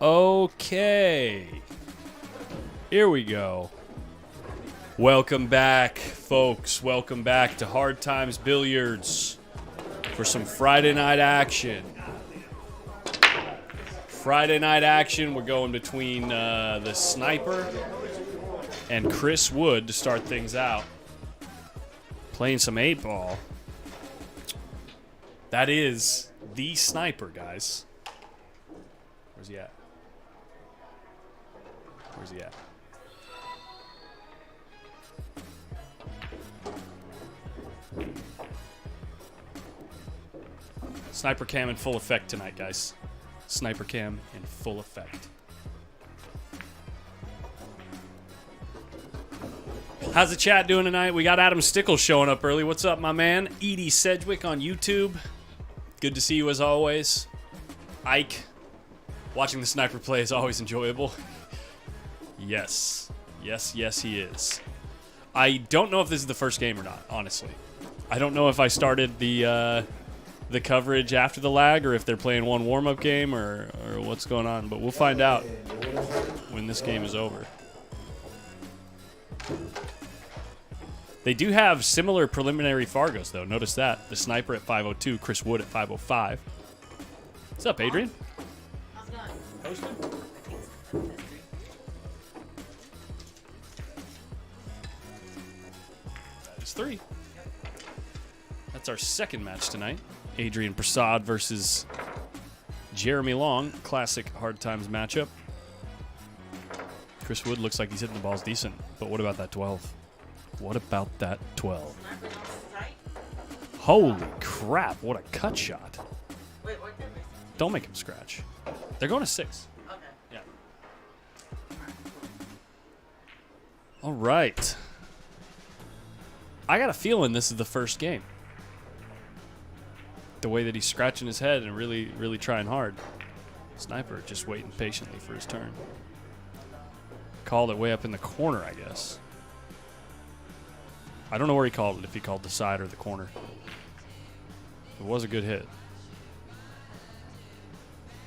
Okay. Here we go. Welcome back, folks. Welcome back to Hard Times Billiards for some Friday night action. Friday night action. We're going between the Sniper and Chris Wood to start things out. Playing some 8-ball. That is the Sniper, guys. Where's he at? Where's he at? Sniper cam in full effect tonight, guys. Sniper cam in full effect. How's the chat doing tonight? We got Adam Stickles showing up early. What's up, my man? Edie Sedgwick on YouTube. Good to see you as always. Ike. Watching the Sniper play is always enjoyable. Yes. Yes, yes, he is. I don't know if this is the first game or not, honestly. I don't know if I started the coverage after the lag or if they're playing one warm-up game or what's going on, but we'll find out when this game is over. They do have similar preliminary Fargos, though. Notice that. The Sniper at 502, Chris Wood at 505. What's up, Adrian? How's it going? Hosting. That is 3. That's our second match tonight. Adrian Prasad versus Jeremy Long. Classic Hard Times matchup. Chris Wood looks like he's hitting the balls decent, but what about that 12? What about that 12? Holy crap, what a cut shot. Wait, what can they? Don't make him scratch. They're going to 6. Okay. Yeah. All right. I got a feeling this is the first game. The way that he's scratching his head and really, really trying hard. Sniper just waiting patiently for his turn. Called it way up in the corner, I guess. I don't know where he called it, if he called the side or the corner. It was a good hit.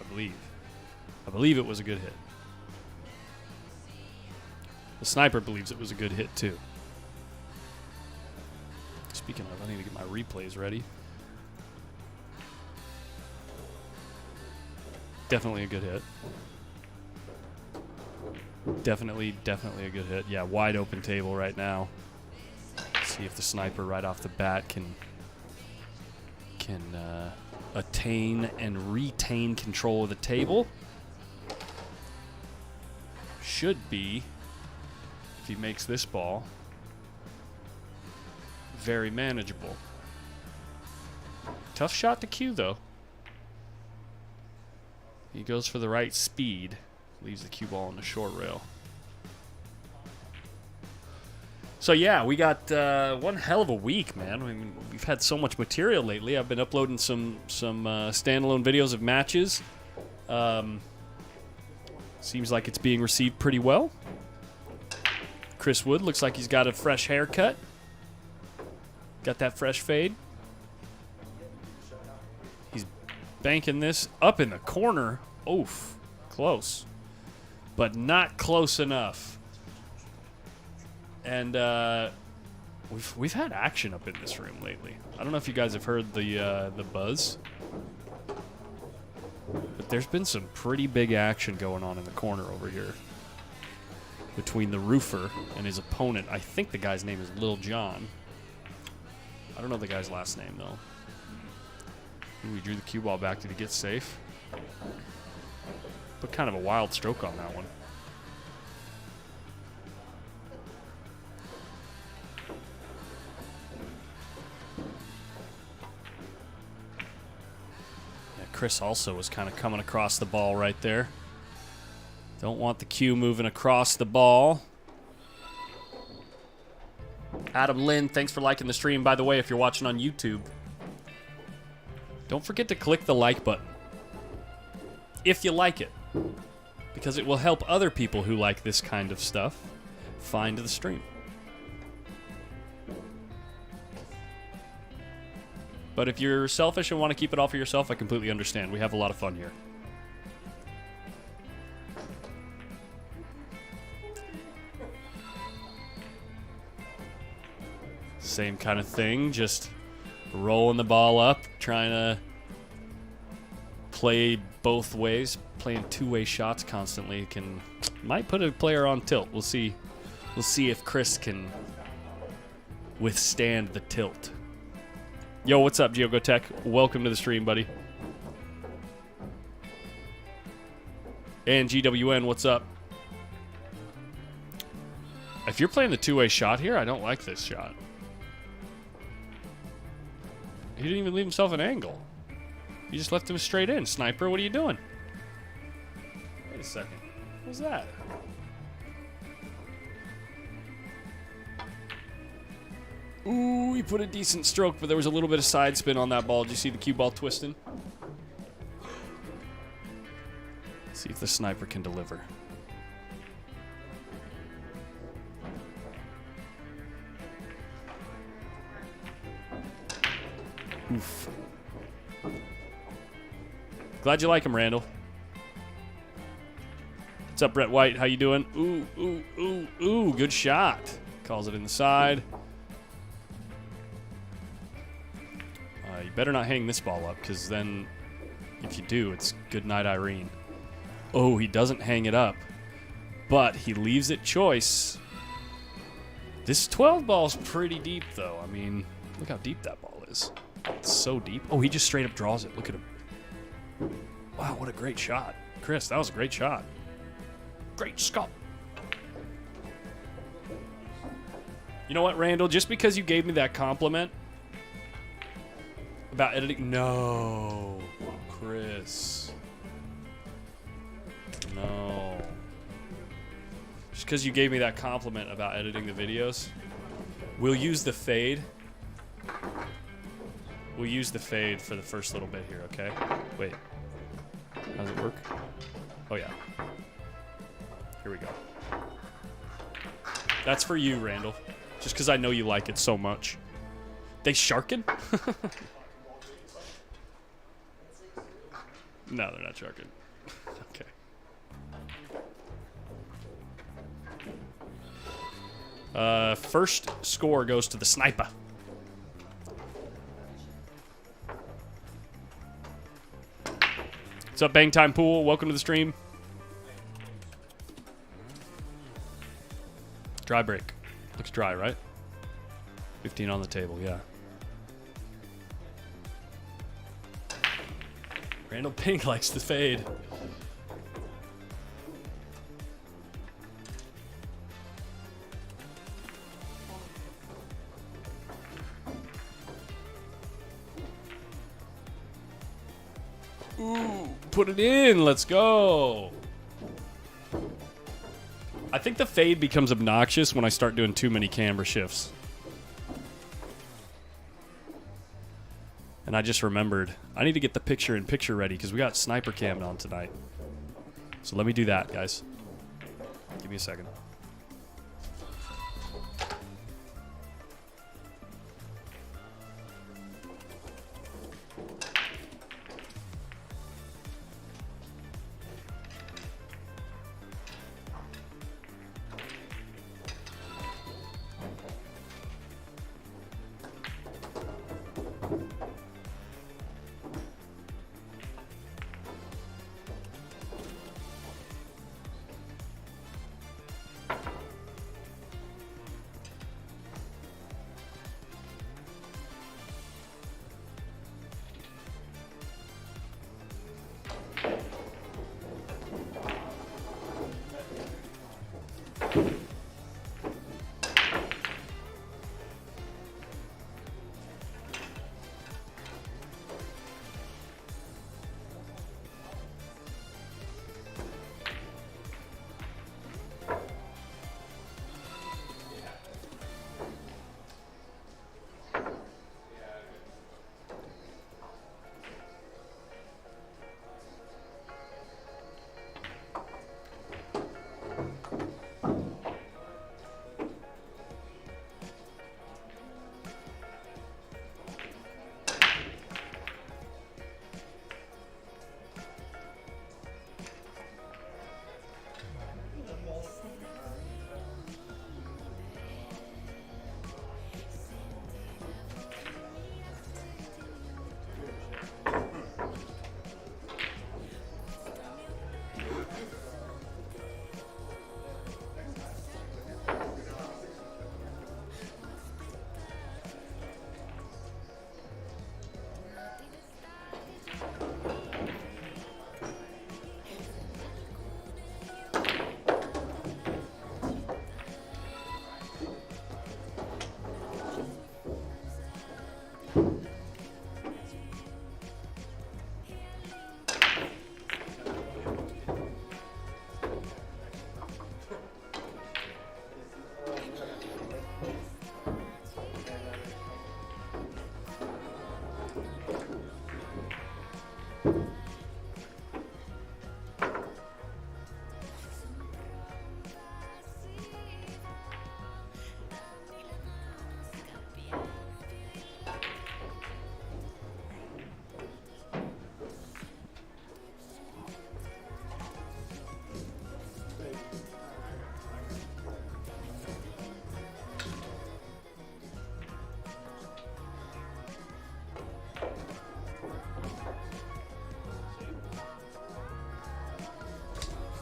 I believe it was a good hit. The sniper believes it was a good hit, too. Speaking of, I need to get my replays ready. Definitely a good hit. Definitely a good hit. Yeah, wide open table right now. See if the sniper right off the bat can attain and retain control of the table. Should be, if he makes this ball, very manageable. Tough shot to cue, though. He goes for the right speed. Leaves the cue ball on the short rail. So yeah, we got one hell of a week, man. I mean, we've had so much material lately. I've been uploading some standalone videos of matches. Seems like it's being received pretty well. Chris Wood looks like he's got a fresh haircut. Got that fresh fade. He's banking this up in the corner. Oof, close. But not close enough. And we've had action up in this room lately. I don't know if you guys have heard the buzz, but there's been some pretty big action going on in the corner over here between the roofer and his opponent. I think the guy's name is Lil John. I don't know the guy's last name though. Ooh, he drew the cue ball back. Did he get safe? But kind of a wild stroke on that one. Chris also was kind of coming across the ball right there. Don't want the cue moving across the ball. Adam Lynn, thanks for liking the stream. By the way, if you're watching on YouTube, don't forget to click the like button if you like it, because it will help other people who like this kind of stuff find the stream. But if you're selfish and want to keep it all for yourself, I completely understand. We have a lot of fun here. Same kind of thing, just rolling the ball up, trying to play both ways, playing two-way shots constantly might put a player on tilt. We'll see. We'll see if Chris can withstand the tilt. Yo, what's up, GeoGoTech? Welcome to the stream, buddy. And GWN, what's up? If you're playing the two-way shot here, I don't like this shot. He didn't even leave himself an angle. He just left him straight in. Sniper, what are you doing? Wait a second. What was that? Ooh, he put a decent stroke, but there was a little bit of side spin on that ball. Did you see the cue ball twisting? Let's see if the sniper can deliver. Oof. Glad you like him, Randall. What's up, Brett White? How you doing? Ooh, ooh, ooh, ooh. Good shot. Calls it in the side. You better not hang this ball up, because then if you do, it's good night, Irene. Oh, he doesn't hang it up, but he leaves it choice. This 12 ball's pretty deep, though. I mean, look how deep that ball is. It's so deep. Oh, he just straight up draws it. Look at him. Wow, what a great shot. Chris, that was a great shot. Great Scott. You know what, Randall? Just because you gave me that compliment about editing... No. Chris. No. Just because you gave me that compliment about editing the videos. We'll use the fade. We'll use the fade for the first little bit here, okay? Wait. How does it work? Oh, yeah. Here we go. That's for you, Randall. Just because I know you like it so much. They sharking? No, they're not sharking. Okay. First score goes to the sniper. What's up, Bang Time Pool? Welcome to the stream. Dry break. Looks dry, right? 15 on the table, yeah. Randall Pink likes the fade. Ooh, put it in. Let's go. I think the fade becomes obnoxious when I start doing too many camera shifts. And I just remembered, I need to get the picture-in-picture ready because we got sniper cammed on tonight. So let me do that, guys. Give me a second.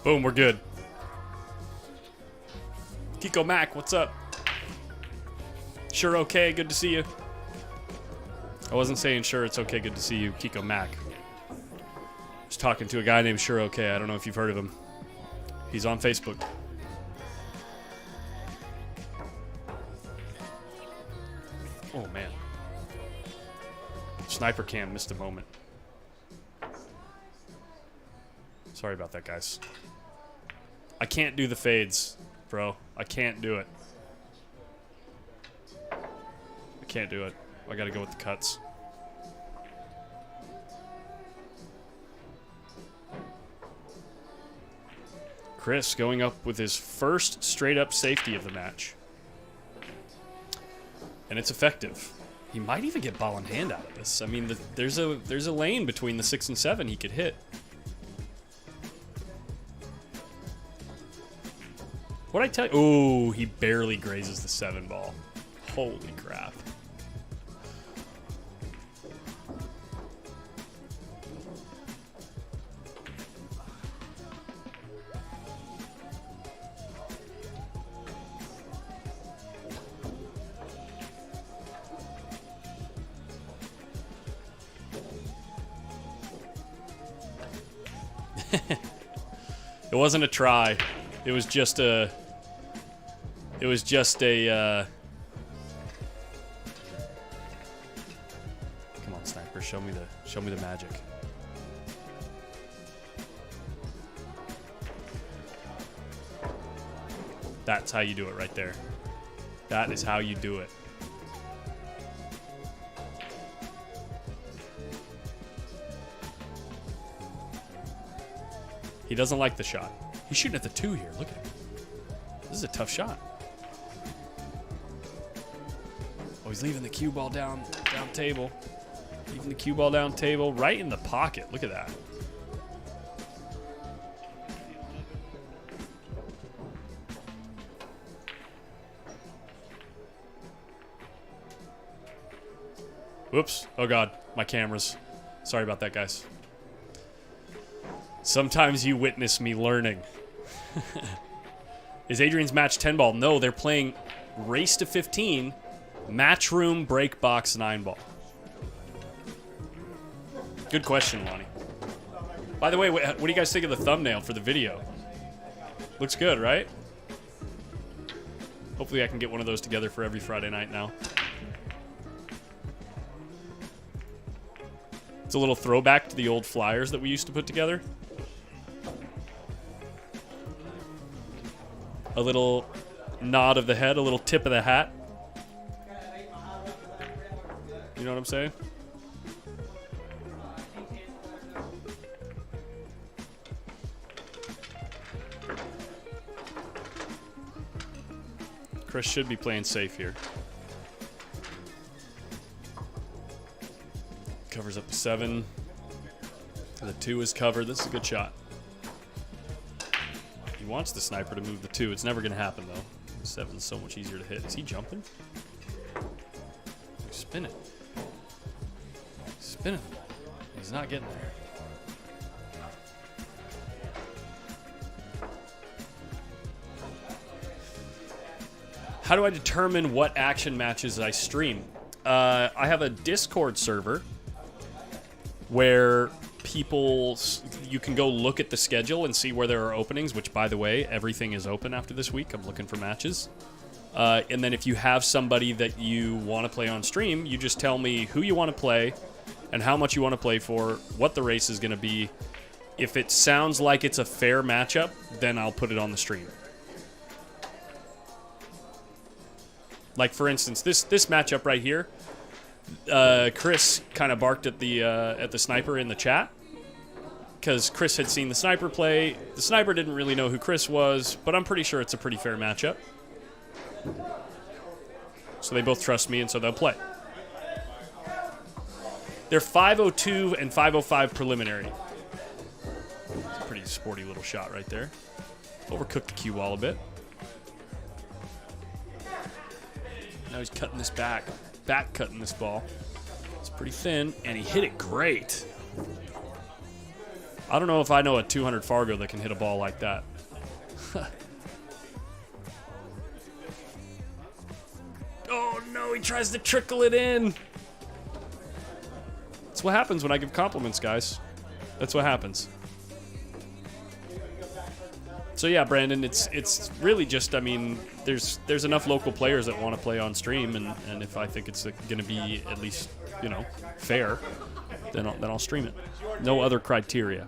Boom, we're good. Kiko Mac, what's up? Sure okay, good to see you. I wasn't saying sure it's okay, good to see you, Kiko Mac. I was talking to a guy named Sure Okay. I don't know if you've heard of him. He's on Facebook. Oh, man. Sniper cam missed a moment. Sorry about that, guys. I can't do the fades bro. I can't do it. I can't do it. I gotta go with the cuts. Chris going up with his first straight-up safety of the match. And it's effective. He might even get ball in hand out of this. I mean, there's a lane between the 6 and 7 he could hit. What'd I tell you? Oh, he barely grazes the 7 ball. Holy crap. It wasn't a try. It was just a. It was just a. Come on, sniper! Show me the magic. That's how you do it, right there. That is how you do it. He doesn't like the shot. He's shooting at the 2 here. Look at him. This is a tough shot. Oh, he's leaving the cue ball down table. Leaving the cue ball down table, right in the pocket. Look at that. Whoops. Oh, God. My cameras. Sorry about that, guys. Sometimes you witness me learning. Is Adrian's match 10 ball? No, they're playing race to 15, match room, break box, 9 ball. Good question, Lonnie. By the way, what do you guys think of the thumbnail for the video? Looks good, right? Hopefully I can get one of those together for every Friday night now. It's a little throwback to the old flyers that we used to put together. A little nod of the head, a little tip of the hat. You know what I'm saying? Chris should be playing safe here. Covers up to 7. The 2 is covered. This is a good shot. He wants the sniper to move the 2. It's never going to happen, though. The 7 is so much easier to hit. Is he jumping? He's spinning. He's spinning. He's not getting there. How do I determine what action matches I stream? I have a Discord server where you can go look at the schedule and see where there are openings, which, by the way, everything is open after this week. I'm looking for matches. And then if you have somebody that you want to play on stream, you just tell me who you want to play and how much you want to play for, what the race is going to be. If it sounds like it's a fair matchup, then I'll put it on the stream. Like, for instance, this matchup right here, Chris kind of barked at the sniper in the chat because Chris had seen the sniper play. The sniper didn't really know who Chris was, but I'm pretty sure it's a pretty fair matchup. So they both trust me, and so they'll play. They're 5:02 and 5:05 preliminary. It's a pretty sporty little shot right there. Overcooked the cue ball a bit. Now he's cutting this back cutting this ball. It's pretty thin, and he hit it great. I don't know if I know a 200 Fargo that can hit a ball like that. Oh no, he tries to trickle it in. That's what happens when I give compliments, guys. That's what happens. So yeah, Brandon, it's really just, I mean, there's enough local players that want to play on stream, and if I think it's going to be at least, you know, fair, then I'll stream it. No other criteria.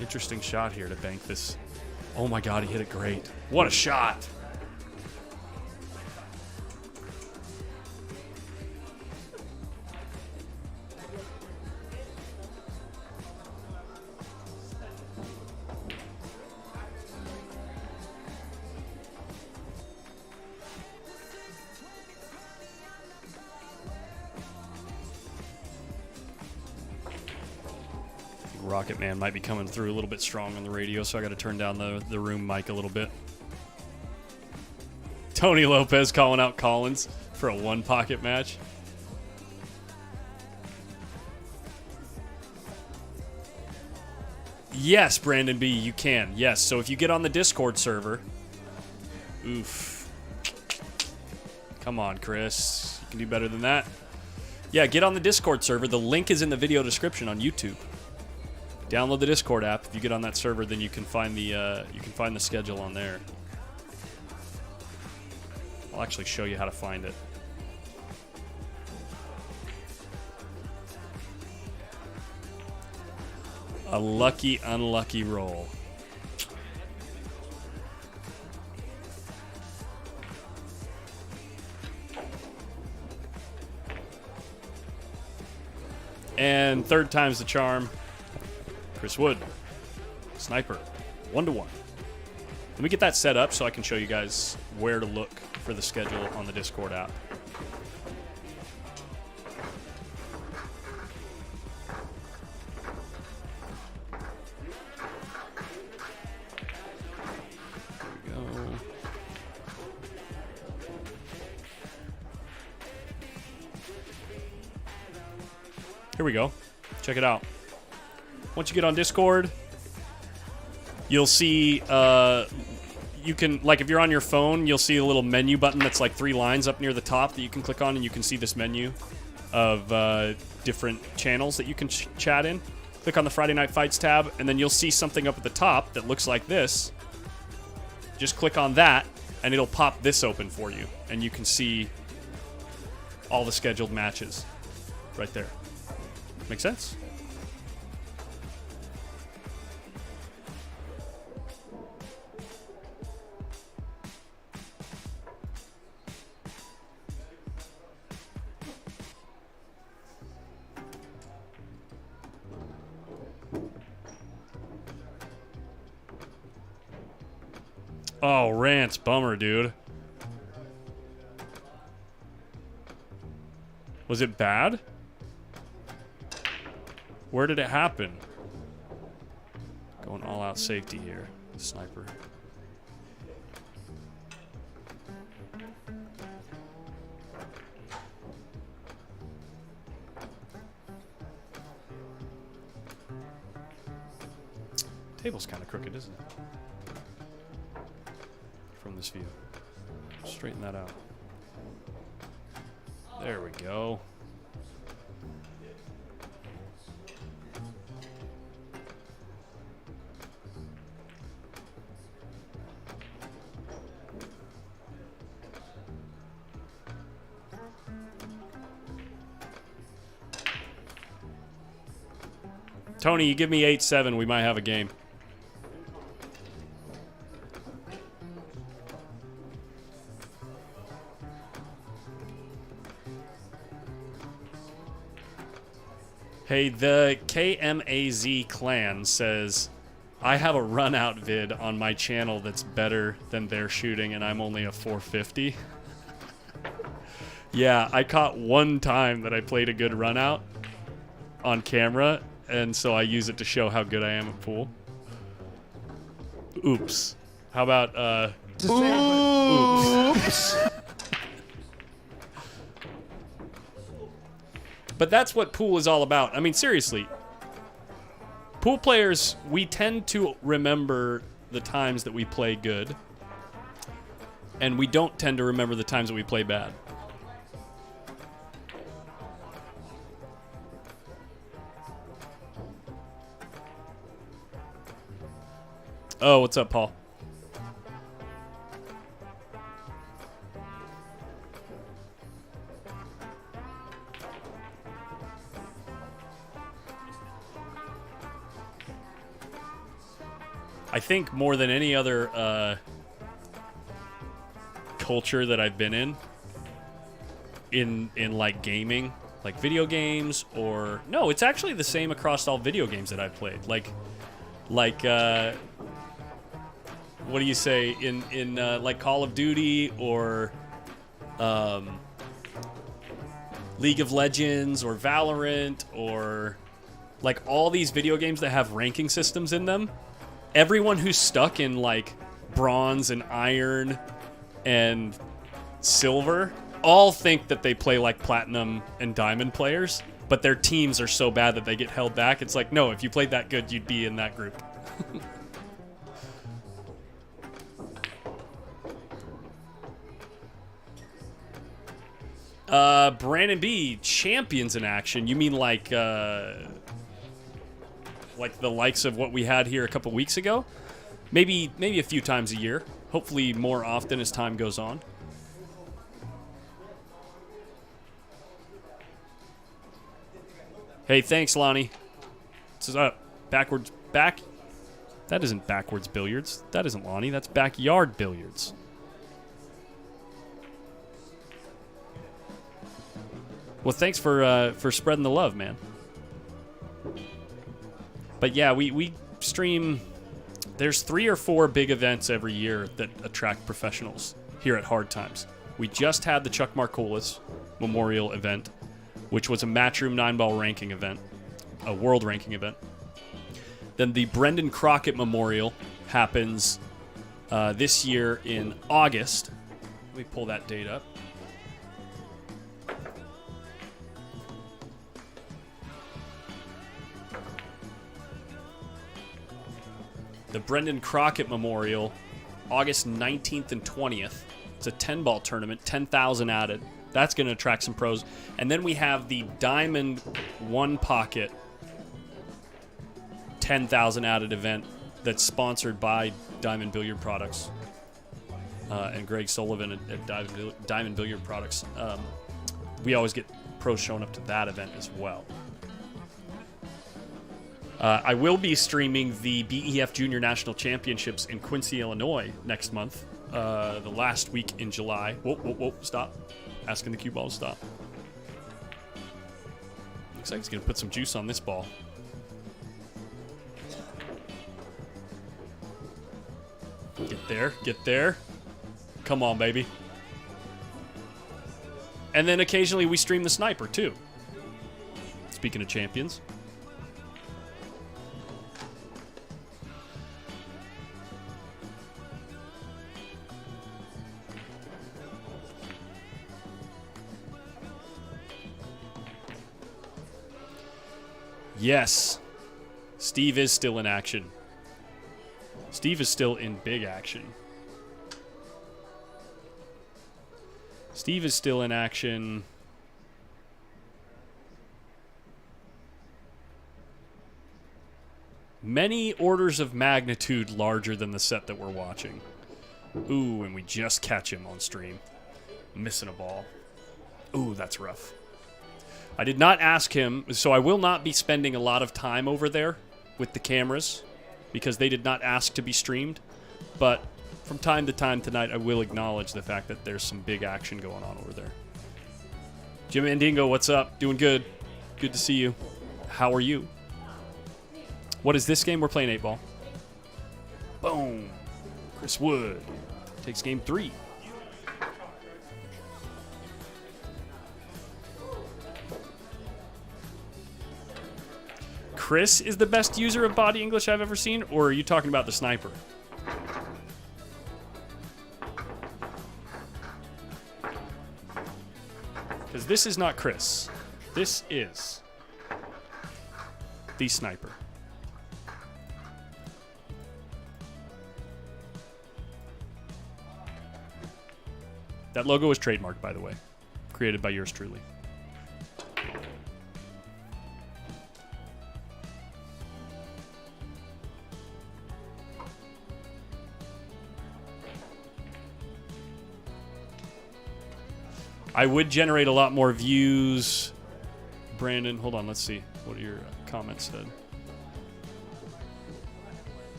Interesting shot here to bank this. Oh my god, he hit it great. What a shot! Rocket Man might be coming through a little bit strong on the radio, so I got to turn down the room mic a little bit. Tony Lopez calling out Collins for a one-pocket match. Yes, Brandon B, you can. Yes, so if you get on the Discord server... Oof. Come on, Chris. You can do better than that. Yeah, get on the Discord server. The link is in the video description on YouTube. Download the Discord app. If you get on that server, then you can find the schedule on there. I'll actually show you how to find it. A lucky, unlucky roll. And third time's the charm. Chris Wood, sniper, 1-1. Let me get that set up so I can show you guys where to look for the schedule on the Discord app. There we go. Here we go. Check it out. Once you get on Discord, you'll see, you can, like if you're on your phone, you'll see a little menu button that's like 3 lines up near the top that you can click on, and you can see this menu of different channels that you can chat in. Click on the Friday Night Fights tab, and then you'll see something up at the top that looks like this. Just click on that, and it'll pop this open for you, and you can see all the scheduled matches right there. Make sense? Oh, Rance, bummer, dude. Was it bad? Where did it happen? Going all out safety here. Sniper. Table's kind of crooked, isn't it? From this view. Straighten that out. There we go. Tony, you give me 8-7, we might have a game. Hey, the KMAZ clan says, I have a run out vid on my channel that's better than their shooting, and I'm only a 450. Yeah, I caught one time that I played a good run out on camera, and so I use it to show how good I am at pool. Oops. How about, oops. But that's what pool is all about. I mean, seriously. Pool players, we tend to remember the times that we play good. And we don't tend to remember the times that we play bad. Oh, what's up, Paul? I think more than any other culture that I've been in like gaming, like video games, or no, it's actually the same across all video games that I've played. Like what do you say in like Call of Duty or League of Legends or Valorant or like all these video games that have ranking systems in them. Everyone who's stuck in like bronze and iron and silver all think that they play like platinum and diamond players, but their teams are so bad that they get held back. It's like, no, if you played that good, you'd be in that group. Brandon B, champions in action. You mean like the likes of what we had here a couple weeks ago? Maybe a few times a year. Hopefully more often as time goes on. Hey, thanks, Lonnie. This is backwards back. That isn't backwards billiards. That isn't Lonnie. That's backyard billiards. Well, thanks for spreading the love, man. But yeah, we stream. There's 3 or 4 big events every year that attract professionals here at Hard Times. We just had the Chuck Marcolis Memorial event, which was a Matchroom 9-ball ranking event, a world ranking event. Then the Brendan Crockett Memorial happens this year in August. Let me pull that date up. The Brendan Crockett Memorial, August 19th and 20th. It's a 10-ball tournament, 10,000 added. That's going to attract some pros. And then we have the Diamond One Pocket 10,000 added event that's sponsored by Diamond Billiard Products and Greg Sullivan at Diamond Billiard Products. We always get pros showing up to that event as well. I will be streaming the BEF Junior National Championships in Quincy, Illinois next month, the last week in July. Whoa, stop. Asking the cue ball to stop. Looks like he's going to put some juice on this ball. Get there. Come on, baby. And then occasionally we stream the sniper, too. Speaking of champions. Yes, Steve is still in action. Steve is still in big action. Steve is still in action. Many orders of magnitude larger than the set that we're watching. Ooh, and we just catch him on stream. Missing a ball. Ooh, that's rough. I did not ask him, so I will not be spending a lot of time over there with the cameras because they did not ask to be streamed. But from time to time tonight, I will acknowledge the fact that there's some big action going on over there. Jim Andingo, what's up? Doing good. Good to see you. How are you? What is this game? We're playing 8-ball. Boom. Chris Wood takes game 3. Chris is the best user of body English I've ever seen, or are you talking about the sniper? Because this is not Chris. This is the sniper. That logo was trademarked, by the way. Created by yours truly. I would generate a lot more views. Brandon, hold on, let's see what your comments said.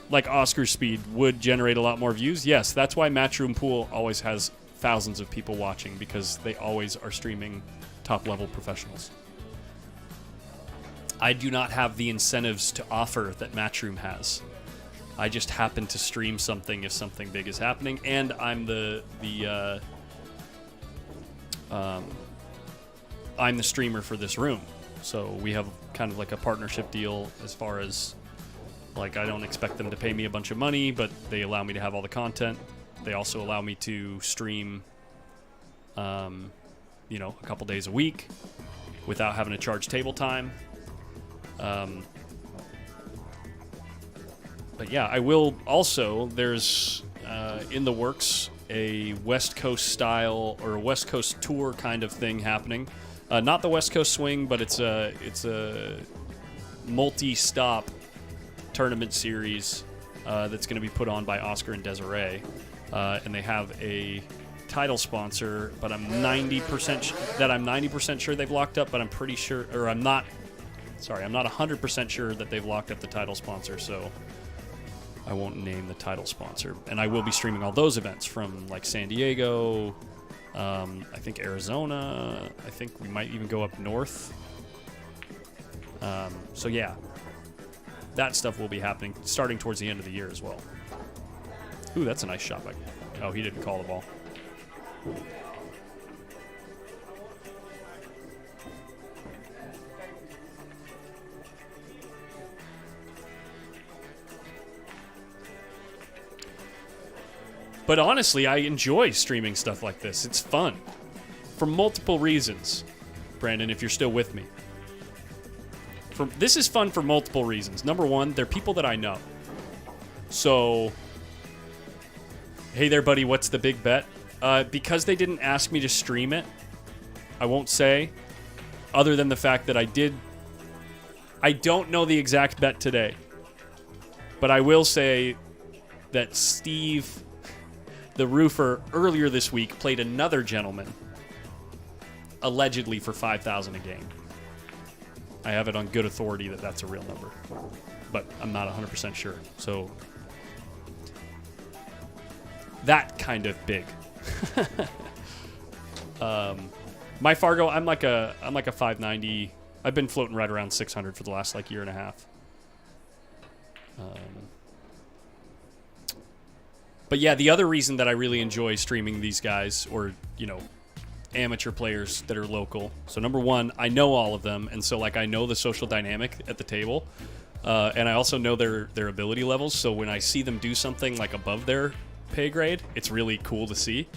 like Oscar speed would generate a lot more views. Yes, that's why Matchroom Pool always has thousands of people watching, because they always are streaming top-level professionals. I do not have the incentives to offer that Matchroom has. I just happen to stream something if something big is happening, and I'm I'm the streamer for this room. So we have kind of like a partnership deal as far as, like, I don't expect them to pay me a bunch of money, but they allow me to have all the content. They also allow me to stream, a couple days a week without having to charge table time. But yeah, I will also, there's in the works a West Coast style or a West Coast tour kind of thing happening. Not the West Coast swing, but it's a multi-stop tournament series that's going to be put on by Oscar and Desiree. And they have a title sponsor, but I'm 90% sure they've locked up, but I'm pretty sure, or I'm not 100% sure that they've locked up the title sponsor, so I won't name the title sponsor. And I will be streaming all those events from like San Diego, I think Arizona, I think we might even go up north. So yeah, that stuff will be happening starting towards the end of the year as well. Ooh, that's a nice shot. Oh, he didn't call the ball. But honestly, I enjoy streaming stuff like this. It's fun. For multiple reasons. Brandon, if you're still with me. This is fun for multiple reasons. Number one, they're people that I know. So, hey there, buddy, what's the big bet? Because they didn't ask me to stream it, I won't say, other than the fact that I don't know the exact bet today. But I will say that Steve, the roofer, earlier this week played another gentleman, allegedly for $5,000 a game. I have it on good authority that that's a real number, but I'm not 100% sure. So that kind of big. My Fargo, I'm like a 590. I've been floating right around 600 for the last like year and a half. But yeah, the other reason that I really enjoy streaming these guys, or, amateur players that are local. So number one, I know all of them, and so like I know the social dynamic at the table, and I also know their ability levels. So when I see them do something like above their pay grade, it's really cool to see.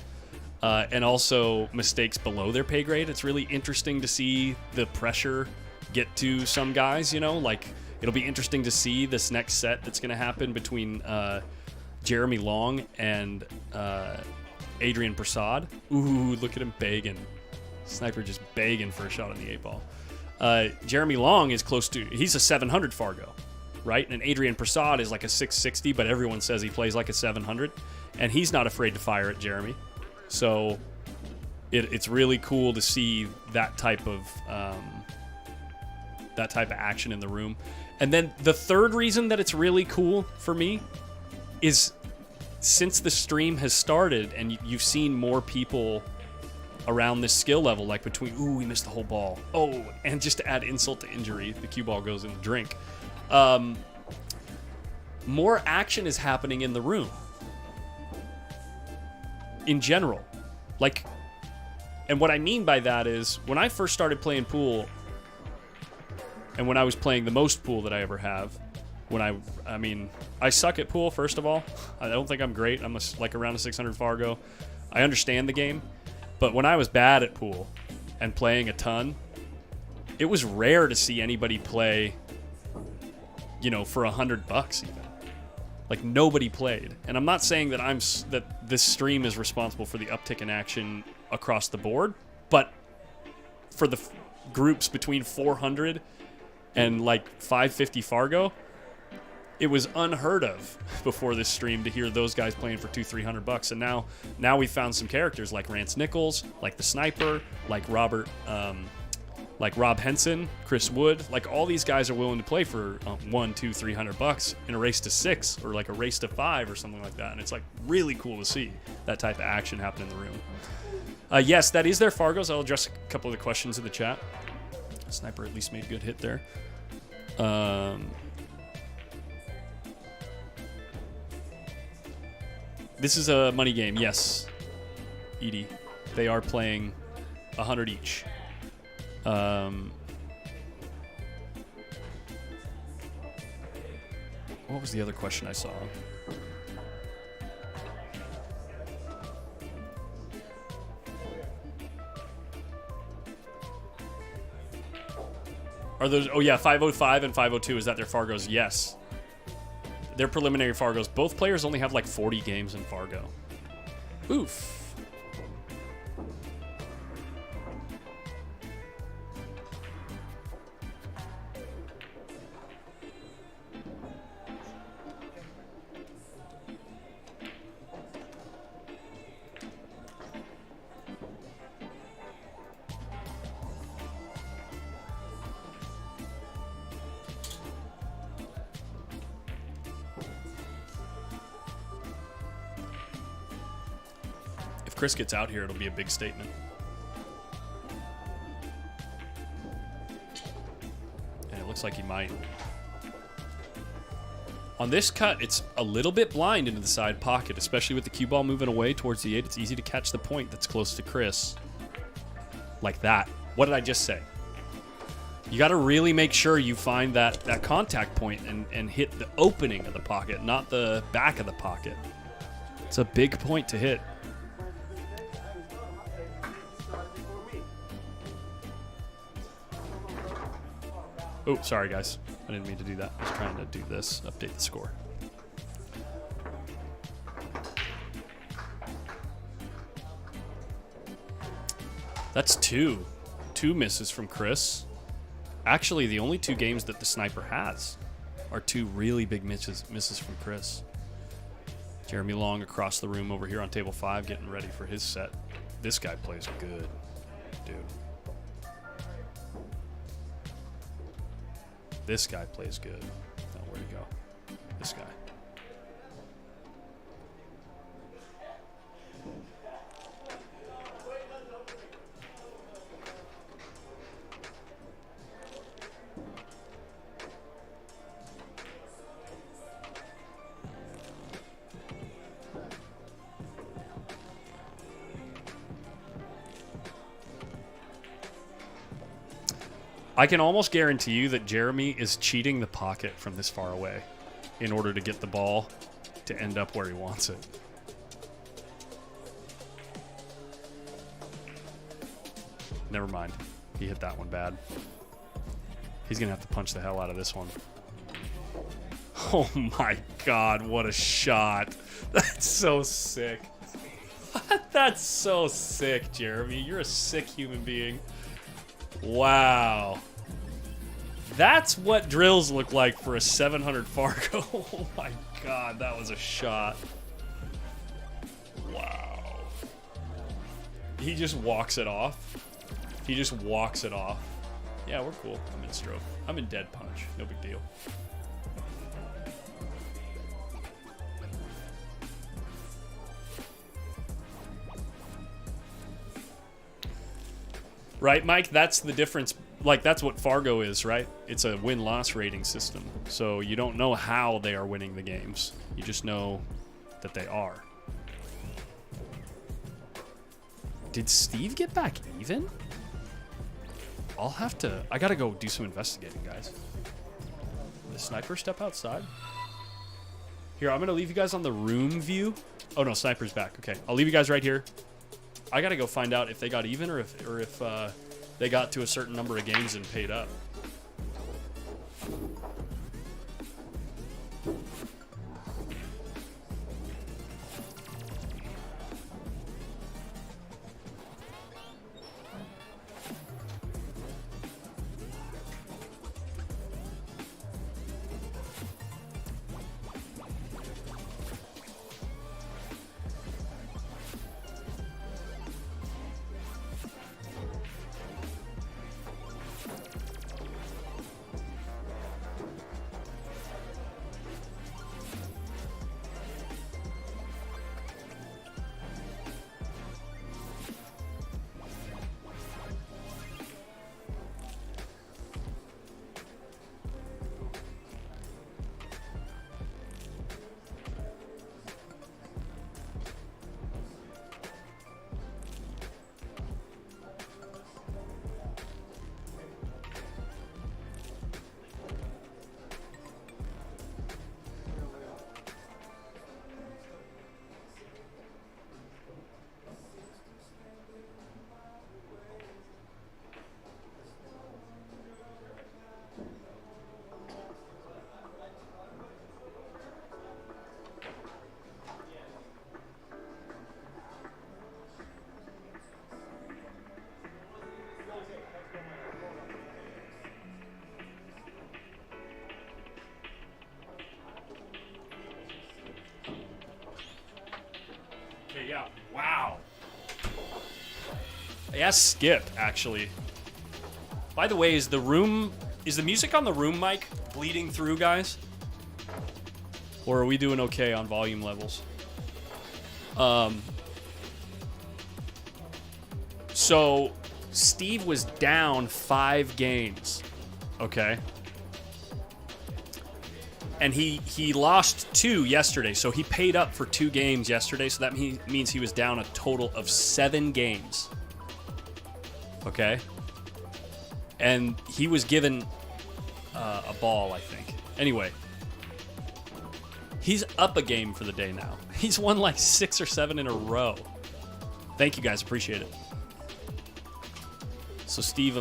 And also mistakes below their pay grade. It's really interesting to see the pressure get to some guys. Like it'll be interesting to see this next set that's going to happen between Jeremy Long and Adrian Prasad. Ooh, look at him begging. Sniper just begging for a shot on the 8-ball. Jeremy Long is he's a 700 Fargo, right? And Adrian Prasad is like a 660, but everyone says he plays like a 700. And he's not afraid to fire at Jeremy. So it's really cool to see that type of action in the room. And then the third reason that it's really cool for me is since the stream has started and you've seen more people around this skill level, like between, we missed the whole ball. Oh, and just to add insult to injury, the cue ball goes in the drink. More action is happening in the room. In general. And what I mean by that is, when I first started playing pool, and when I was playing the most pool that I ever have, I suck at pool, first of all. I don't think I'm great. I'm around a 600 Fargo. I understand the game. But when I was bad at pool and playing a ton, it was rare to see anybody play, for $100 even. Like nobody played. And I'm not saying that this stream is responsible for the uptick in action across the board, but for the groups between 400 and like 550 Fargo, it was unheard of before this stream to hear those guys playing for $200-300. And now we found some characters like Rance Nichols, like the Sniper, like Robert Like Rob Henson, Chris Wood, like all these guys are willing to play for $100, $200, $300 in a race to 6 or like a race to 5 or something like that. And it's like really cool to see that type of action happen in the room. Yes, that is their Fargos. I'll address a couple of the questions in the chat. Sniper at least made a good hit there. This is a money game. Yes, Edie. They are playing 100 each. What was the other question I saw? Are those? Oh yeah, 505 and 502. Is that their Fargos? Yes. They're preliminary Fargos. Both players only have like 40 games in Fargo. Oof. Chris gets out here, it'll be a big statement. And it looks like he might. On this cut, it's a little bit blind into the side pocket, especially with the cue ball moving away towards the 8. It's easy to catch the point that's close to Chris. Like that. What did I just say? You got to really make sure you find that contact point and hit the opening of the pocket, not the back of the pocket. It's a big point to hit. Oh, sorry, guys. I didn't mean to do that. I was trying to do this, update the score. That's two. 2 misses from Chris. Actually, the only 2 games that the sniper has are 2 really big misses from Chris. Jeremy Long across the room over here on table 5 getting ready for his set. This guy plays good, dude. This guy plays good. Oh, where'd he go? This guy. I can almost guarantee you that Jeremy is cheating the pocket from this far away in order to get the ball to end up where he wants it. Never mind. He hit that one bad. He's going to have to punch the hell out of this one. Oh my God, what a shot. That's so sick. That's so sick, Jeremy. You're a sick human being. Wow. That's what drills look like for a 700 Fargo. Oh my God, that was a shot. Wow. He just walks it off. He just walks it off. Yeah, we're cool. I'm in stroke. I'm in dead punch. No big deal. Right, Mike? That's the difference. Like, that's what Fargo is, right? It's a win-loss rating system. So you don't know how they are winning the games. You just know that they are. Did Steve get back even? I'll have to... I gotta go do some investigating, guys. Did the sniper step outside? Here, I'm gonna leave you guys on the room view. Oh, no, sniper's back. Okay, I'll leave you guys right here. I gotta go find out if they got even or if they got to a certain number of games and paid up. Ask Skip, actually. By the way, is the music on the room mic bleeding through, guys? Or are we doing okay on volume levels? So Steve was down 5 games, okay? And he lost 2 yesterday, so he paid up for 2 games yesterday, so that means he was down a total of 7 games. Okay? And he was given a ball, I think. Anyway, he's up a game for the day now. He's won like 6 or 7 in a row. Thank you guys, appreciate it. So Steve,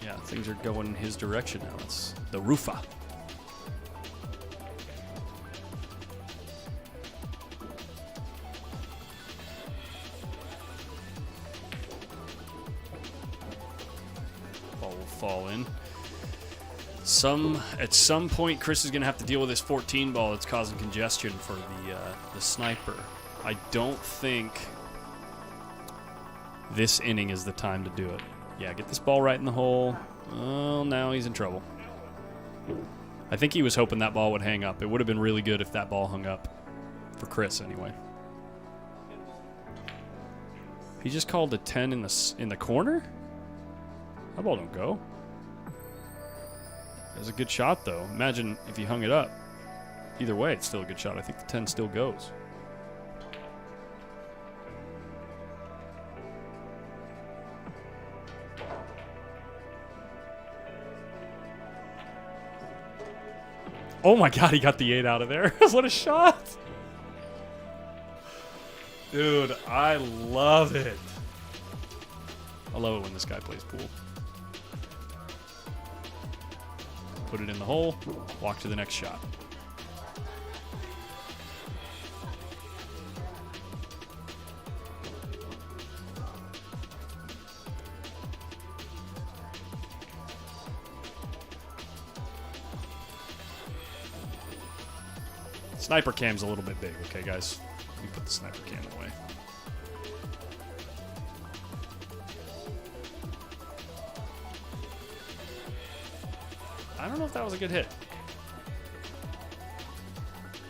yeah, things are going in his direction now. It's the Rufa. Ball will fall in. At some point, Chris is going to have to deal with this 14 ball that's causing congestion for the sniper. I don't think this inning is the time to do it. Yeah, get this ball right in the hole. Oh, now he's in trouble. I think he was hoping that ball would hang up. It would have been really good if that ball hung up. For Chris, anyway. He just called a 10 in the corner? That ball don't go. It was a good shot, though. Imagine if he hung it up. Either way, it's still a good shot. I think the 10 still goes. Oh my god, he got the 8 out of there. What a shot. Dude, I love it. I love it when this guy plays pool. Put it in the hole, walk to the next shot. Sniper cam's a little bit big, okay, guys? Let me put the sniper cam away. I don't know if that was a good hit.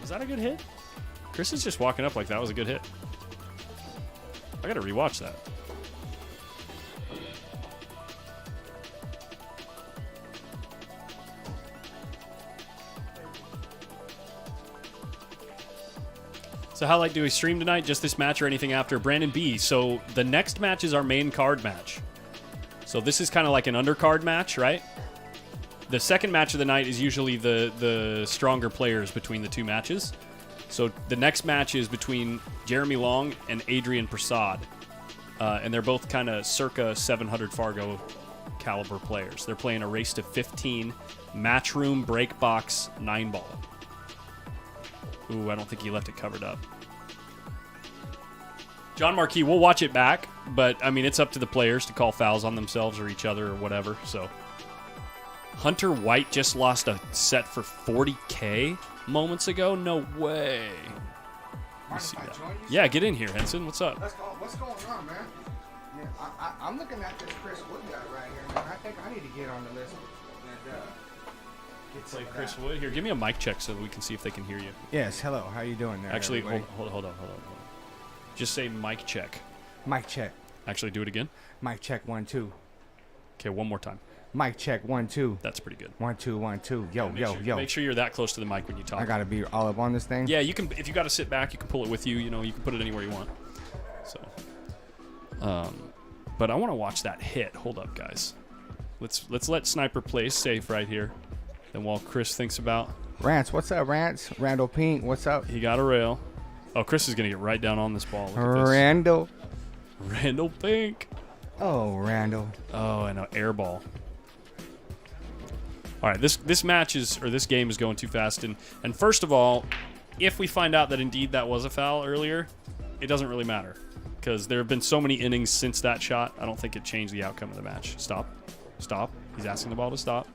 Was that a good hit? Chris is just walking up like that was a good hit. I gotta rewatch that. So how do we stream tonight? Just this match or anything after? Brandon B. So the next match is our main card match. So this is kind of like an undercard match, right? The second match of the night is usually the stronger players between the 2 matches. So the next match is between Jeremy Long and Adrian Prasad. And they're both kind of circa 700 Fargo caliber players. They're playing a race to 15 matchroom break box 9-ball. Ooh, I don't think he left it covered up. John Marquis, we'll watch it back, but, I mean, it's up to the players to call fouls on themselves or each other or whatever, so. Hunter White just lost a set for 40K moments ago? No way. Let me see that. Yeah, get in here, Henson. What's up? What's going on, man? Yeah, I'm looking at this Chris Wood guy right here, man. I think I need to get on the list and get some Like of Chris that. Wood. Here, give me a mic check so that we can see if they can hear you. Yes, hello. How you doing there? Actually, everybody? hold on. Just say mic check. Mic check. Actually, do it again. Mic check 1 2. Okay, one more time. Mic check 1 2. That's pretty good. 1 2 1 2. Yo, yo. Make sure you're that close to the mic when you talk. I gotta be all up on this thing. Yeah, you can. If you got to sit back, you can pull it with you. You know, you can put it anywhere you want. So, but I want to watch that hit. Hold up, guys. Let's let Sniper play safe right here. Then while Chris thinks about. Rance, what's up, Rance? Randall Pink, what's up? He got a rail. Oh, Chris is gonna get right down on this ball. Look at this. Randall. Randall Pink. Oh, Randall. Oh, and an air ball. All right, this match is, or this game is going too fast. And first of all, if we find out that indeed that was a foul earlier, it doesn't really matter because there have been so many innings since that shot. I don't think it changed the outcome of the match. Stop. He's asking the ball to stop.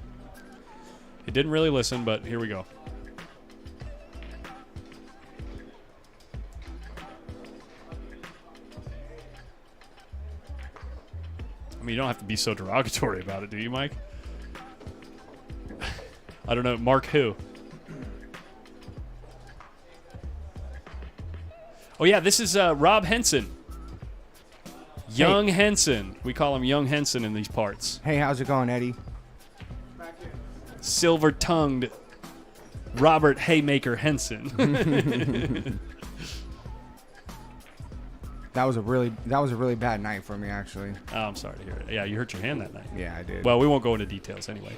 It didn't really listen, but here we go. mean, you don't have to be so derogatory about it, do you, Mike? I don't know. Mark who? Oh, yeah, this is Rob Henson. Young Henson. We call him Young Henson in these parts. Hey, how's it going, Eddie? Silver-tongued Robert Haymaker Henson. That was a really bad night for me, actually. Oh, I'm sorry to hear it. Yeah, you hurt your hand that night. Yeah, I did. Well, we won't go into details anyway.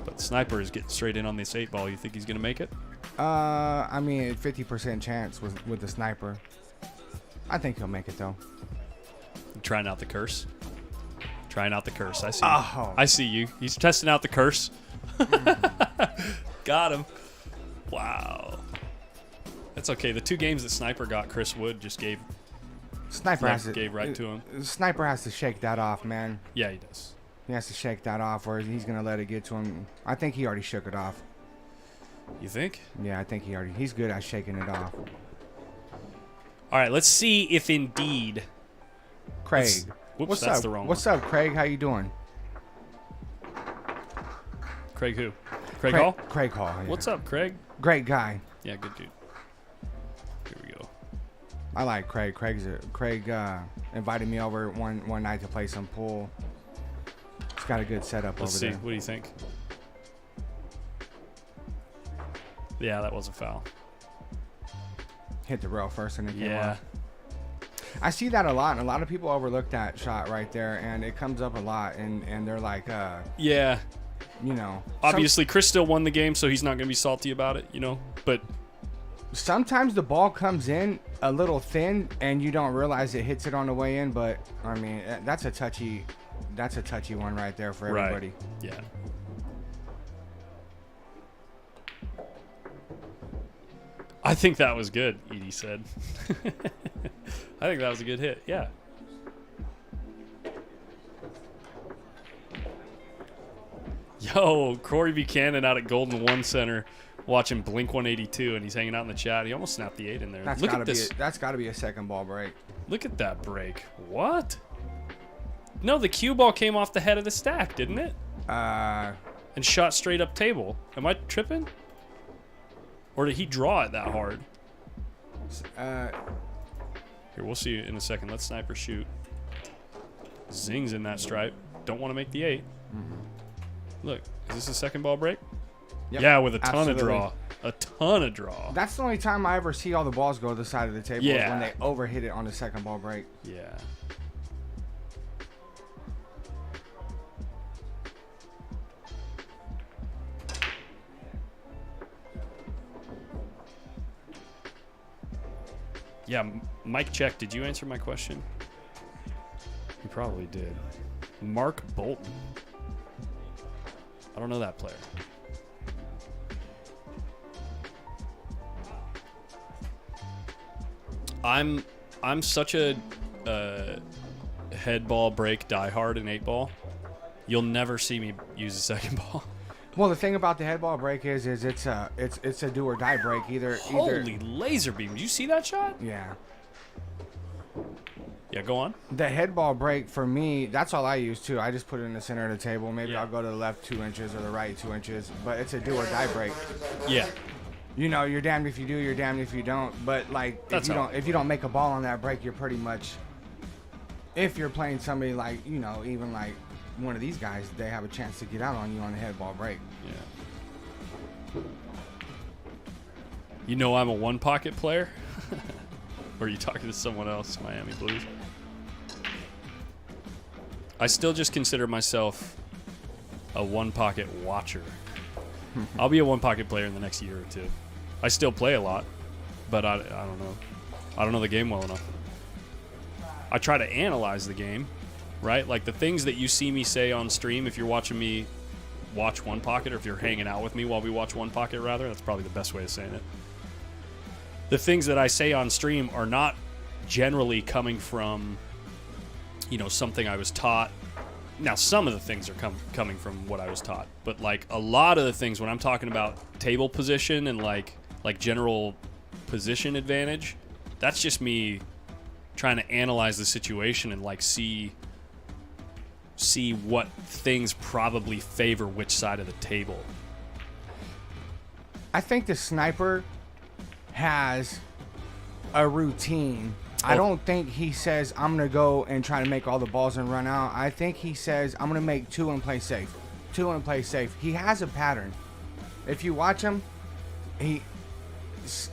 But Sniper is getting straight in on this 8-ball. You think he's going to make it? I mean, 50% chance with the Sniper. I think he'll make it, though. Trying out the curse. Trying out the curse. I see. Oh. I see you. He's testing out the curse. Got him. Wow. That's okay. The 2 games that Sniper got, Chris Wood just gave gave right to him. Sniper has to shake that off, man. Yeah, he does. He has to shake that off, or he's gonna let it get to him. I think he already shook it off. You think? Yeah, I think he's good at shaking it off. All right, let's see if indeed. Craig, Whoops, what's that's up? the wrong What's up, Craig? How you doing? Craig who? Craig Hall? Craig Hall. Yeah. What's up, Craig? Great guy. Yeah, good dude. Here we go. I like Craig. Craig invited me over one night to play some pool. He's got a good setup Let's over see. there. What do you think? Yeah, that was a foul. Hit the rail first and it came Yeah. off. I see that a lot, and a lot of people overlook that shot right there, and it comes up a lot, and they're like, Yeah. you know. Obviously, Chris still won the game, so he's not going to be salty about it, you know? But Sometimes the ball comes in a little thin, and you don't realize it hits it on the way in, but, I mean, that's a touchy one right there for everybody. Right. Yeah. I think that was good, Edie said. I think that was a good hit, yeah. Yo, Corey Buchanan out at Golden One Center watching Blink 182, and he's hanging out in the chat. He almost snapped the 8 in there. Look at this. That's got to be a second ball break. Look at that break. What? No, the cue ball came off the head of the stack, didn't it? And shot straight up table. Am I tripping? Or did he draw it that hard? Here, we'll see in a second. Let Sniper shoot. Zings in that stripe. Don't want to make the 8. Look, is this a second ball break? Yep, Yeah, with a ton absolutely. of draw. A ton of draw. That's the only time I ever see all the balls go to the side of the table is when they overhit it on the second ball break. Yeah. Yeah, Mike check. Did you answer my question? You probably did. Mark Bolton. I don't know that player. I'm such a head ball break diehard in 8-ball. You'll never see me use a second ball. Well, the thing about the head ball break is it's a do or die break. Either Holy laser beam! Did you see that shot? yeah. Yeah, go on. The head ball break for me, that's all I use too. I just put it in the center of the table. Maybe Yeah. I'll go to the left 2 inches or the right 2 inches, but it's a do or die break. Yeah. You know, you're damned if you do, you're damned if you don't. But like, That's if you don't make a ball on that break, you're pretty much. If you're playing somebody like, you know, even like one of these guys, they have a chance to get out on you on a head ball break. Yeah. You know I'm a one pocket player? Or are you talking to someone else, Miami Blues? I still just consider myself a one pocket watcher. I'll be a one pocket player in the next year or two. I still play a lot, but I don't know. I don't know the game well enough. I try to analyze the game, right? Like the things that you see me say on stream, if you're watching me watch one pocket, or if you're hanging out with me while we watch one pocket, rather, that's probably the best way of saying it. The things that I say on stream are not generally coming from, you know, something I was taught. Now, some of the things are coming from what I was taught, but like a lot of the things when I'm talking about table position and like general position advantage, that's just me trying to analyze the situation and like see see what things probably favor which side of the table. I think the sniper has a routine. I don't think he says, I'm going to go and try to make all the balls and run out. I think he says, I'm going to make 2 and play safe. 2 and play safe. He has a pattern. If you watch him, it's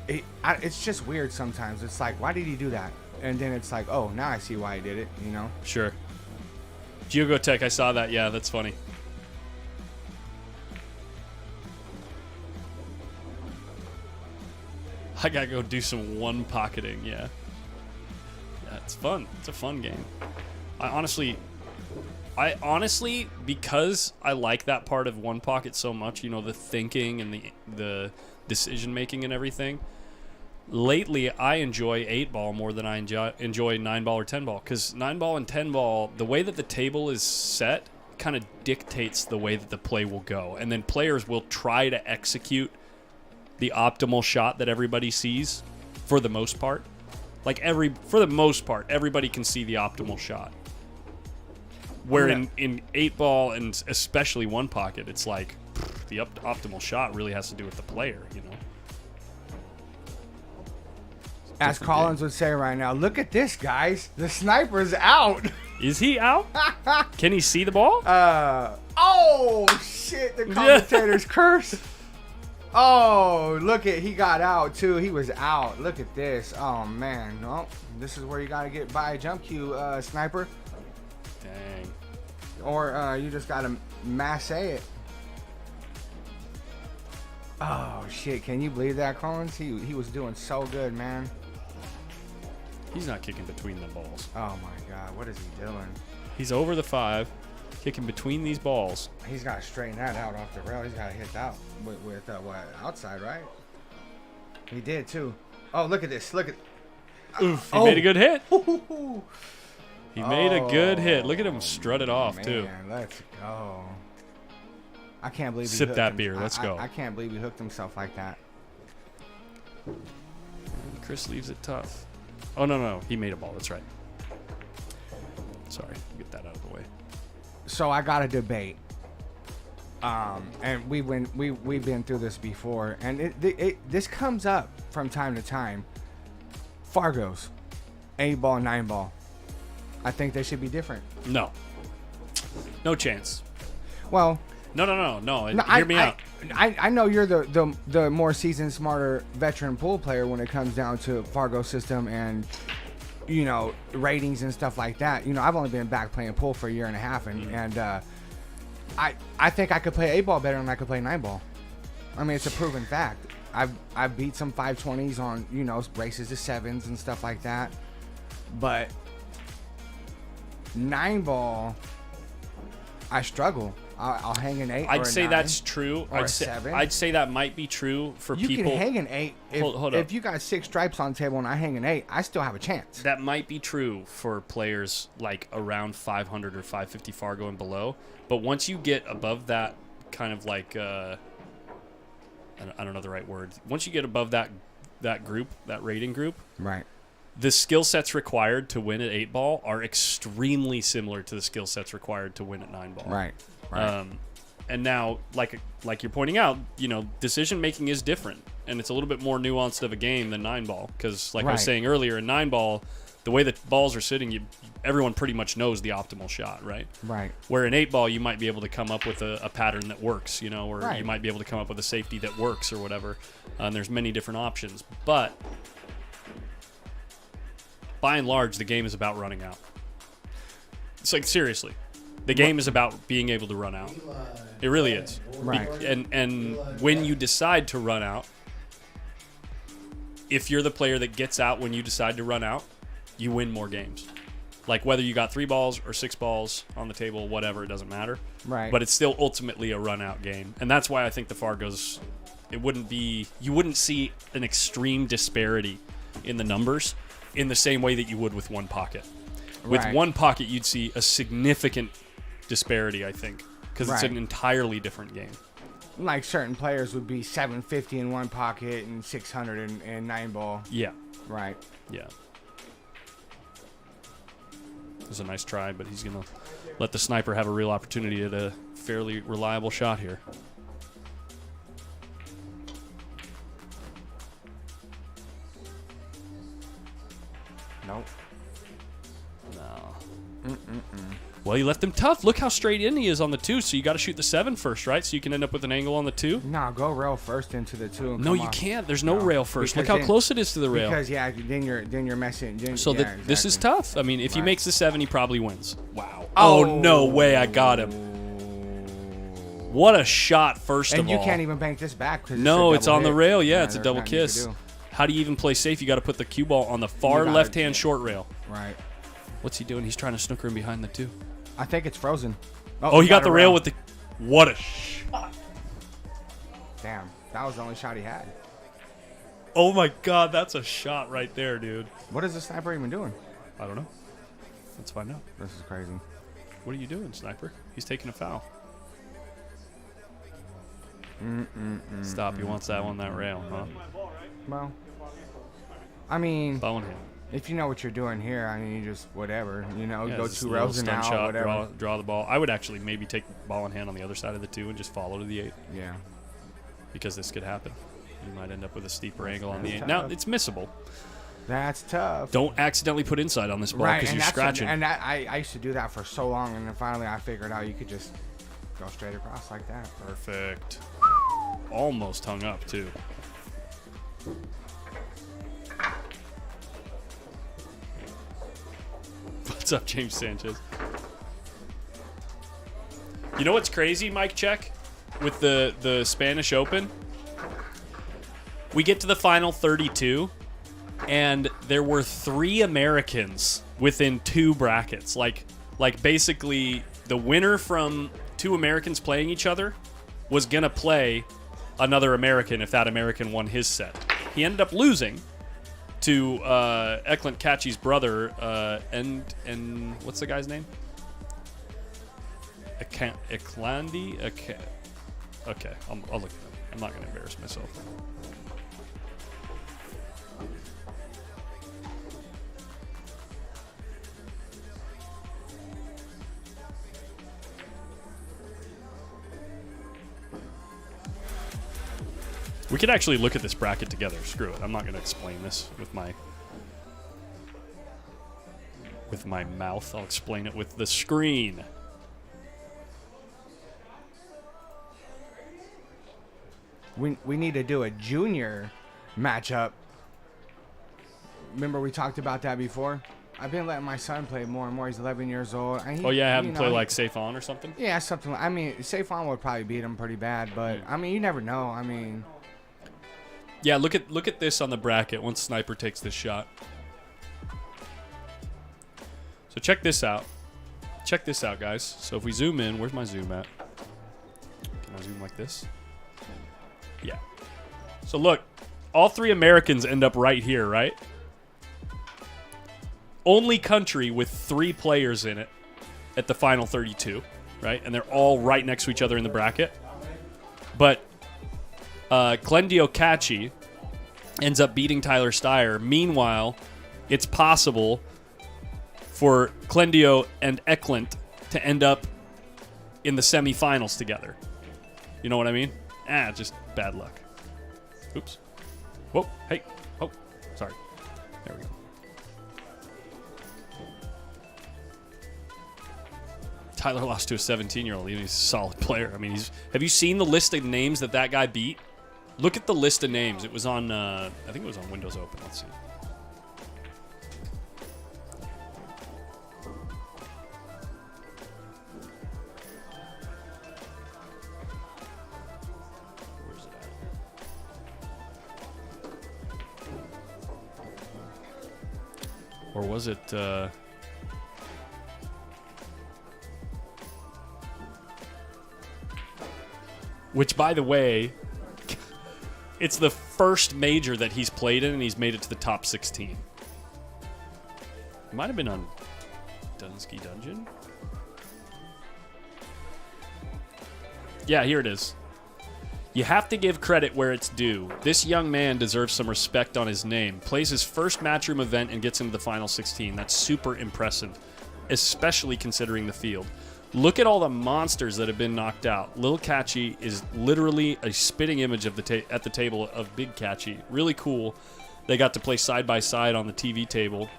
just weird sometimes. It's like, why did he do that? And then it's like, oh, now I see why he did it, you know? Sure. Geogotech, I saw that. Yeah, that's funny. I gotta go do some one pocketing, yeah. Yeah, it's fun. It's a fun game. I honestly, because I like that part of one pocket so much, you know, the thinking and the decision making and everything. Lately, I enjoy 8-ball more than I enjoy 9-ball or 10-ball, because 9-ball and 10-ball, the way that the table is set kind of dictates the way that the play will go, and then players will try to execute the optimal shot that everybody sees for the most part. Like for the most part, everybody can see the optimal shot. Where in 8-ball and especially one pocket, it's like the optimal shot really has to do with the player, you know. As Collins would say right now, look at this, guys. The sniper's out. Is he out? Can he see the ball? Oh, shit. The commentator's curse. Oh, look at, he got out, too. He was out. Look at this. Oh, man. Well, this is where you got to get by a jump cue, sniper. Dang. Or you just got to masse it. Oh, shit. Can you believe that, Collins? He was doing so good, man. He's not kicking between the balls. Oh, my God. What is he doing? He's over the 5, kicking between these balls. He's got to straighten that out off the rail. He's got to hit that with what, outside, right? He did, too. Oh, look at this. Look at... Oof, he made a good hit. He made a good hit. Look at him strut it off, man, too. Let's go. I can't believe he Sip hooked that him. beer. Let's go. I can't believe he hooked himself like that. Chris leaves it tough. Oh, no. He made a ball. That's right. Sorry. Get that out of the way. So I got a debate. And we've been through this before. And this comes up from time to time. Fargo's 8-ball, 9-ball. I think they should be different. No chance. Well, no. Hear me out. I know you're the more seasoned, smarter veteran pool player when it comes down to Fargo system and, you know, ratings and stuff like that. You know, I've only been back playing pool for a year and a half, and I think I could play 8-ball better than I could play 9-ball. I mean, it's a proven fact. I've beat some 520s on, you know, races to 7s and stuff like that, but 9-ball, I struggle. I'll hang an 8. I'd say that's true. Or a 7. I'd say that might be true for you people. You can hang an 8. Hold up. If you got 6 stripes on the table and I hang an 8, I still have a chance. That might be true for players like around 500 or 550 Fargo and below. But once you get above that kind of like, I don't know the right word. Once you get above that group, that rating group, right? The skill sets required to win at 8-ball are extremely similar to the skill sets required to win at 9-ball. Right. And now, like you're pointing out, you know, decision making is different, and it's a little bit more nuanced of a game than 9-ball. Because, like I was saying earlier, in 9-ball, the way that balls are sitting, everyone pretty much knows the optimal shot, right? Right. Where in 8-ball, you might be able to come up with a pattern that works, you know, or you might be able to come up with a safety that works or whatever. And there's many different options, but by and large, the game is about running out. It's like, seriously, the game is about being able to run out. It really is. Right. And when you decide to run out, if you're the player that gets out when you decide to run out, you win more games. Like whether you got 3 balls or 6 balls on the table, whatever, it doesn't matter. Right. But it's still ultimately a run out game. And that's why I think the Fargo's, you wouldn't see an extreme disparity in the numbers in the same way that you would with one pocket. With one pocket, you'd see a significant disparity, I think, because it's an entirely different game. Like certain players would be 750 in one pocket and 600 in 9-ball. Yeah. Right. Yeah. It was a nice try, but he's going to let the sniper have a real opportunity at a fairly reliable shot here. Nope. No. Well, you left him tough. Look how straight in he is on the 2, so you got to shoot the 7 first, right? So you can end up with an angle on the 2. No, go rail first into the 2. And No, come you off. can't. There's no rail first. Look Because how close it is to the rail. Because then you're messing. So yeah, this is exactly. tough. I mean, if he Right. makes the 7, he probably wins. Wow. Oh, no way. I got him. What a shot, first of And all. you can't even bank this back. No, it's on the rail. Yeah, it's a there's double nothing you can kiss. do. How do you even play safe? You got to put the cue ball on the far gotta- left-hand short rail. Right. What's he doing? He's trying to snooker him behind the 2. I think it's frozen. Oh, he got the rail with the... What a shot. Damn, that was the only shot he had. Oh, my God. That's a shot right there, dude. What is the sniper even doing? I don't know. Let's find out. This is crazy. What are you doing, sniper? He's taking a foul. Stop. He wants that one, that rail, huh? Well, I mean, Bow in hand. if you know what you're doing here, I mean, you just whatever, Yeah, go just 2 a little rails and stun out, shot, whatever. draw the ball. I would actually maybe take ball in hand on the other side of the 2 and just follow to the 8 Yeah. because this could happen. You might end up with a steeper angle on the 8. tough. Now, it's missable. That's tough. Don't accidentally put inside on this ball Right, because and you're scratching. I used to do that for so long, and then finally I figured out you could just go straight across like that. Perfect. Almost hung up, too. What's up, James Sanchez? You know what's crazy, Mike Check, with the Spanish Open? We get to the final 32, and there were 3 Americans within 2 brackets. Like basically, the winner from 2 Americans playing each other was going to play another American if that American won his set. He ended up losing to Eklund Kachi's brother, and what's the guy's name? Eklandi? Okay, I'll look it up. I'm not going to embarrass myself. We could actually look at this bracket together. Screw it. I'm not going to explain this with my mouth. I'll explain it with the screen. We need to do a junior matchup. Remember we talked about that before? I've been letting my son play more and more. He's 11 years old. And he, Oh yeah, have him you play know, like safe on or something. Yeah, something. I mean, Safe-On would probably beat him pretty bad, but I mean, you never know. I mean, Yeah, look at this on the bracket once Sniper takes this shot. So check this out. Check this out, guys. So if we zoom in, where's my zoom at? Can I zoom like this? Yeah. So look, all 3 Americans end up right here, right? Only country with 3 players in it at the final 32, right? And they're all right next to each other in the bracket. But Clendio Kachi ends up beating Tyler Steyer. Meanwhile, it's possible for Clendio and Eklund to end up in the semifinals together. You know what I mean? Just bad luck. Oops. Whoa, hey. Oh, sorry. There we go. Tyler lost to a 17-year-old. He's a solid player. I mean, have you seen the list of names that guy beat? Look at the list of names. It was on, I think it was on Windows Open. Let's see. Where's it at? Or was it, which, by the way, it's the first major that he's played in, and he's made it to the top 16. It might have been on Dunsky Dungeon. Yeah, here it is. You have to give credit where it's due. This young man deserves some respect on his name. Plays his first Matchroom event and gets into the final 16. That's super impressive. especially considering the field. Look at all the monsters that have been knocked out. Lil Catchy is literally a spitting image of at the table of Big Catchy. Really cool. They got to play side by side on the TV table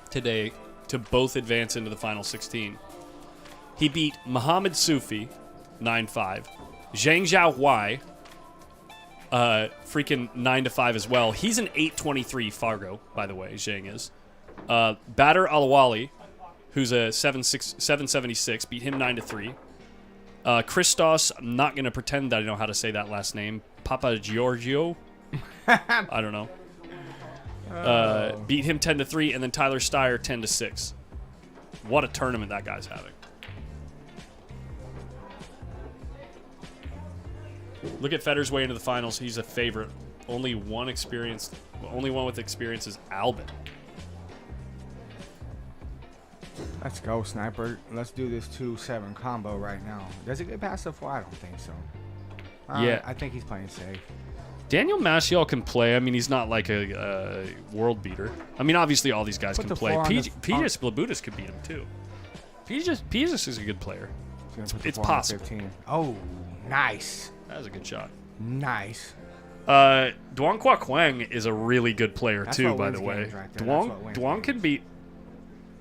today to both advance into the final 16. He beat Muhammad Sufi 9-5. Zhang Zhao Huai freaking 9-5 as well. He's an 823 Fargo, by the way, Zhang is. Badr Alawali, who's a 776, beat him 9-3. Christos, I'm not going to pretend that I know how to say that last name. Papa Giorgio? I don't know. Beat him 10-3, and then Tyler Steyer 10-6. What a tournament that guy's having. Look at Federer's way into the finals. He's a favorite. Only one with experience is Albin. Let's go, Sniper. Let's do this 2-7 combo right now. Does it get past the 4? I don't think so. Yeah. I think he's playing safe. Daniel Masciel can play. I mean, he's not like a world beater. I mean, obviously all these guys can play. Pejas Blabutis could beat him too. Pejas is a good player. It's possible. 15. Oh, nice. That was a good shot. Nice. Duong Kwa Kwang is a really good player That's too, what by wins the way. games right there. Duong can beat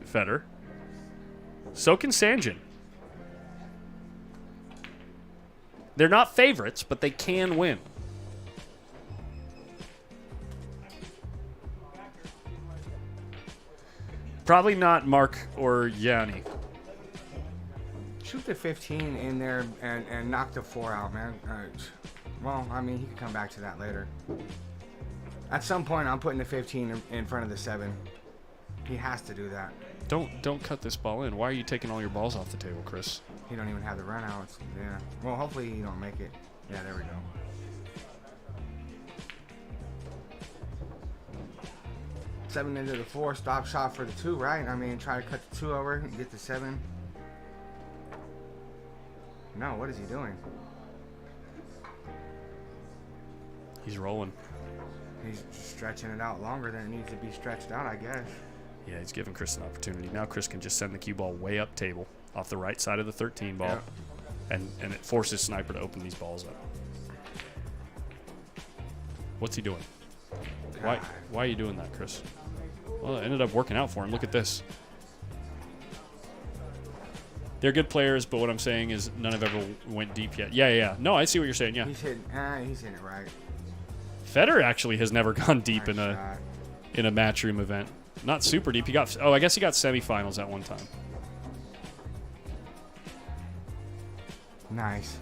Federer. So can Sanjin. They're not favorites, but they can win. Probably not Mark or Yanni. Shoot the 15 in there and knock the 4 out, man. Well, I mean, he can come back to that later. At some point, I'm putting the 15 in front of the 7. He has to do that. Don't cut this ball in. Why are you taking all your balls off the table, Chris? He don't even have the run outs. Yeah. Well, hopefully he don't make it. Yeah, there we go. Seven into the 4, stop shot for the 2, right? I mean, try to cut the 2 over and get the 7. No, what is he doing? He's rolling. He's stretching it out longer than it needs to be stretched out, I guess. Yeah, he's giving Chris an opportunity. Now Chris can just send the cue ball way up table off the right side of the 13 ball. Yeah. And it forces Sniper to open these balls up. What's he doing? Why are you doing that, Chris? Well, it ended up working out for him. Look at this. They're good players, but what I'm saying is none have ever went deep yet. Yeah. No, I see what you're saying, yeah. He's hitting it right. Federer actually has never gone deep in a matchroom event. Not super deep. I guess he got semifinals at one time. Nice.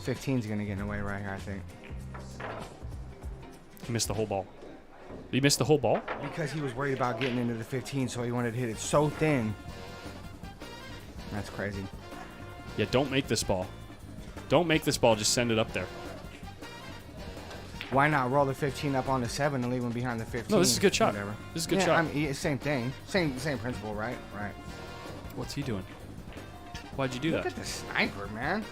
15's going to get in the way right here, I think. He missed the whole ball. Did he miss the whole ball? Because he was worried about getting into the 15, so he wanted to hit it so thin. That's crazy. Yeah, don't make this ball. Don't make this ball. Just send it up there. Why not roll the 15 up on the 7 and leave him behind the 15? No, this is a good shot. Whatever. This is a good shot. I mean, same thing. Same principle, right? Right. What's he doing? Why'd you do that? Look at the Sniper, man.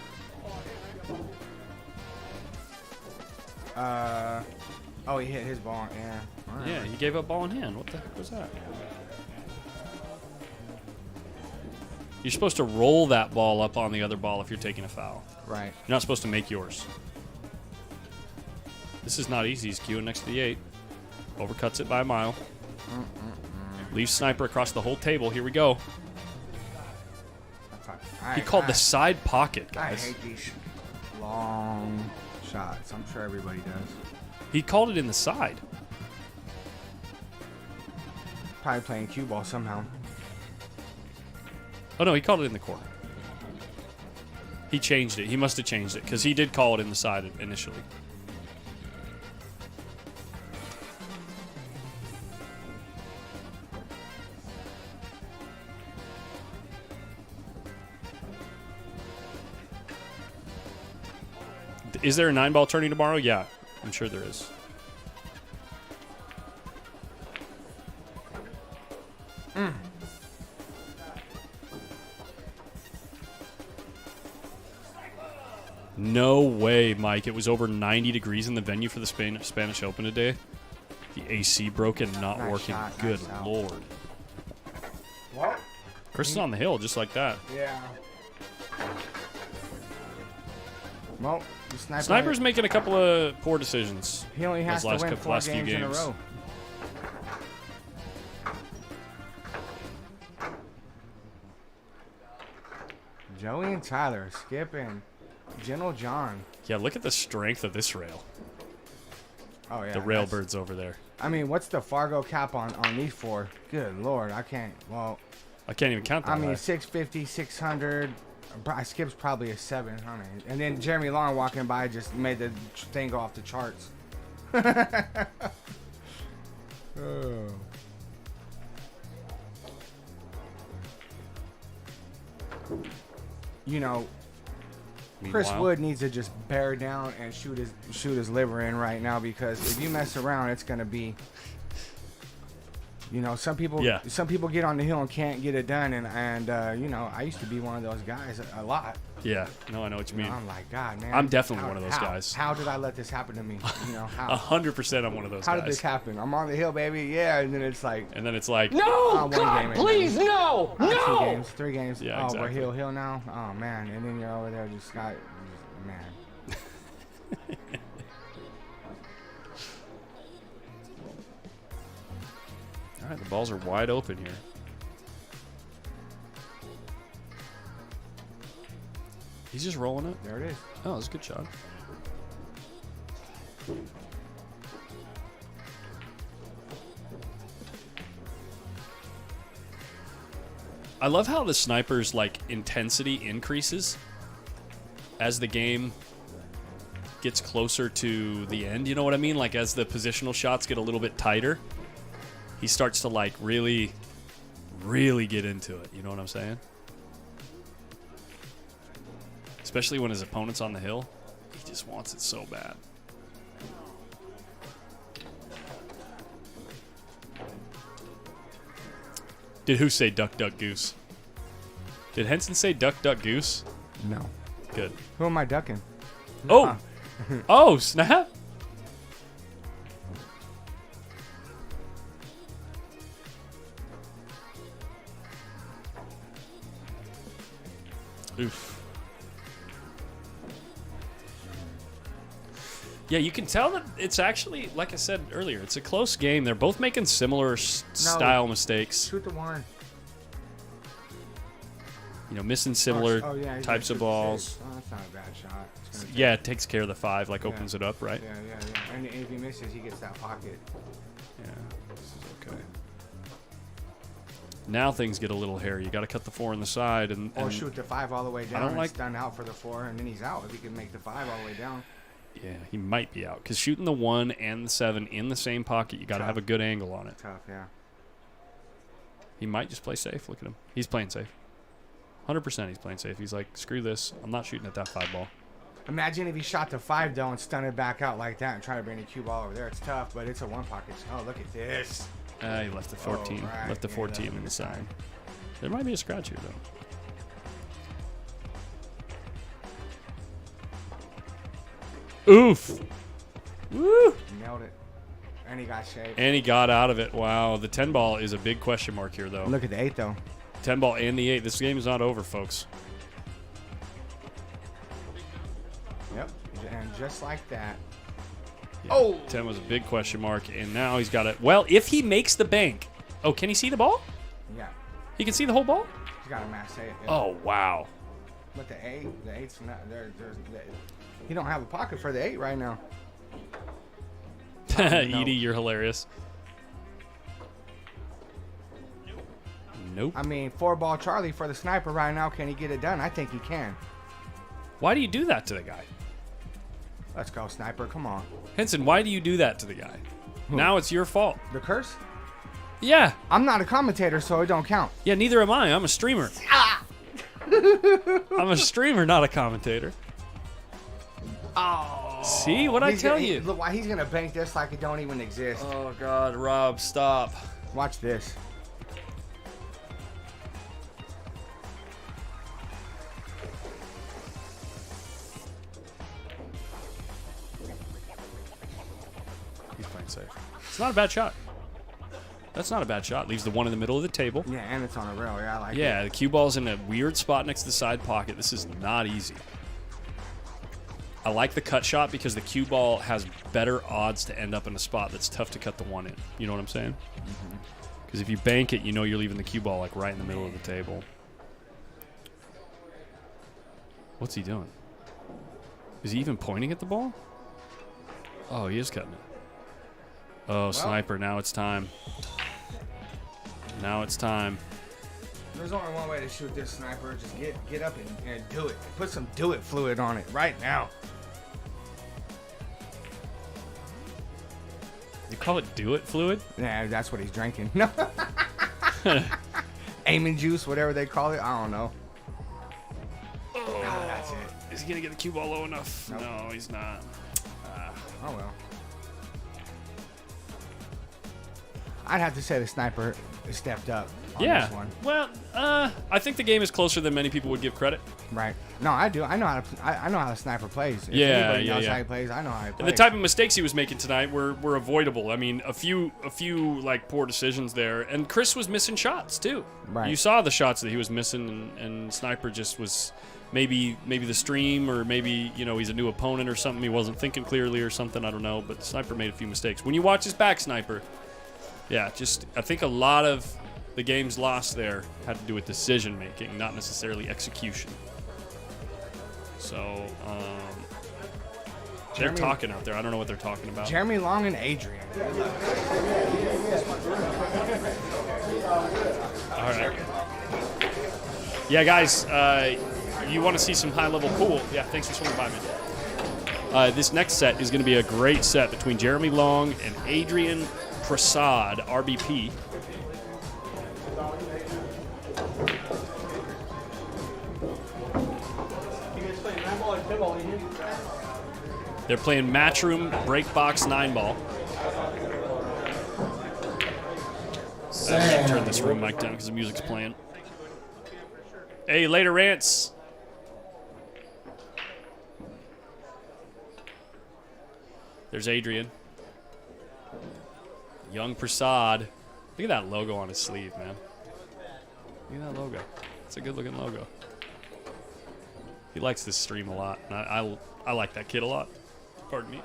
Oh, he hit his ball. Yeah. Right. Yeah, he gave up ball in hand. What the heck was that? You're supposed to roll that ball up on the other ball if you're taking a foul. Right. You're not supposed to make yours. This is not easy. He's queuing next to the 8. Overcuts it by a mile. Leaves Sniper across the whole table. Here we go. He called the side pocket, guys. I hate these long shots. I'm sure everybody does. He called it in the side. Probably playing cue ball somehow. Oh, no, he called it in the corner. He changed it. He must have changed it because he did call it in the side initially. Is there a 9-ball tourney tomorrow? Yeah, I'm sure there is. No way, Mike. It was over 90 degrees in the venue for the Spanish Open today. The AC broken, not Nice working. shot, Good nice out. lord. What? Chris is on the hill just like that. Yeah. Well, the Sniper's making a couple of poor decisions. He only has to those win 4 last few games in a row. Joey and Tyler, Skip and General John. Yeah, look at the strength of this rail. Oh yeah. The railbirds over there. I mean, what's the Fargo cap on these 4? Good lord, I can't. Well, I can't even count that. I mean, high. 650, 600. Skip's probably a 700. And then Jeremy Long walking by just made the thing go off the charts. Oh. You know, Chris Meanwhile- Wood needs to just bear down and shoot his liver in right now, because if you mess around, it's gonna be. You know, some people get on the hill and can't get it done, and you know, I used to be one of those guys a lot. Yeah, no, I know what you mean. I'm like, God, man. I'm definitely one of those guys. How did I let this happen to me? You know, how? 100% I'm one of those How guys. did this happen? I'm on the hill, baby. Yeah, and then it's like, And then it's like, No, one God, game in, please, baby. no, 2 no. games, 3 games. Yeah, oh, exactly. we're hill now. Oh man, and then you're over there just got, man. all right, the balls are wide open here. He's just rolling it. There it is. Oh, that's a good shot. I love how the sniper's like intensity increases as the game gets closer to the end. You know what I mean? Like as the positional shots get a little bit tighter, he starts to like really get into it. You know what I'm saying? Especially when his opponent's on the hill. He just wants it so bad. Did who say duck, duck, goose? Did Henson say duck, duck, goose? No. Good. Who am I ducking? Oh! Oh, snap! Oof. Yeah, you can tell that it's actually, like I said earlier, it's a close game. They're both making similar style mistakes. Shoot the one. You know, missing similar Oh, yeah, he's types of gonna shoot the balls. 6. Oh, that's not a bad shot. It's gonna Yeah, it takes care of the 5, like Yeah. opens it up, right? Yeah, yeah, yeah. And if he misses, he gets that pocket. Yeah, this is okay. Now things get a little hairy. You got to cut the 4 on the side, and Or shoot the 5 all the way down don't and like- stun out for the 4, and then he's out. If he can make the 5 all the way down. yeah, he might be out because shooting the 1 and the 7 in the same pocket, you got to Tough. have a good angle on it. Tough, yeah. He might just play safe. Look at him. He's playing safe. 100% he's playing safe. He's like, screw this. I'm not shooting at that 5 ball. Imagine if he shot the 5 though and stunned it back out like that and try to bring the cue ball over there. It's tough, but it's a 1 pocket. Oh, look at this. He left the 14. right. Left the Yeah, 14 that's in the side. side. There might be a scratch here, though. Oof. Woo. Nailed it. And he got shaved. And he got out of it. Wow. The 10 ball is a big question mark here, though. Look at the 8 though. 10 ball and the 8. This game is not over, folks. Yep. And just like that. Yeah, Oh! 10 was a big question mark, and now he's got it. Well, if he makes the bank. Oh, can he see the ball? Yeah. He can see the whole ball? He's got a mass save. Yeah. Oh, wow. But the 8's not there. He don't have a pocket for the 8 right now. Edie, you're hilarious. Nope. I mean, 4-ball Charlie for the sniper right now. Can he get it done? I think he can. Why do you do that to the guy? Let's go, sniper. Come on. Henson, why do you do that to the guy? Now it's your fault. The curse? Yeah. I'm not a commentator, so it don't count. Yeah, neither am I. I'm a streamer. I'm a streamer, not a commentator. Oh. See what I tell you? Look, why he's gonna bank this like it don't even exist. Oh, God, Rob, stop. Watch this. He's playing point safe. It's not a bad shot. That's not a bad shot. Leaves the one in the middle of the table. Yeah, and it's on a rail. Yeah, I like it. Yeah, the cue ball's in a weird spot next to the side pocket. This is not easy. I like the cut shot because the cue ball has better odds to end up in a spot that's tough to cut the one in. You know what I'm saying? Because if you bank it, you know you're leaving the cue ball like right in the middle of the table. What's he doing? Is he even pointing at the ball? Oh, he is cutting it. Oh, well, sniper, now it's time. Now it's time. There's only one way to shoot this sniper. Just get up and do it. Put some do it fluid on it right now. You call it do it fluid? Yeah, that's what he's drinking. No. Aiming juice, whatever they call it. I don't know. Oh, that's it. Is he going to get the cue ball low enough? Nope. No, he's not. Oh, well. I'd have to say the sniper stepped up on this one. Well, I think the game is closer than many people would give credit. Right. No, I do. I know how to. I know how the sniper plays. If Yeah, anybody yeah, knows yeah. how he plays, I know how he plays. And the type of mistakes he was making tonight were avoidable. I mean, a few like poor decisions there, and Chris was missing shots too. Right. You saw the shots that he was missing, and Sniper just was maybe the stream, or maybe he's a new opponent or something. He wasn't thinking clearly or something. I don't know, but Sniper made a few mistakes. When you watch his back, Sniper, yeah, I think a lot of the games lost there had to do with decision making, not necessarily execution. So, they're talking out there. I don't know what they're talking about. Jeremy Long and Adrian. All right. Yeah, guys, you want to see some high-level pool? Yeah, thanks for swinging by me. This next set is going to be a great set between Jeremy Long and Adrian Prasad, RBP. They're playing Matchroom Breakbox 9-ball. I can't turn this room mic down because the music's playing. Hey, later, Rants. There's Adrian. Young Prasad. Look at that logo on his sleeve, man. Look at that logo. It's a good-looking logo. He likes this stream a lot, and I like that kid a lot. Pardon me.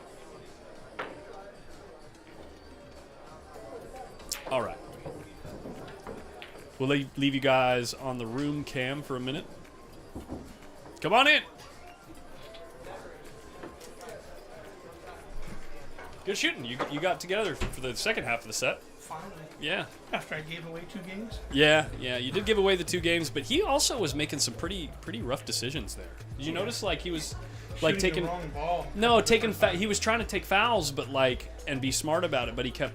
All right. We'll leave you guys on the room cam for a minute. Come on in. Good shooting. You got together for the second half of the set. Finally. Yeah. After I gave away 2 games. Yeah. You did give away the 2 games, but he also was making some pretty rough decisions there. Did you notice like he was like Shooting taking the wrong ball. No, he was trying to take fouls, but and be smart about it, but he kept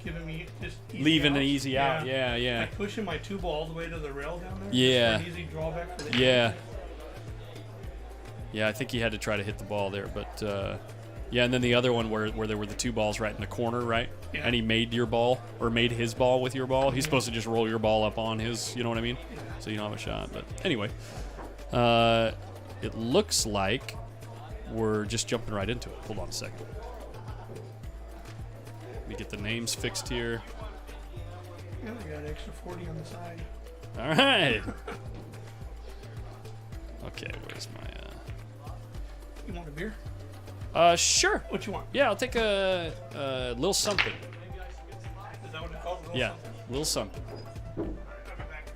Giving me just easy leaving outs. an easy out. Yeah. Like pushing my 2 ball all the way to the rail down there. Yeah. Just for an easy drawback for the Yeah. Yeah, I think he had to try to hit the ball there, but yeah, and then the other one where there were the 2 balls right in the corner, right? Yeah. And he made your ball, or made his ball with your ball. He's supposed to just roll your ball up on his, you know what I mean? So you don't have a shot. But anyway, it looks like we're just jumping right into it. Hold on a second. Let me get the names fixed here. Yeah, I got an extra 40 on the side. All right. Okay, where's my... You want a beer? Sure. What you want? Yeah, I'll take a little something. Is that what it's called? Yeah, little something. I'll be back.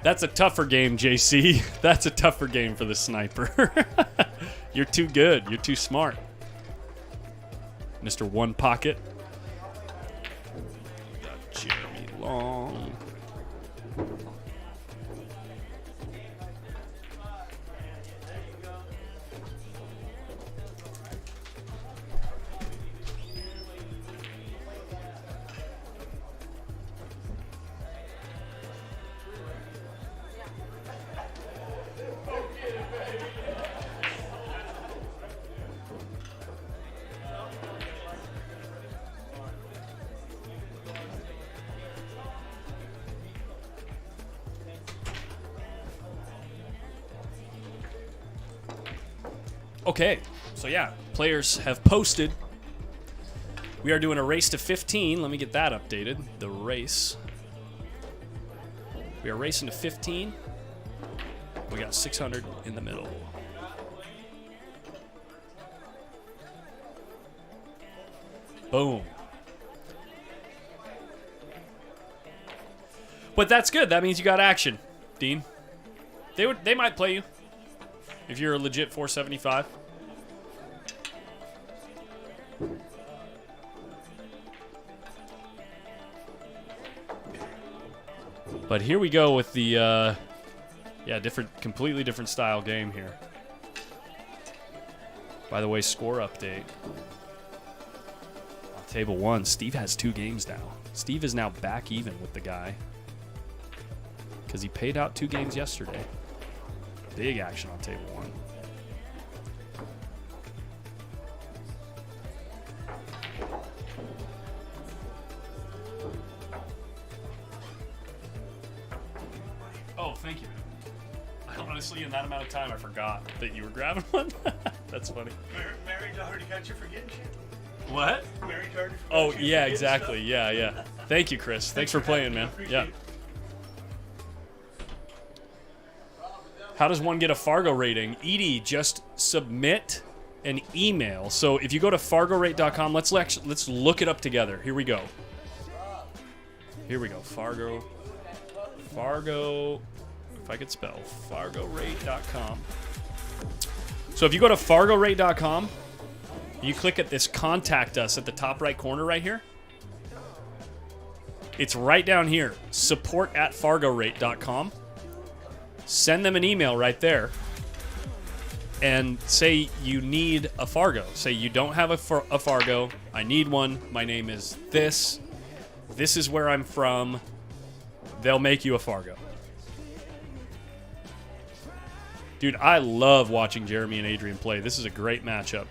That's a tougher game, JC. That's a tougher game for the sniper. You're too good. You're too smart. Mr. One Pocket. Got Jeremy Long. Okay, so yeah, players have posted. We are doing a race to 15. Let me get that updated. The race. We are racing to 15. We got 600 in the middle. Boom. But that's good. That means you got action, Dean. They might play you if you're a legit 475. But here we go with the completely different style game here. By the way, score update. On table 1, Steve has 2 games now. Steve is now back even with the guy because he paid out 2 games yesterday. Big action on table 1. Oh, thank you. Honestly, in that amount of time, I forgot that you were grabbing one. That's funny. Mary's already got you forgetting shit. What? Mary's already forgot Oh, you yeah, forgetting exactly. stuff. Yeah, yeah. Thank you, Chris. Thanks for playing, man. Appreciate Yeah. it. How does one get a Fargo rating? Edie, just submit an email. So if you go to fargorate.com, let's look it up together. Here we go. Here we go. Fargo. If I could spell, fargorate.com. So if you go to fargorate.com, you click at this contact us at the top right corner right here. It's right down here, support@fargorate.com. Send them an email right there and say you need a Fargo. Say you don't have a Fargo. I need one. My name is this. This is where I'm from. They'll make you a Fargo. Dude, I love watching Jeremy and Adrian play. This is a great matchup.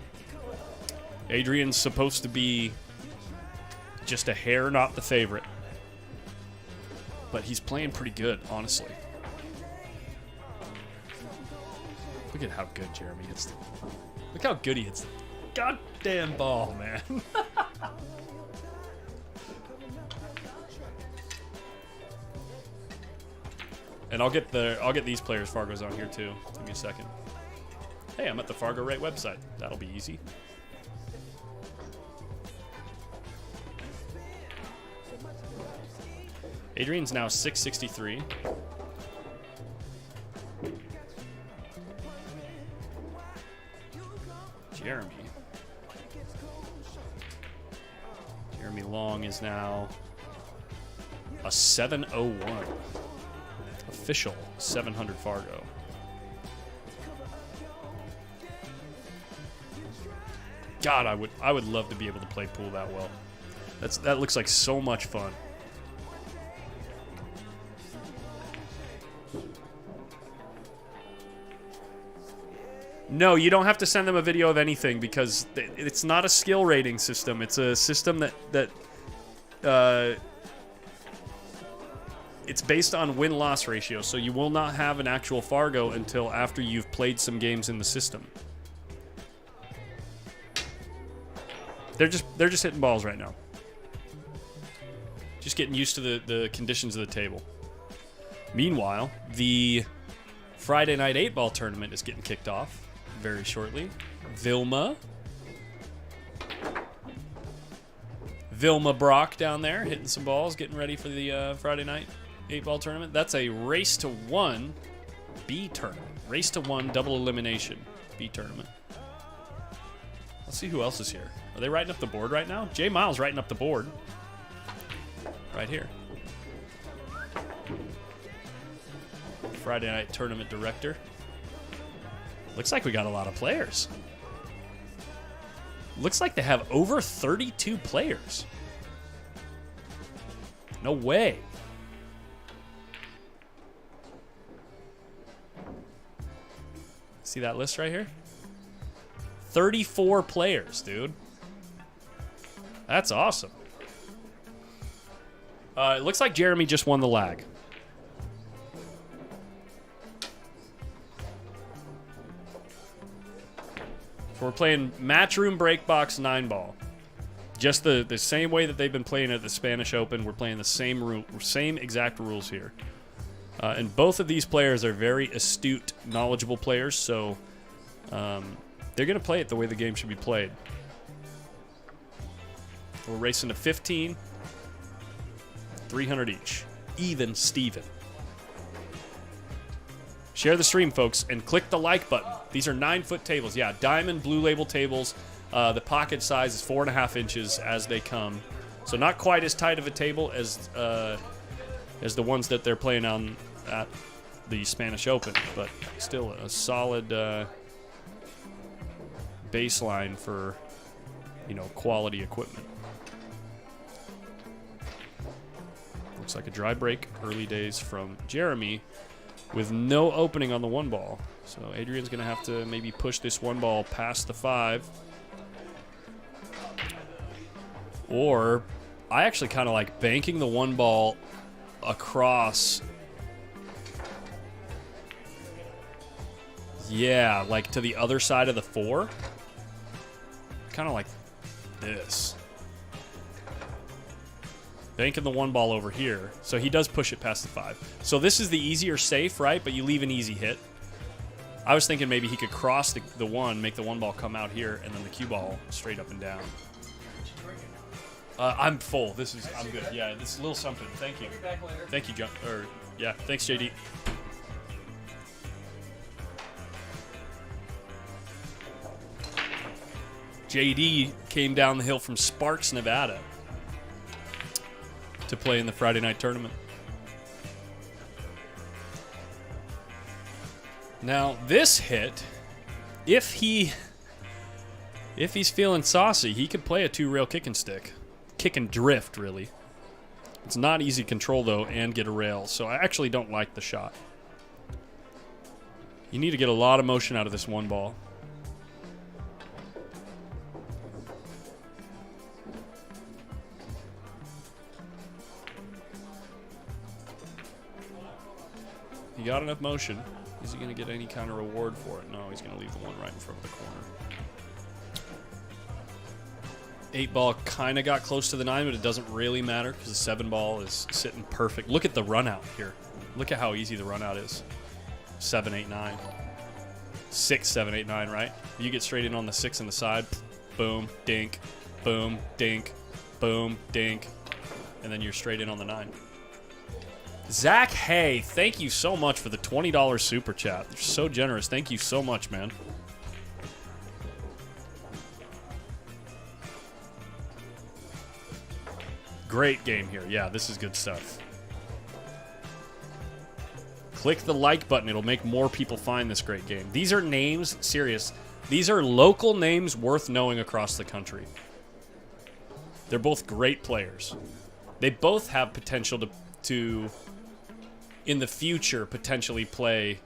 Adrian's supposed to be just a hair not the favorite. But he's playing pretty good, honestly. Look at how good Jeremy hits the... Look how good he hits the goddamn ball, man. And I'll get these players' Fargos on here too. Give me a second. Hey, I'm at the Fargo Rate website. That'll be easy. Adrian's now 663. Jeremy Long is now a 701. Official 700 Fargo. God, I would love to be able to play pool that well. That looks like so much fun. No, you don't have to send them a video of anything because it's not a skill rating system. It's a system that it's based on win-loss ratio, so you will not have an actual Fargo until after you've played some games in the system. They're just hitting balls right now. Just getting used to the conditions of the table. Meanwhile, the Friday night 8-ball tournament is getting kicked off very shortly. Vilma Brock down there hitting some balls, getting ready for the Friday night 8-ball tournament. That's a race to 1 B tournament. Race to 1 double elimination B tournament. Let's see who else is here. Are they writing up the board right now? Jay Miles writing up the board. Right here. Friday night tournament director. Looks like we got a lot of players. Looks like they have over 32 players. No way. See that list right here? 34 players, dude. That's awesome. It looks like Jeremy just won the lag. So we're playing Matchroom Breakbox 9-ball. Just the same way that they've been playing at the Spanish Open. We're playing the same exact rules here. And both of these players are very astute, knowledgeable players, so they're going to play it the way the game should be played. We're racing to 15. 300 each. Even Steven. Share the stream, folks, and click the like button. These are 9-foot tables. Yeah, Diamond Blue Label tables. The pocket size is 4.5 inches as they come. So not quite as tight of a table as the ones that they're playing on at the Spanish Open, but still a solid baseline for, you know, quality equipment. Looks like a dry break, early days from Jeremy, with no opening on the 1-ball. So Adrian's going to have to maybe push this 1-ball past the 5. Or I actually kind of like banking the 1-ball across. Yeah, like to the other side of the 4. Kind of like this. Banking the 1-ball over here. So he does push it past the 5. So this is the easier safe, right? But you leave an easy hit. I was thinking maybe he could cross the 1, make the 1-ball come out here, and then the cue ball straight up and down. I'm full. I'm good. Yeah, this is a little something. Thank you. Thank you, John. Yeah, thanks, JD. JD came down the hill from Sparks, Nevada to play in the Friday night tournament. Now, this hit, if he's feeling saucy, he could play a 2-rail kick and stick. Kick and drift, really. It's not easy to control, though, and get a rail, so I actually don't like the shot. You need to get a lot of motion out of this 1-ball. He got enough motion. Is he going to get any kind of reward for it? No, he's going to leave the 1 right in front of the corner. 8-ball kind of got close to the 9, but it doesn't really matter because the 7-ball is sitting perfect. Look at the run out here. Look at how easy the run out is. 7, 8, 9. 6, 7, 8, 9, right? You get straight in on the 6 on the side. Boom, dink, boom, dink, boom, dink. And then you're straight in on the 9. Zach Hay, thank you so much for the $20 super chat. You're so generous. Thank you so much, man. Great game here. Yeah, this is good stuff. Click the like button. It'll make more people find this great game. These are names, serious. These are local names worth knowing across the country. They're both great players. They both have potential to in the future, potentially play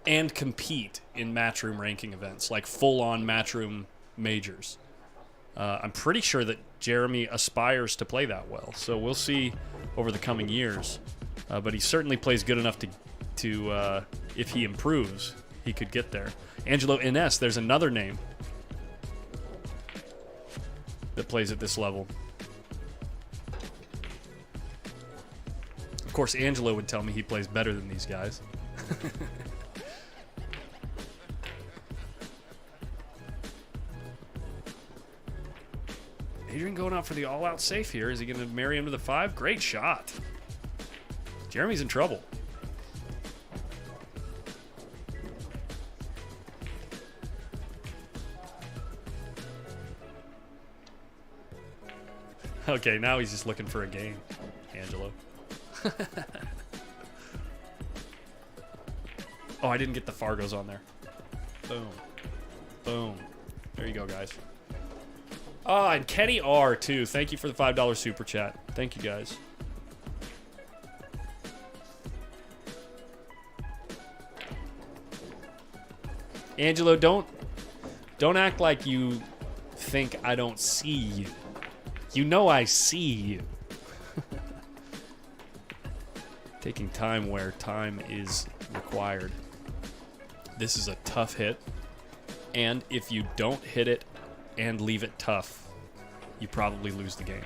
and compete in Matchroom ranking events, like full-on Matchroom majors. I'm pretty sure that Jeremy aspires to play that well, so we'll see over the coming years. But he certainly plays good enough to if he improves, he could get there. Angelo Ines, there's another name that plays at this level. Of course, Angelo would tell me he plays better than these guys. Adrian going out for the all-out safe here. Is he going to marry him to the 5? Great shot. Jeremy's in trouble. Okay, now he's just looking for a game, Angelo. Oh, I didn't get the Fargos on there. Boom. Boom. There you go, guys. Oh, and Kenny R, too. Thank you for the $5 super chat. Thank you, guys. Angelo, don't act like you think I don't see you. You know I see you. Taking time where time is required. This is a tough hit. And if you don't hit it and leave it tough, you probably lose the game.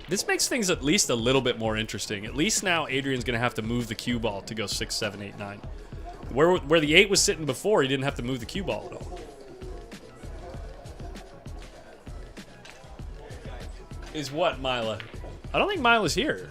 This makes things at least a little bit more interesting. At least now Adrian's going to have to move the cue ball to go 6, 7, 8, 9. Where the 8 was sitting before, he didn't have to move the cue ball at all. Is what, Mila? I don't think Mila's here.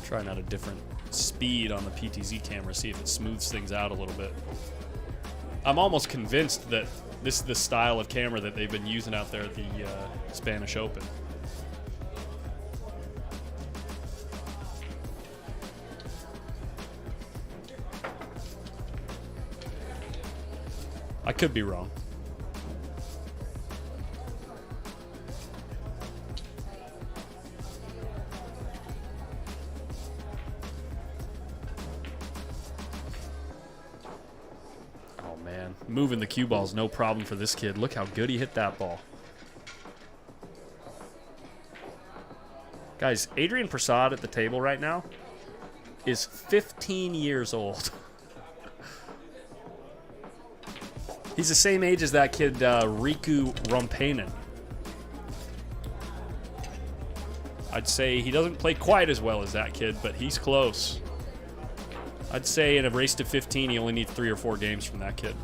Trying out a different speed on the PTZ camera, see if it smooths things out a little bit. I'm almost convinced that this is the style of camera that they've been using out there at the Spanish Open. I could be wrong. Moving the cue ball is no problem for this kid. Look how good he hit that ball. Guys, Adrian Prasad at the table right now is 15 years old. He's the same age as that kid, Riku Rumpainen. I'd say he doesn't play quite as well as that kid, but he's close. I'd say in a race to 15, he only needs 3 or 4 games from that kid.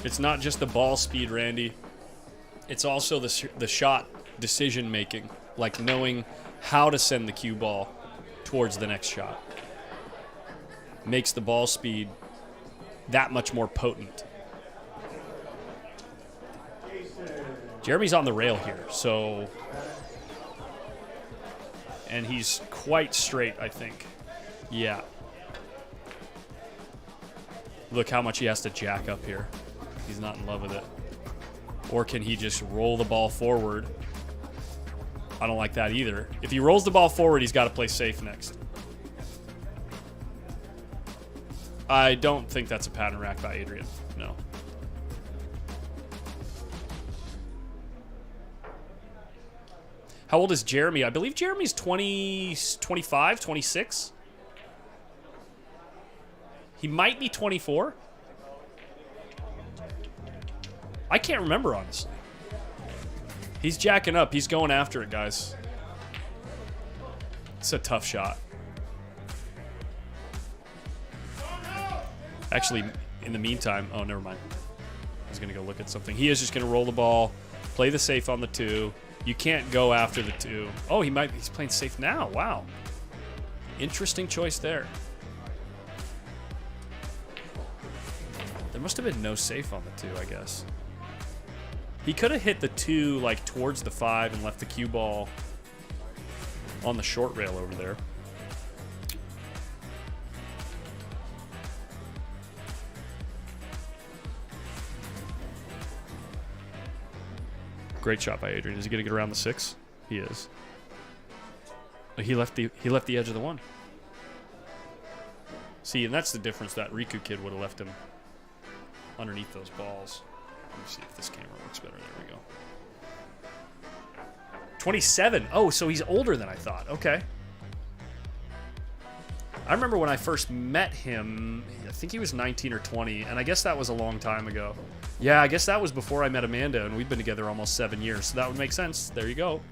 It's not just the ball speed, Randy. It's also the shot decision making, like knowing how to send the cue ball towards the next shot. Makes the ball speed that much more potent. Jeremy's on the rail here, so... And he's quite straight, I think. Yeah. Look how much he has to jack up here. He's not in love with it. Or can he just roll the ball forward? I don't like that either. If he rolls the ball forward, he's got to play safe next. I don't think that's a pattern rack by Adrian. No. How old is Jeremy? I believe Jeremy's 20, 25, 26. He might be 24. I can't remember, honestly. He's jacking up. He's going after it, guys. It's a tough shot. Actually, in the meantime... Oh, never mind. He's going to go look at something. He is just going to roll the ball, play the safe on the 2. You can't go after the 2. Oh, he's playing safe now. Wow. Interesting choice there. There must have been no safe on the 2, I guess. He could have hit the 2 like towards the 5 and left the cue ball on the short rail over there. Great shot by Adrian. Is he going to get around the 6? He is. He left the edge of the 1. See, and that's the difference. That Riku kid would have left him underneath those balls. Let me see if this camera works better. There we go. 27. Oh, so he's older than I thought. Okay. I remember when I first met him, I think he was 19 or 20, and I guess that was a long time ago. Yeah, I guess that was before I met Amanda, and we've been together almost 7 years, so that would make sense. There you go.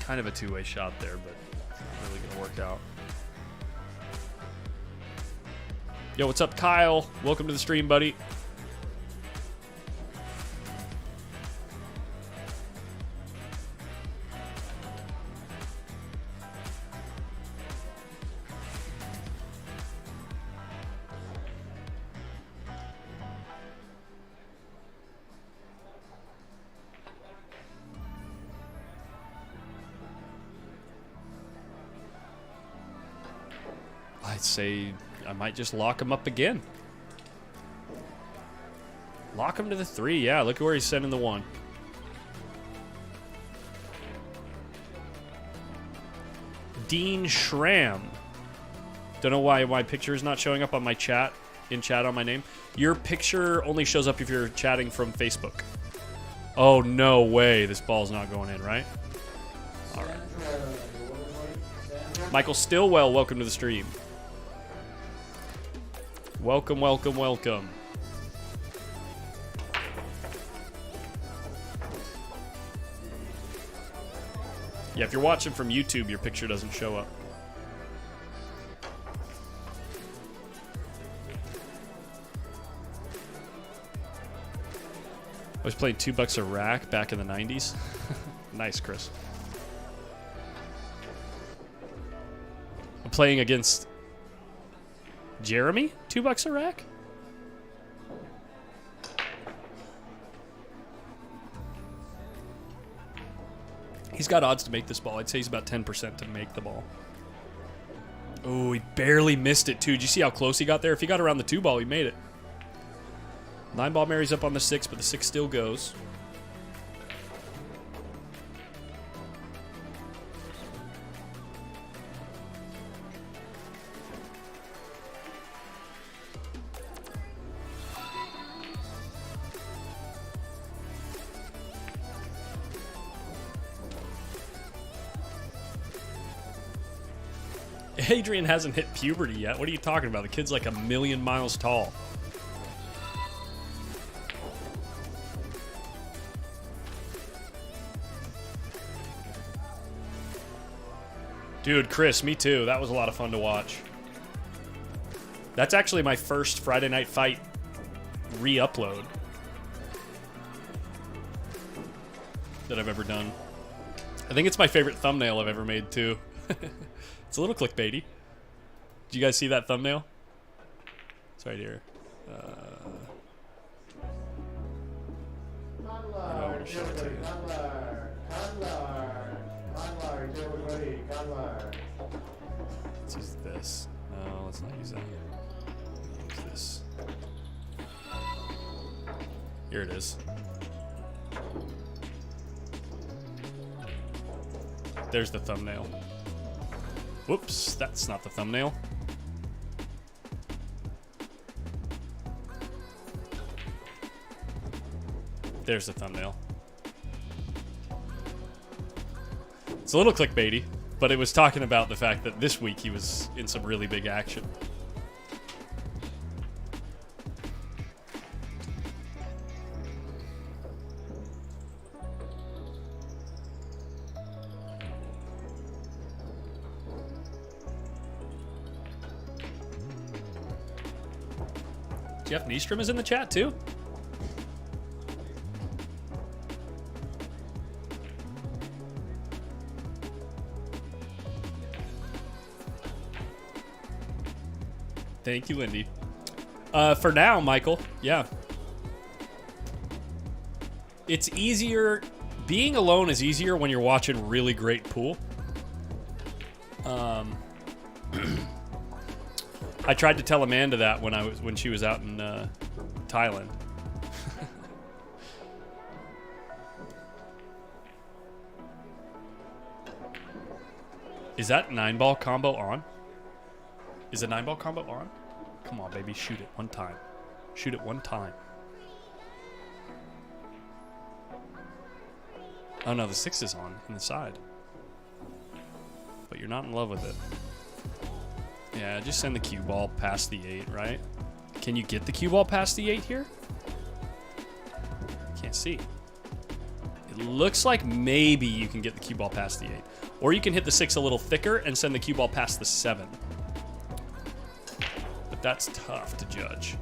Kind of a two-way shot there, but it's not really going to work out. Yo, what's up, Kyle? Welcome to the stream, buddy. I'd say I might just lock him up again. Lock him to the 3. Yeah, look at where he's sending the 1. Dean Schramm. Don't know why my picture is not showing up on my chat, in chat on my name. Your picture only shows up if you're chatting from Facebook. Oh, no way. This ball's not going in, right? All right. Michael Stillwell, welcome to the stream. Welcome, welcome, welcome. Yeah, if you're watching from YouTube, your picture doesn't show up. I was playing $2 a rack back in the 90s. Nice, Chris. I'm playing against Jeremy? $2 a rack? He's got odds to make this ball. I'd say he's about 10% to make the ball. Oh, he barely missed it, too. Did you see how close he got there? If he got around the 2 ball, he made it. 9 ball marries up on the 6, but the 6 still goes. Adrian hasn't hit puberty yet. What are you talking about? The kid's like 1,000,000 miles tall. Dude, Chris, me too. That was a lot of fun to watch. That's actually my first Friday Night Fight re-upload that I've ever done. I think it's my favorite thumbnail I've ever made too. It's a little clickbaity. Did you guys see that thumbnail? It's right here. Let's use this. No, let's not use that. Use this. Here it is. There's the thumbnail. Whoops, that's not the thumbnail. There's the thumbnail. It's a little clickbaity, but it was talking about the fact that this week he was in some really big action. Jeff Nystrom is in the chat too. Thank you, Lindy. For now, Michael, yeah. It's easier. Being alone is easier when you're watching really great pool. I tried to tell Amanda that when she was out in Thailand. Is that 9-ball combo on? Is a 9-ball combo on? Come on, baby. Shoot it one time. Shoot it one time. Oh, no. The 6 is on the side. But you're not in love with it. Yeah, just send the cue ball past the 8, right? Can you get the cue ball past the 8 here? Can't see. It looks like maybe you can get the cue ball past the 8. Or you can hit the 6 a little thicker and send the cue ball past the 7. But that's tough to judge.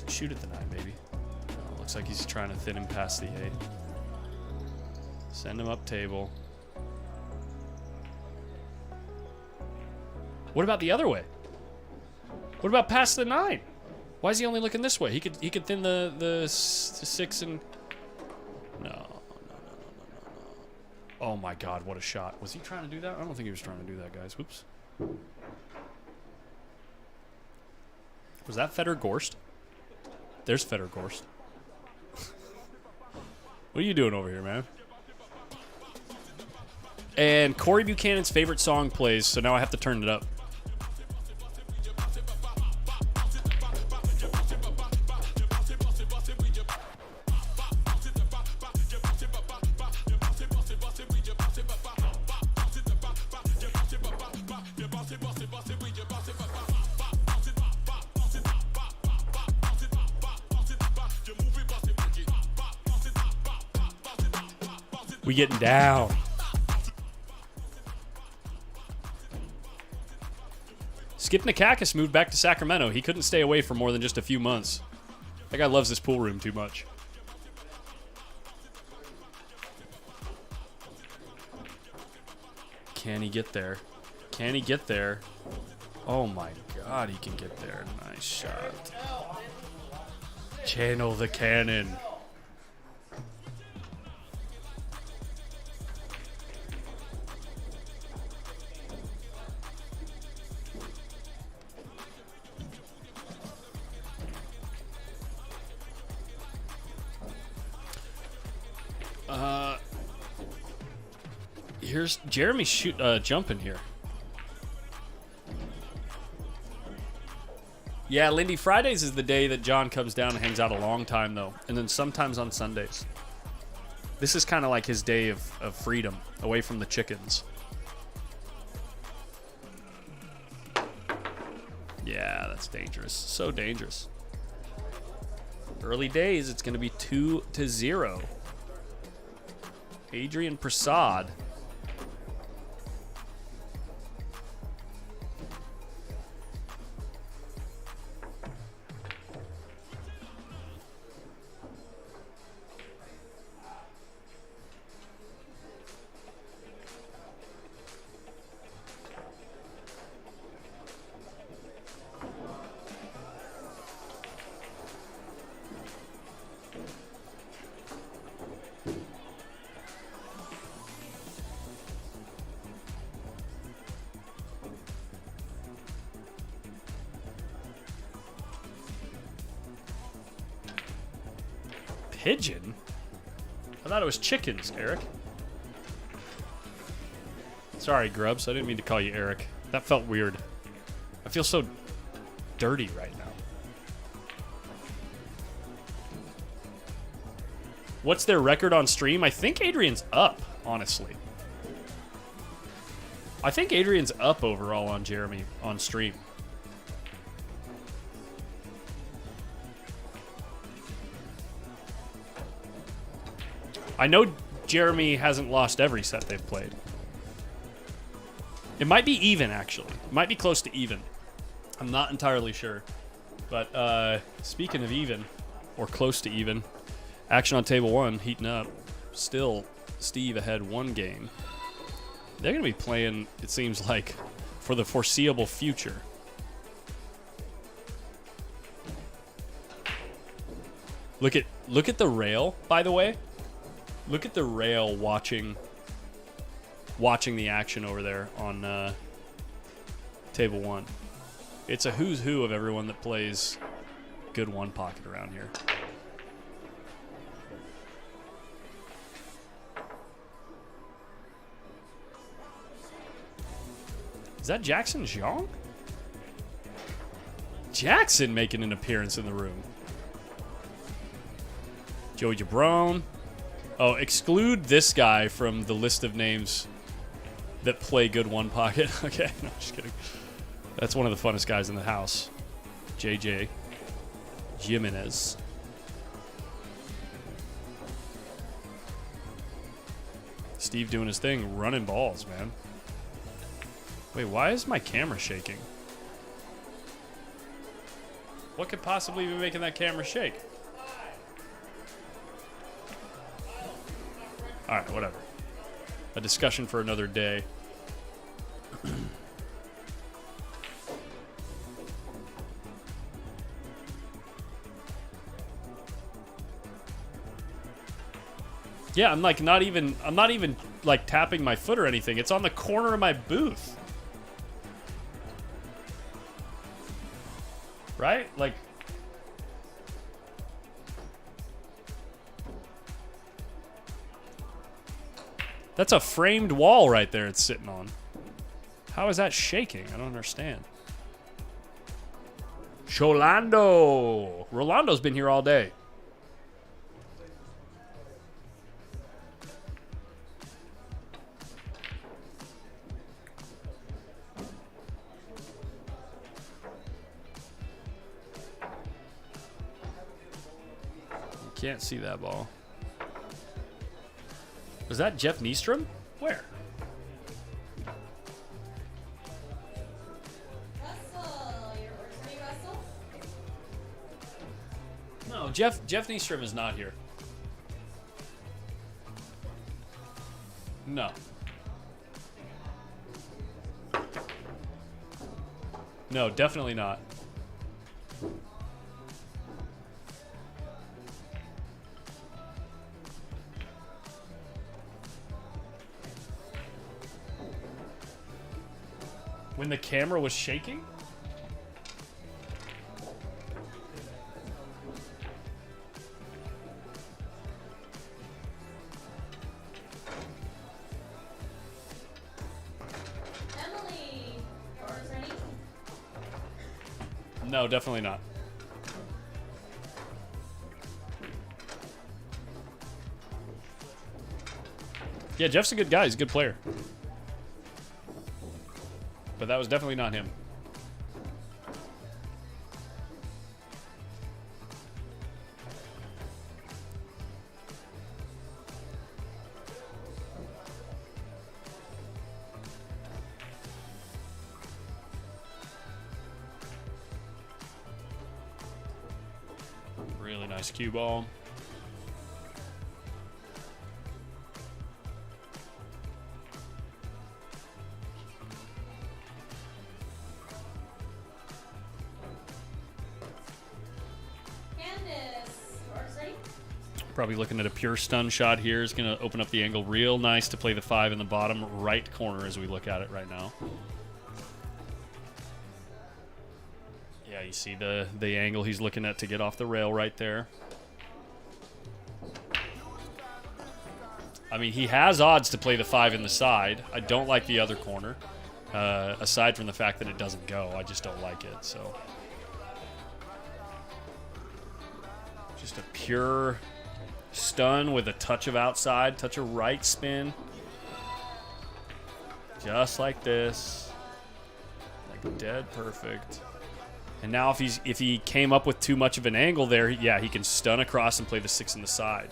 Shoot at the 9, baby. Oh, looks like he's trying to thin him past the 8. Send him up table. What about the other way? What about past the 9? Why is he only looking this way? He could thin the 6 and no. Oh my God, what a shot. Was he trying to do that? I don't think he was trying to do that, guys. Whoops. Was that Feder Gorst? There's Feder Gorst. What are you doing over here, man? And Corey Buchanan's favorite song plays, so now I have to turn it up. We getting down. Skip Nikakis moved back to Sacramento. He couldn't stay away for more than just a few months. That guy loves this pool room too much. Can he get there? Can he get there? Oh my God, he can get there. Nice shot. Channel the cannon. Here's Jeremy jumping here. Yeah, Lindy, Fridays is the day that John comes down and hangs out a long time, though. And then sometimes on Sundays. This is kind of like his day of freedom, away from the chickens. Yeah, that's dangerous. So dangerous. Early days, it's going to be 2-0. Adrian Prasad. Pigeon? I thought it was chickens, Eric. Sorry, Grubs. I didn't mean to call you Eric. That felt weird. I feel so dirty right now. What's their record on stream? I think Adrian's up, honestly. I think Adrian's up overall on Jeremy on stream. I know Jeremy hasn't lost every set they've played. It might be even, actually. It might be close to even. I'm not entirely sure. But speaking of even, or close to even, action on table 1, heating up. Still, Steve ahead 1 game. They're going to be playing, it seems like, for the foreseeable future. Look at the rail, by the way. Look at the rail watching the action over there on table 1. It's a who's who of everyone that plays good one pocket around here. Is that Jackson Zhang? Jackson making an appearance in the room. Joey Jabron. Oh, exclude this guy from the list of names that play good one pocket. Okay, no, just kidding. That's one of the funnest guys in the house. JJ Jimenez. Steve doing his thing, running balls, man. Wait, why is my camera shaking? What could possibly be making that camera shake? Alright, whatever. A discussion for another day. Yeah, I'm like not even like tapping my foot or anything. It's on the corner of my booth. Right? Like that's a framed wall right there it's sitting on. How is that shaking? I don't understand. Sholando. Rolando's been here all day. Can't see that ball. Was that Jeff Nystrom? Where? Russell, you're me, Russell? No, Jeff Nystrom is not here. No. No, definitely not. When the camera was shaking? Emily, your order's ready? No, definitely not. Yeah, Jeff's a good guy. He's a good player. But that was definitely not him. Really nice cue ball. Probably looking at a pure stun shot here. Is going to open up the angle real nice to play the 5 in the bottom right corner as we look at it right now. Yeah, you see the angle he's looking at to get off the rail right there. I mean, he has odds to play the 5 in the side. I don't like the other corner. Aside from the fact that it doesn't go, I just don't like it. So just a pure stun with a touch of outside, touch of right spin. Just like this. Like dead perfect. And now if he came up with too much of an angle there, yeah, he can stun across and play the 6 in the side.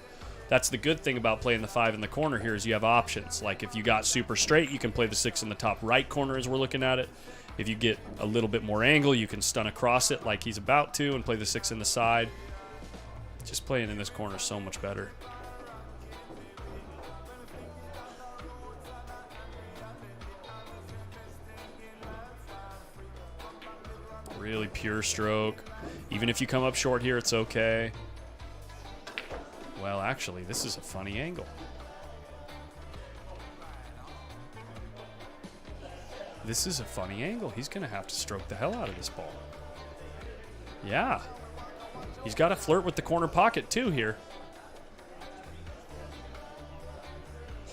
That's the good thing about playing the 5 in the corner here is you have options. Like if you got super straight, you can play the 6 in the top right corner as we're looking at it. If you get a little bit more angle, you can stun across it like he's about to and play the 6 in the side. Just playing in this corner is so much better. Really pure stroke. Even if you come up short here, it's okay. Well, actually, this is a funny angle. This is a funny angle. He's going to have to stroke the hell out of this ball. Yeah. He's got to flirt with the corner pocket, too, here.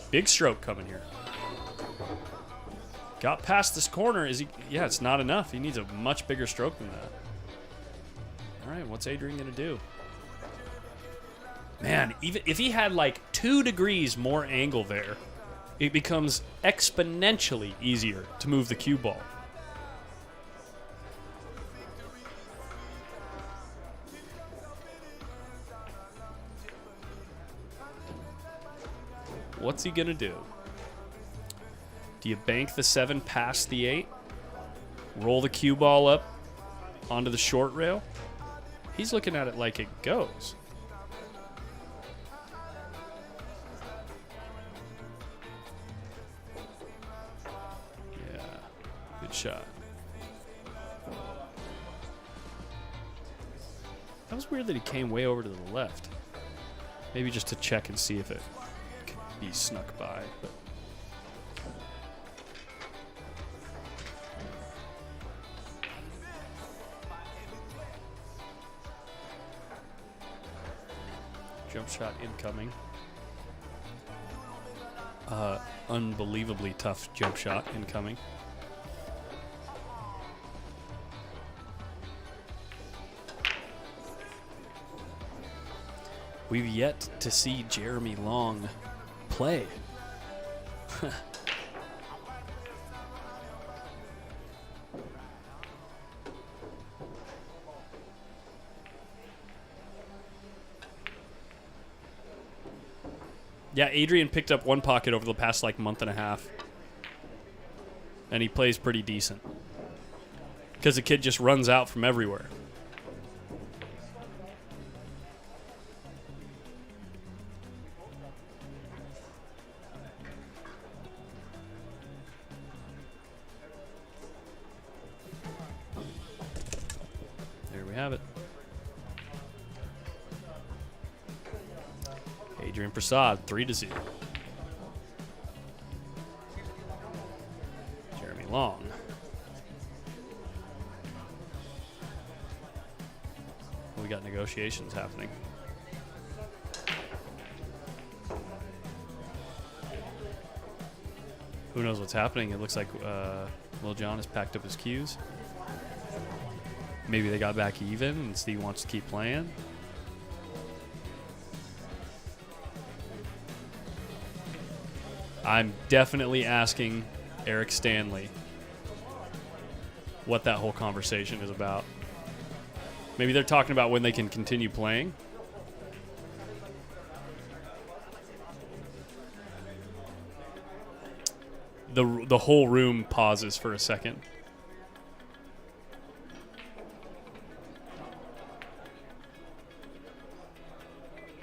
Big stroke coming here. Got past this corner. Is he? Yeah, it's not enough. He needs a much bigger stroke than that. All right, what's Adrian going to do? Man, even if he had like 2 degrees more angle there, it becomes exponentially easier to move the cue ball. What's he going to do? Do you bank the 7 past the 8? Roll the cue ball up onto the short rail? He's looking at it like it goes. Yeah, good shot. That was weird that he came way over to the left. Maybe just to check and see if it could be snuck by, but... Jump shot incoming. Unbelievably tough jump shot incoming. We've yet to see Jeremy Long play. Yeah, Adrian picked up 1 pocket over the past like month and a half. And he plays pretty decent. Because the kid just runs out from everywhere. There we have it. Adrian Prasad, 3-0. Jeremy Long. We got negotiations happening. Who knows what's happening? It looks like Lil Jon has packed up his cues. Maybe they got back even and Steve wants to keep playing. I'm definitely asking Eric Stanley what that whole conversation is about. Maybe they're talking about when they can continue playing. The whole room pauses for a second.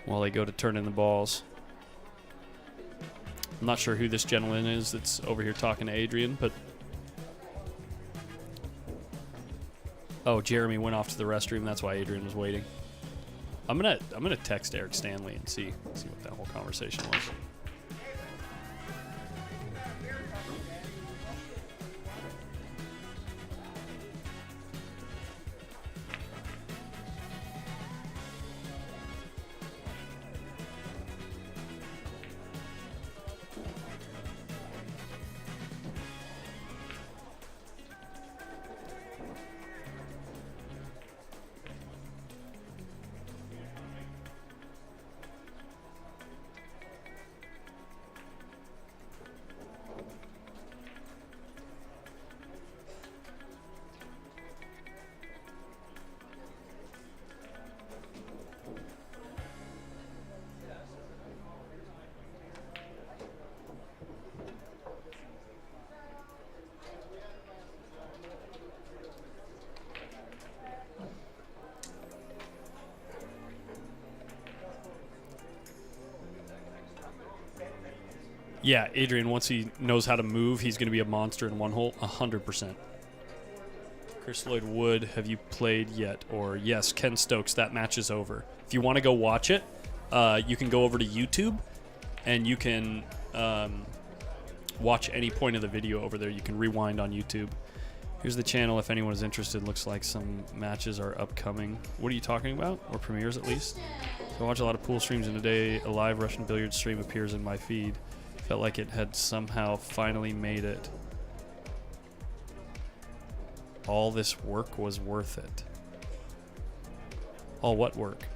While they go to turn in the balls. I'm not sure who this gentleman is that's over here talking to Adrian, but... Oh, Jeremy went off to the restroom. That's why Adrian was waiting. I'm gonna text Eric Stanley and see what that whole conversation was. Yeah, Adrian, once he knows how to move, he's going to be a monster in one hole, 100%. Chris Lloyd Wood, have you played yet? Or yes, Ken Stokes, that match is over. If you want to go watch it, you can go over to YouTube, and you can watch any point of the video over there. You can rewind on YouTube. Here's the channel if anyone is interested. Looks like some matches are upcoming. What are you talking about? Or premieres at least? So I watch a lot of pool streams in a day. A live Russian billiards stream appears in my feed. Felt like it had somehow finally made it. All this work was worth it. All what work?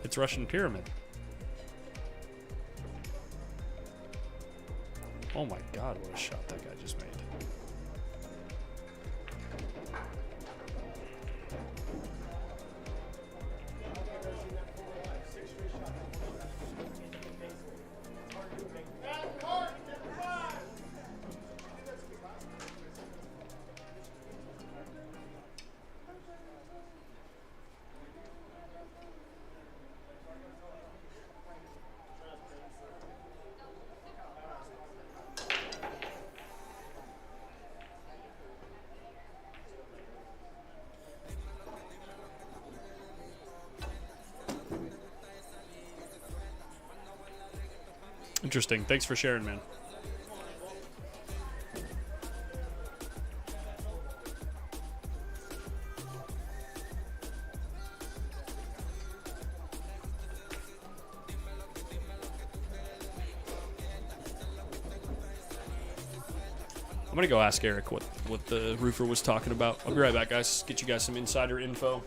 It's Russian pyramid. Oh my god, what a shot that guy just made. Interesting. Thanks for sharing, man. I'm gonna go ask Eric what the roofer was talking about. I'll be right back, guys. Get you guys some insider info.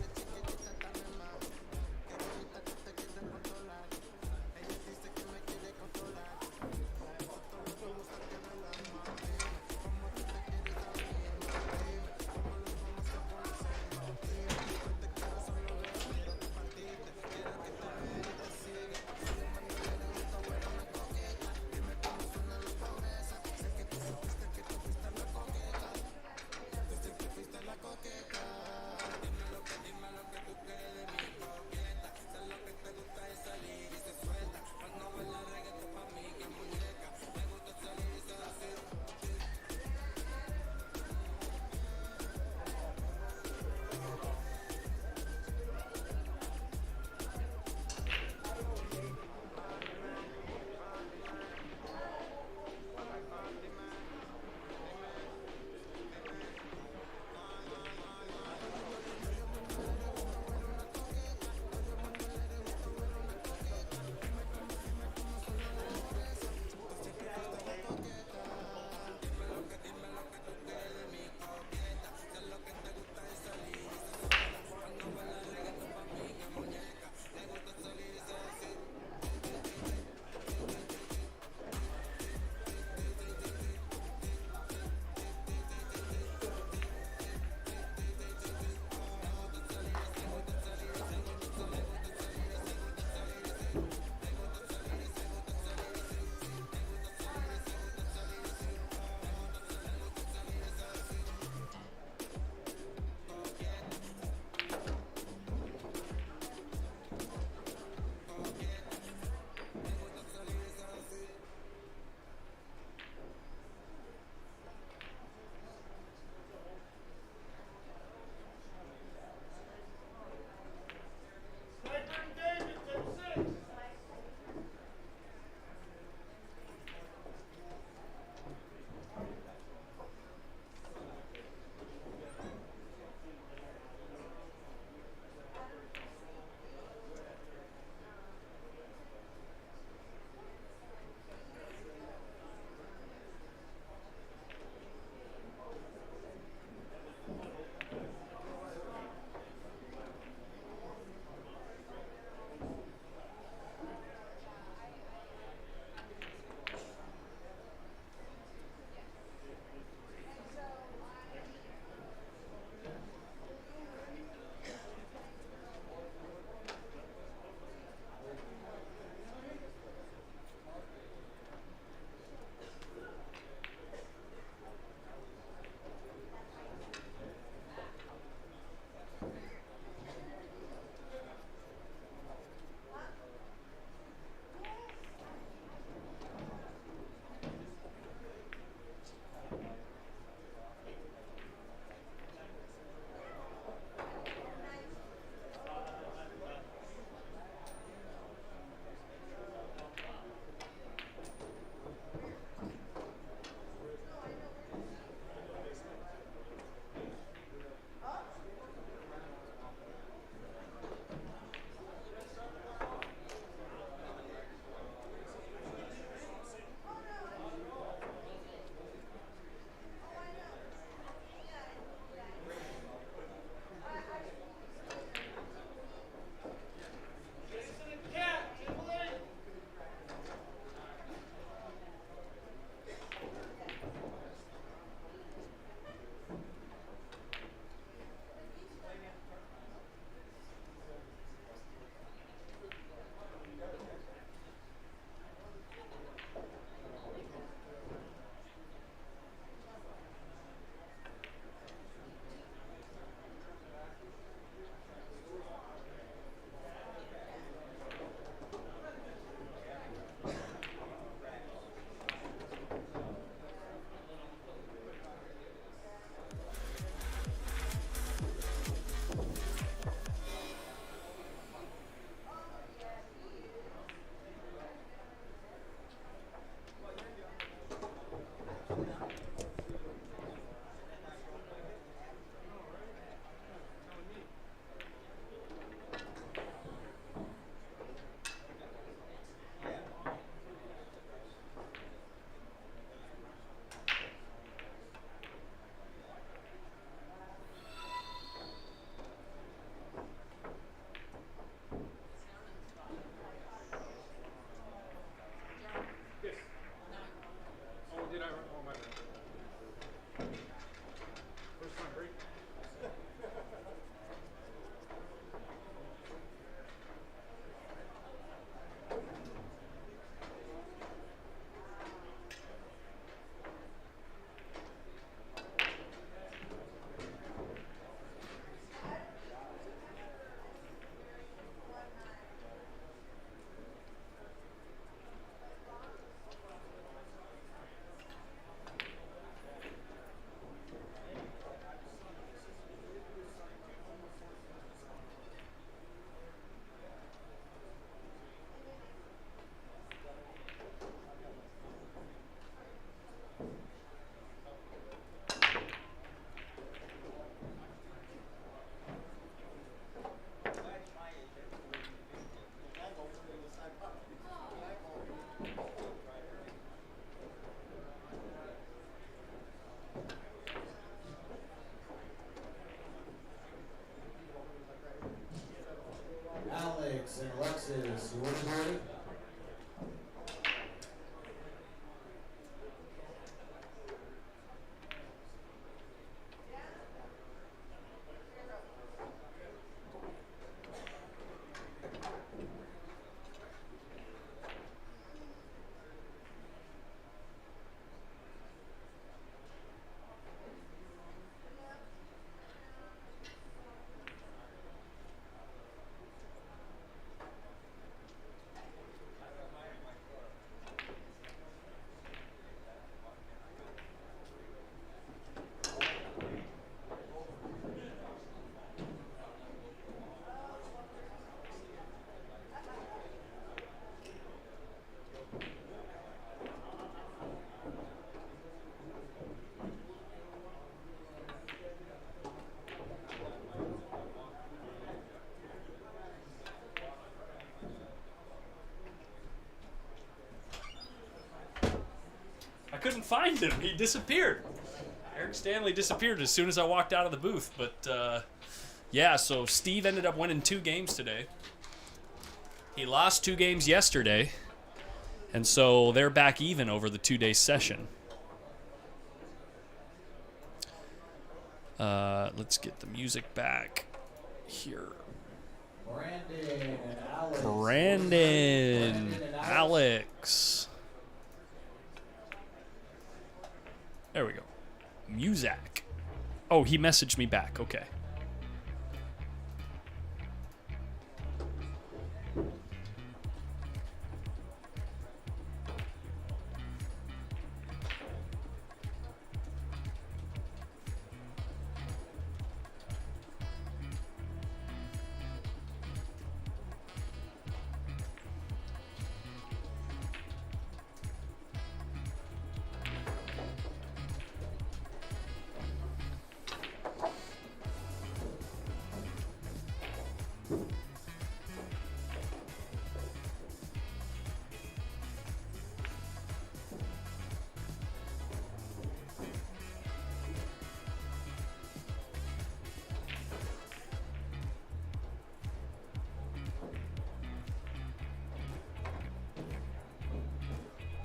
couldn't find him. He disappeared. Eric Stanley disappeared as soon as I walked out of the booth. But, yeah, so Steve ended up winning 2 games today. He lost 2 games yesterday. And so they're back even over the 2-day session. Let's get the music back here. Brandon, Alex. There we go. Muzak. Oh, he messaged me back. Okay.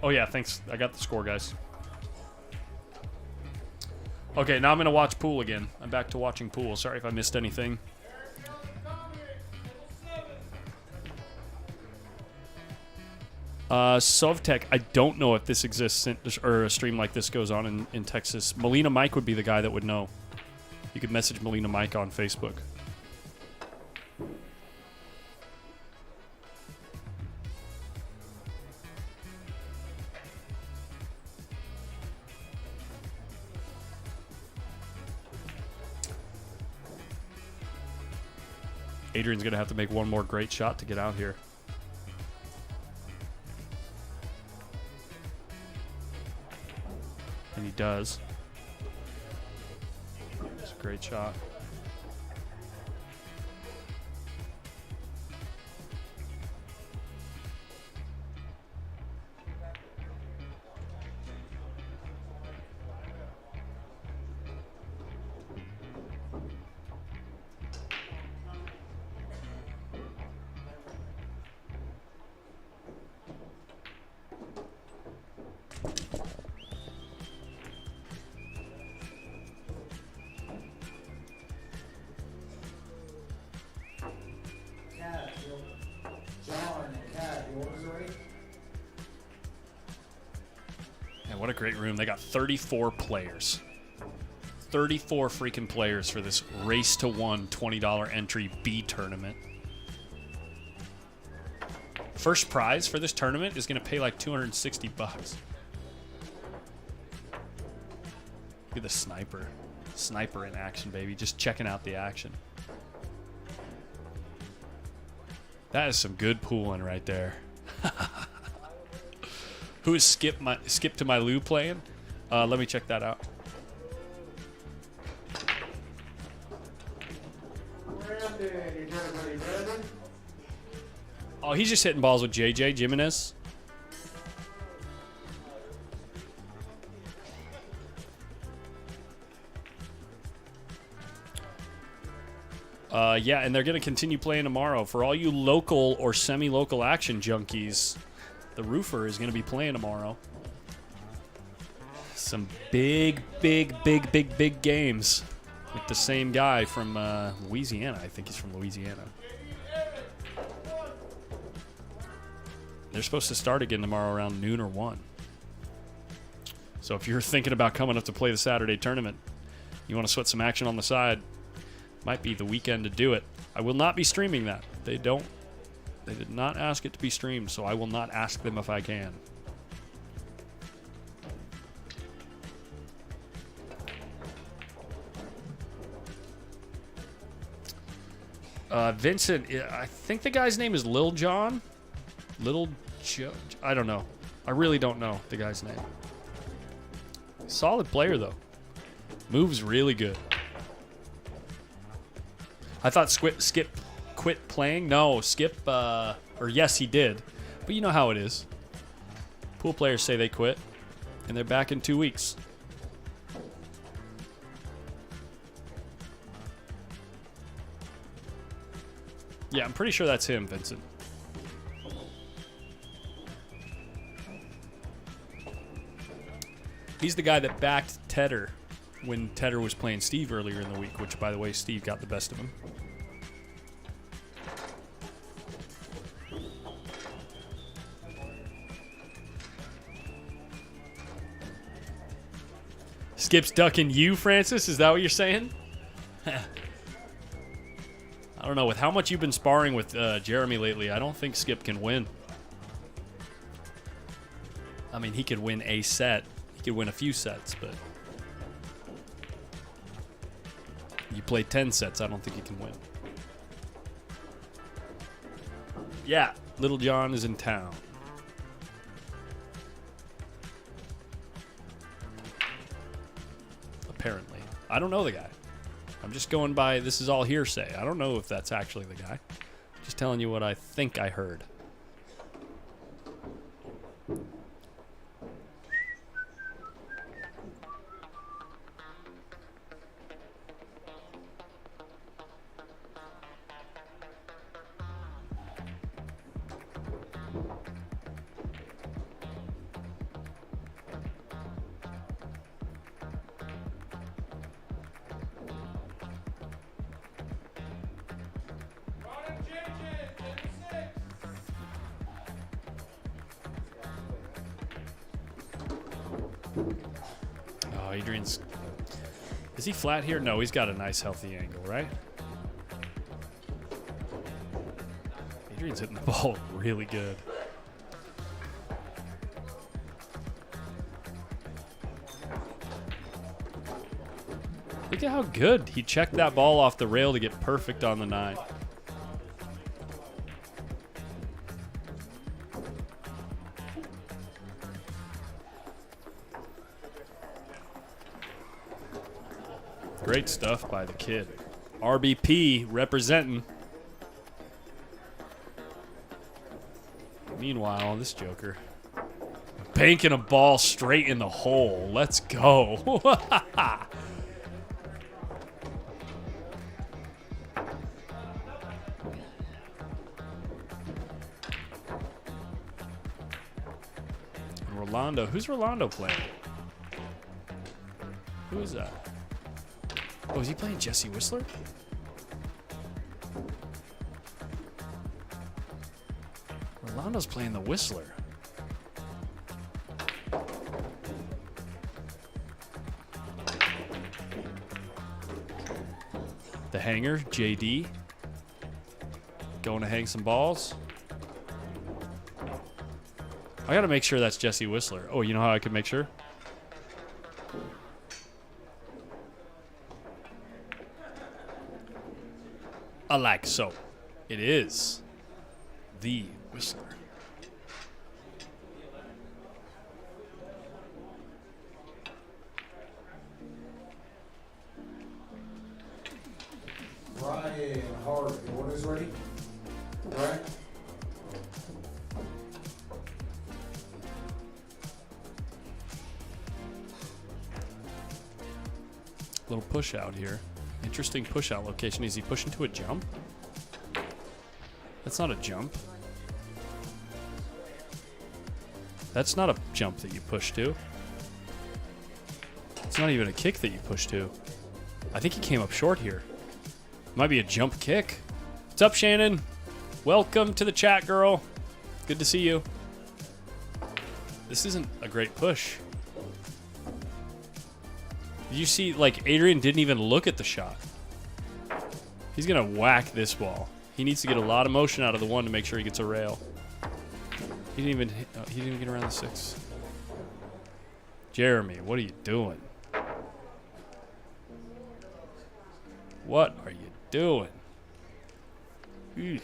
Oh, yeah, thanks. I got the score, guys. Okay, now I'm going to watch pool again. I'm back to watching pool. Sorry if I missed anything. Sovtech, I don't know if this exists or a stream like this goes on in Texas. Molina Mike would be the guy that would know. You could message Molina Mike on Facebook. Adrian's going to have to make one more great shot to get out here. And he does. It's a great shot. What a great room. They got 34 players. 34 freaking players for this race to one $20 entry B tournament. First prize for this tournament is going to pay like 260 bucks. Look at the sniper. Sniper in action, baby. Just checking out the action. That is some good pooling right there. Who is Skip to my Lou playing? Let me check that out. Oh, he's just hitting balls with JJ Jimenez. Yeah, and they're going to continue playing tomorrow. For all you local or semi-local action junkies, the Roofer is going to be playing tomorrow. Some big games with the same guy from Louisiana. I think he's from Louisiana. They're supposed to start again tomorrow around noon or 1. So if you're thinking about coming up to play the Saturday tournament, you want to sweat some action on the side, might be the weekend to do it. I will not be streaming that. They did not ask it to be streamed, so I will not ask them if I can. Vincent, I think the guy's name is Lil John. Little Joe. I don't know. I really don't know the guy's name. Solid player, though. Moves really good. I thought Skip quit playing. No, Skip, or yes, he did. But you know how it is. Pool players say they quit. And they're back in 2 weeks. Yeah, I'm pretty sure that's him, Vincent. He's the guy that backed Tedder when Tedder was playing Steve earlier in the week, which, by the way, Steve got the best of him. Skip's ducking you, Francis? Is that what you're saying? I don't know. With how much you've been sparring with Jeremy lately, I don't think Skip can win. I mean, he could win a set. He could win a few sets, but... You play 10 sets, I don't think he can win. Yeah, Little John is in town. Apparently. I don't know the guy. I'm just going by, this is all hearsay. I don't know if that's actually the guy. Just telling you what I think I heard. Oh, Adrian's... Is he flat here? No, he's got a nice healthy angle, right? Adrian's hitting the ball really good. Look at how good. He checked that ball off the rail to get perfect on the 9. Great stuff by the kid. RBP representing. Meanwhile, this joker banking a ball straight in the hole. Let's go. Rolando. Who's Rolando playing? Who is that? Oh, is he playing Jesse Whistler? Rolando's playing the Whistler. The hanger, JD. Going to hang some balls. I gotta make sure that's Jesse Whistler. Oh, you know how I can make sure? Like so. It is the Whistler. Ryan Harvey, what is ready? Right? Little push out here. Interesting push out location. Is he pushing to a jump? That's not a jump. That's not a jump that you push to. It's not even a kick that you push to. I think he came up short here. Might be a jump kick. What's up, Shannon? Welcome to the chat, girl. Good to see you. This isn't a great push. You see, like, Adrian didn't even look at the shot. He's going to whack this ball. He needs to get a lot of motion out of the 1 to make sure he gets a rail. He didn't even hit, he didn't even get around the 6. Jeremy, what are you doing? What are you doing? Eesh.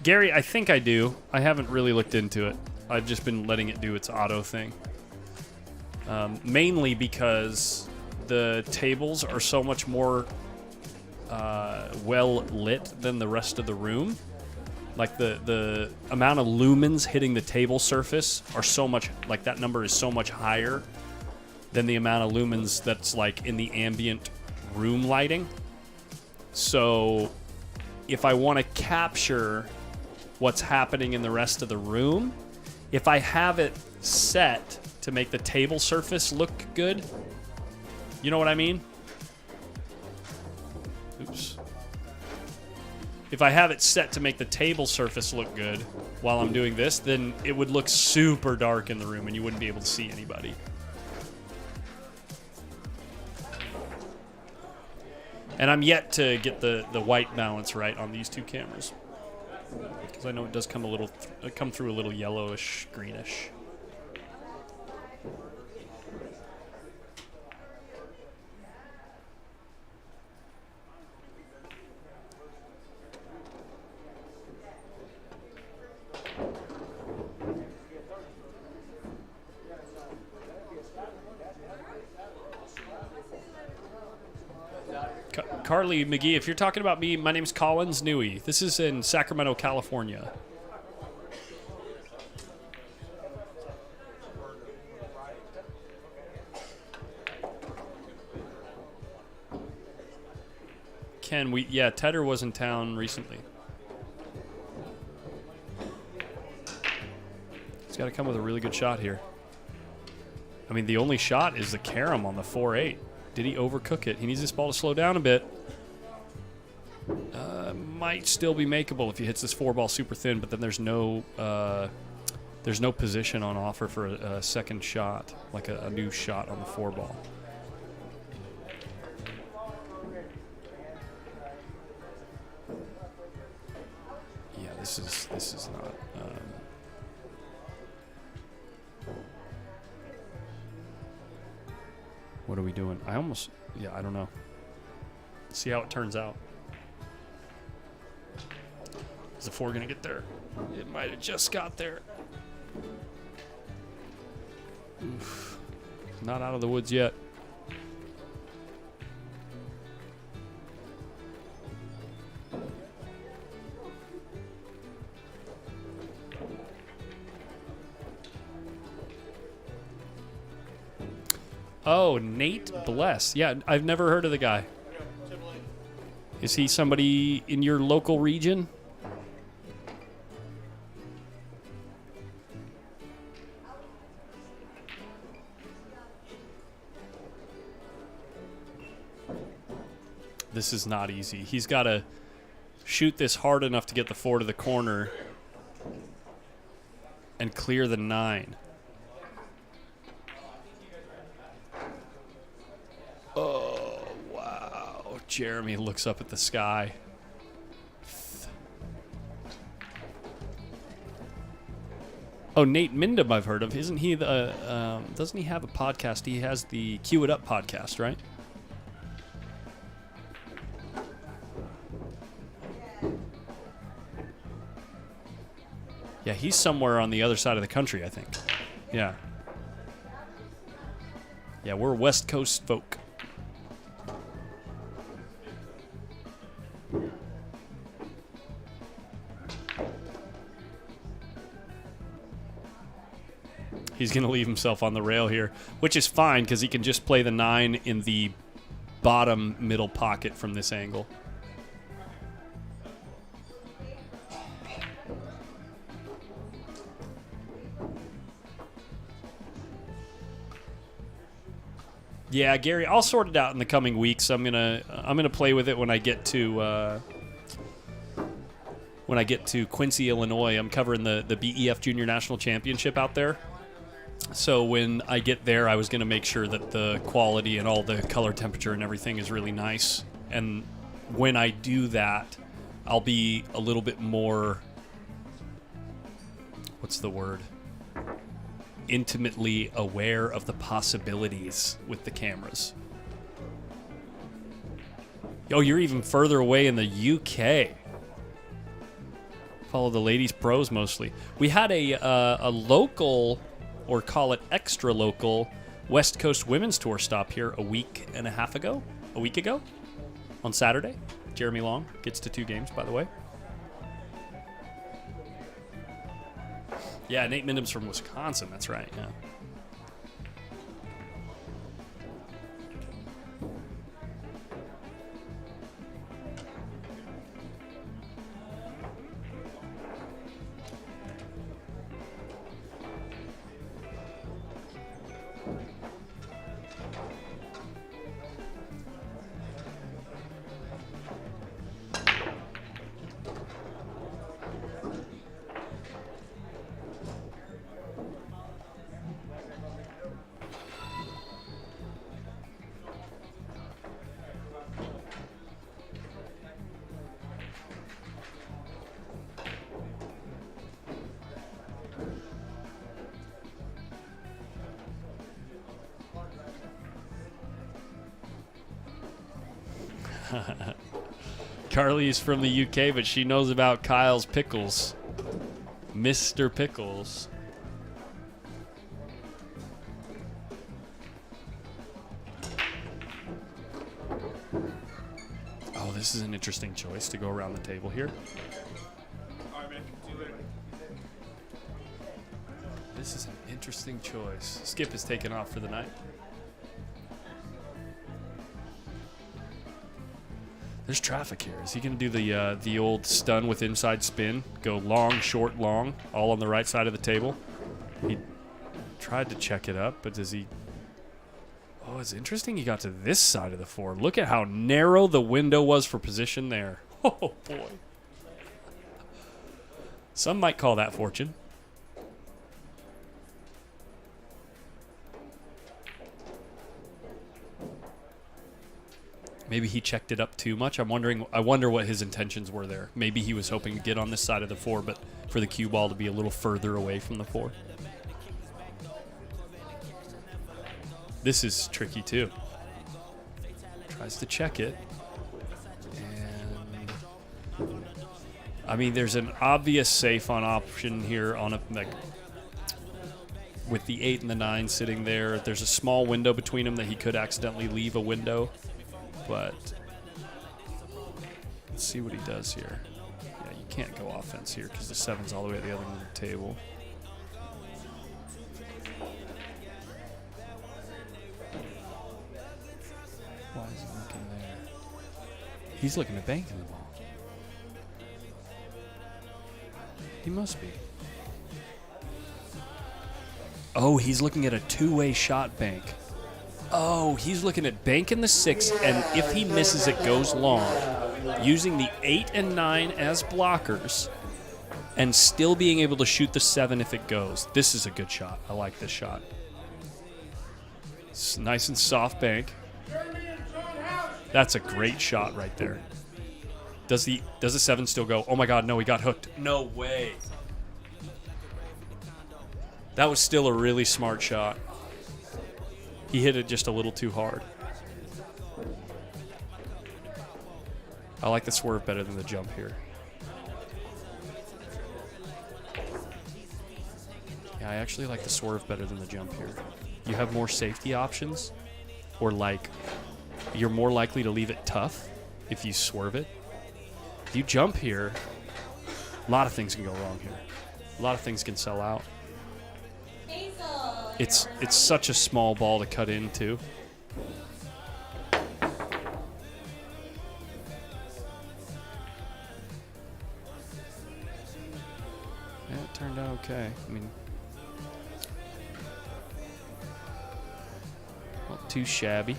Gary, I think I do. I haven't really looked into it. I've just been letting it do its auto thing. Mainly because the tables are so much more well lit than the rest of the room Like the amount of lumens hitting the table surface are so much, like that number is so much higher than the amount of lumens that's like in the ambient room lighting. So if I want to capture what's happening in the rest of the room, if I have it set to make the table surface look good, you know what I mean? Oops. If I have it set to make the table surface look good while I'm doing this, then it would look super dark in the room and you wouldn't be able to see anybody. And I'm yet to get the white balance right on these two cameras, because I know it does come come through a little yellowish, greenish. Carly McGee, if you're talking about me, my name's Collins Newey. This is in Sacramento, California. Ken, yeah, Tedder was in town recently. He's got to come with a really good shot here. I mean, the only shot is the carom on the 4-8. Did he overcook it? He needs this ball to slow down a bit. Might still be makeable if he hits this 4-ball super thin, but then there's no position on offer for a second shot, like a new shot on the 4-ball. Yeah, this is not. What are we doing? I don't know. See how it turns out. Is the 4 gonna get there? It might have just got there. Oof. Not out of the woods yet. Oh, Nate Bless. Yeah, I've never heard of the guy. Is he somebody in your local region? This is not easy. He's got to shoot this hard enough to get the 4 to the corner and clear the 9. Oh, wow. Jeremy looks up at the sky. Oh, Nate Mindham I've heard of. Isn't he the, doesn't he have a podcast? He has the Cue It Up podcast, right? Yeah, he's somewhere on the other side of the country, I think. Yeah. Yeah, we're West Coast folk. He's going to leave himself on the rail here, which is fine because he can just play the 9 in the bottom middle pocket from this angle. Yeah, Gary, I'll sort it out in the coming weeks. I'm gonna play with it when I get to Quincy, Illinois. I'm covering the BEF Junior National Championship out there. So when I get there, I was gonna make sure that the quality and all the color temperature and everything is really nice. And when I do that, I'll be a little bit more, what's the word? Intimately aware of the possibilities with the cameras. Oh, you're even further away in the UK. Follow the ladies pros mostly. We had a local, or call it extra local, West Coast Women's Tour stop here a week ago, on Saturday. Jeremy Long gets to 2 games, by the way. Yeah, Nate Mindham's from Wisconsin. That's right. Yeah. Carly's from the UK, but she knows about Kyle's Pickles. Mr. Pickles. Oh, this is an interesting choice to go around the table here. This is an interesting choice. Skip is taken off for the night. There's traffic here. Is he going to do the old stun with inside spin? Go long, short, long, all on the right side of the table? He tried to check it up, but does he... Oh, it's interesting he got to this side of the 4. Look at how narrow the window was for position there. Oh, boy. Some might call that fortune. Maybe he checked it up too much. I wonder what his intentions were there. Maybe he was hoping to get on this side of the 4, but for the cue ball to be a little further away from the 4. This is tricky too. Tries to check it. And I mean, there's an obvious safe on option here on a with the 8 and the 9 sitting there. There's a small window between them that he could accidentally leave a window. But let's see what he does here. Yeah, you can't go offense here because the 7's all the way at the other end of the table. Why is he looking there? He's looking at banking the ball. He must be. Oh, he's looking at a two-way shot bank. Oh, he's looking at banking the 6, and if he misses it, goes long, using the 8 and 9 as blockers, and still being able to shoot the 7 if it goes. This is a good shot. I like this shot. It's nice and soft bank. That's a great shot right there. Does the 7 still go? Oh my God, no, he got hooked. No way. That was still a really smart shot. He hit it just a little too hard. I like the swerve better than the jump here. Yeah, I actually like the swerve better than the jump here. You have more safety options, or like you're more likely to leave it tough if you swerve it. If you jump here, a lot of things can go wrong here. A lot of things can sell out. It's such a small ball to cut into. Yeah, it turned out okay. I mean, not too shabby.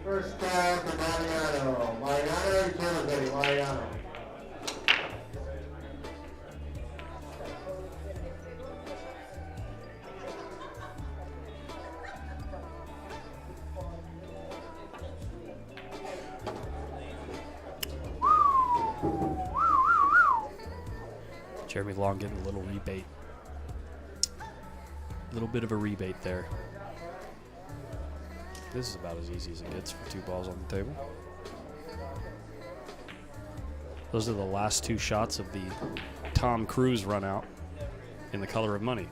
First time for Mariano. Mariano, return ready, Mariano. Jeremy Long getting a little rebate. A little bit of a rebate there. This is about as easy as it gets for 2 balls on the table. Those are the last 2 shots of the Tom Cruise run out in The Color of Money.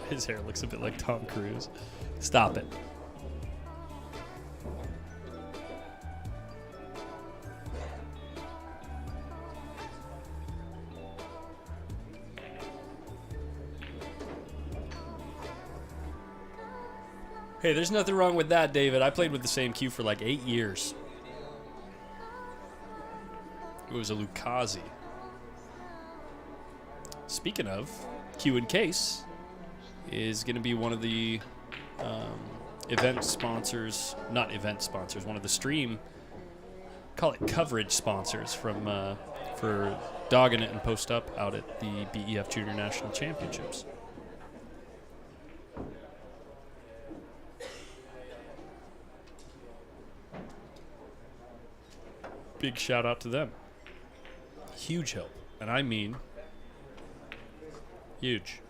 His hair looks a bit like Tom Cruise. Stop it. Hey, there's nothing wrong with that, David. I played with the same cue for like 8 years. It was a Lucchese. Speaking of, Q and Case is going to be one of the event sponsors, not event sponsors, one of the stream, call it coverage sponsors from for Dogging It and Post Up out at the BEF Junior National Championships. Big shout out to them. Huge help, and I mean huge.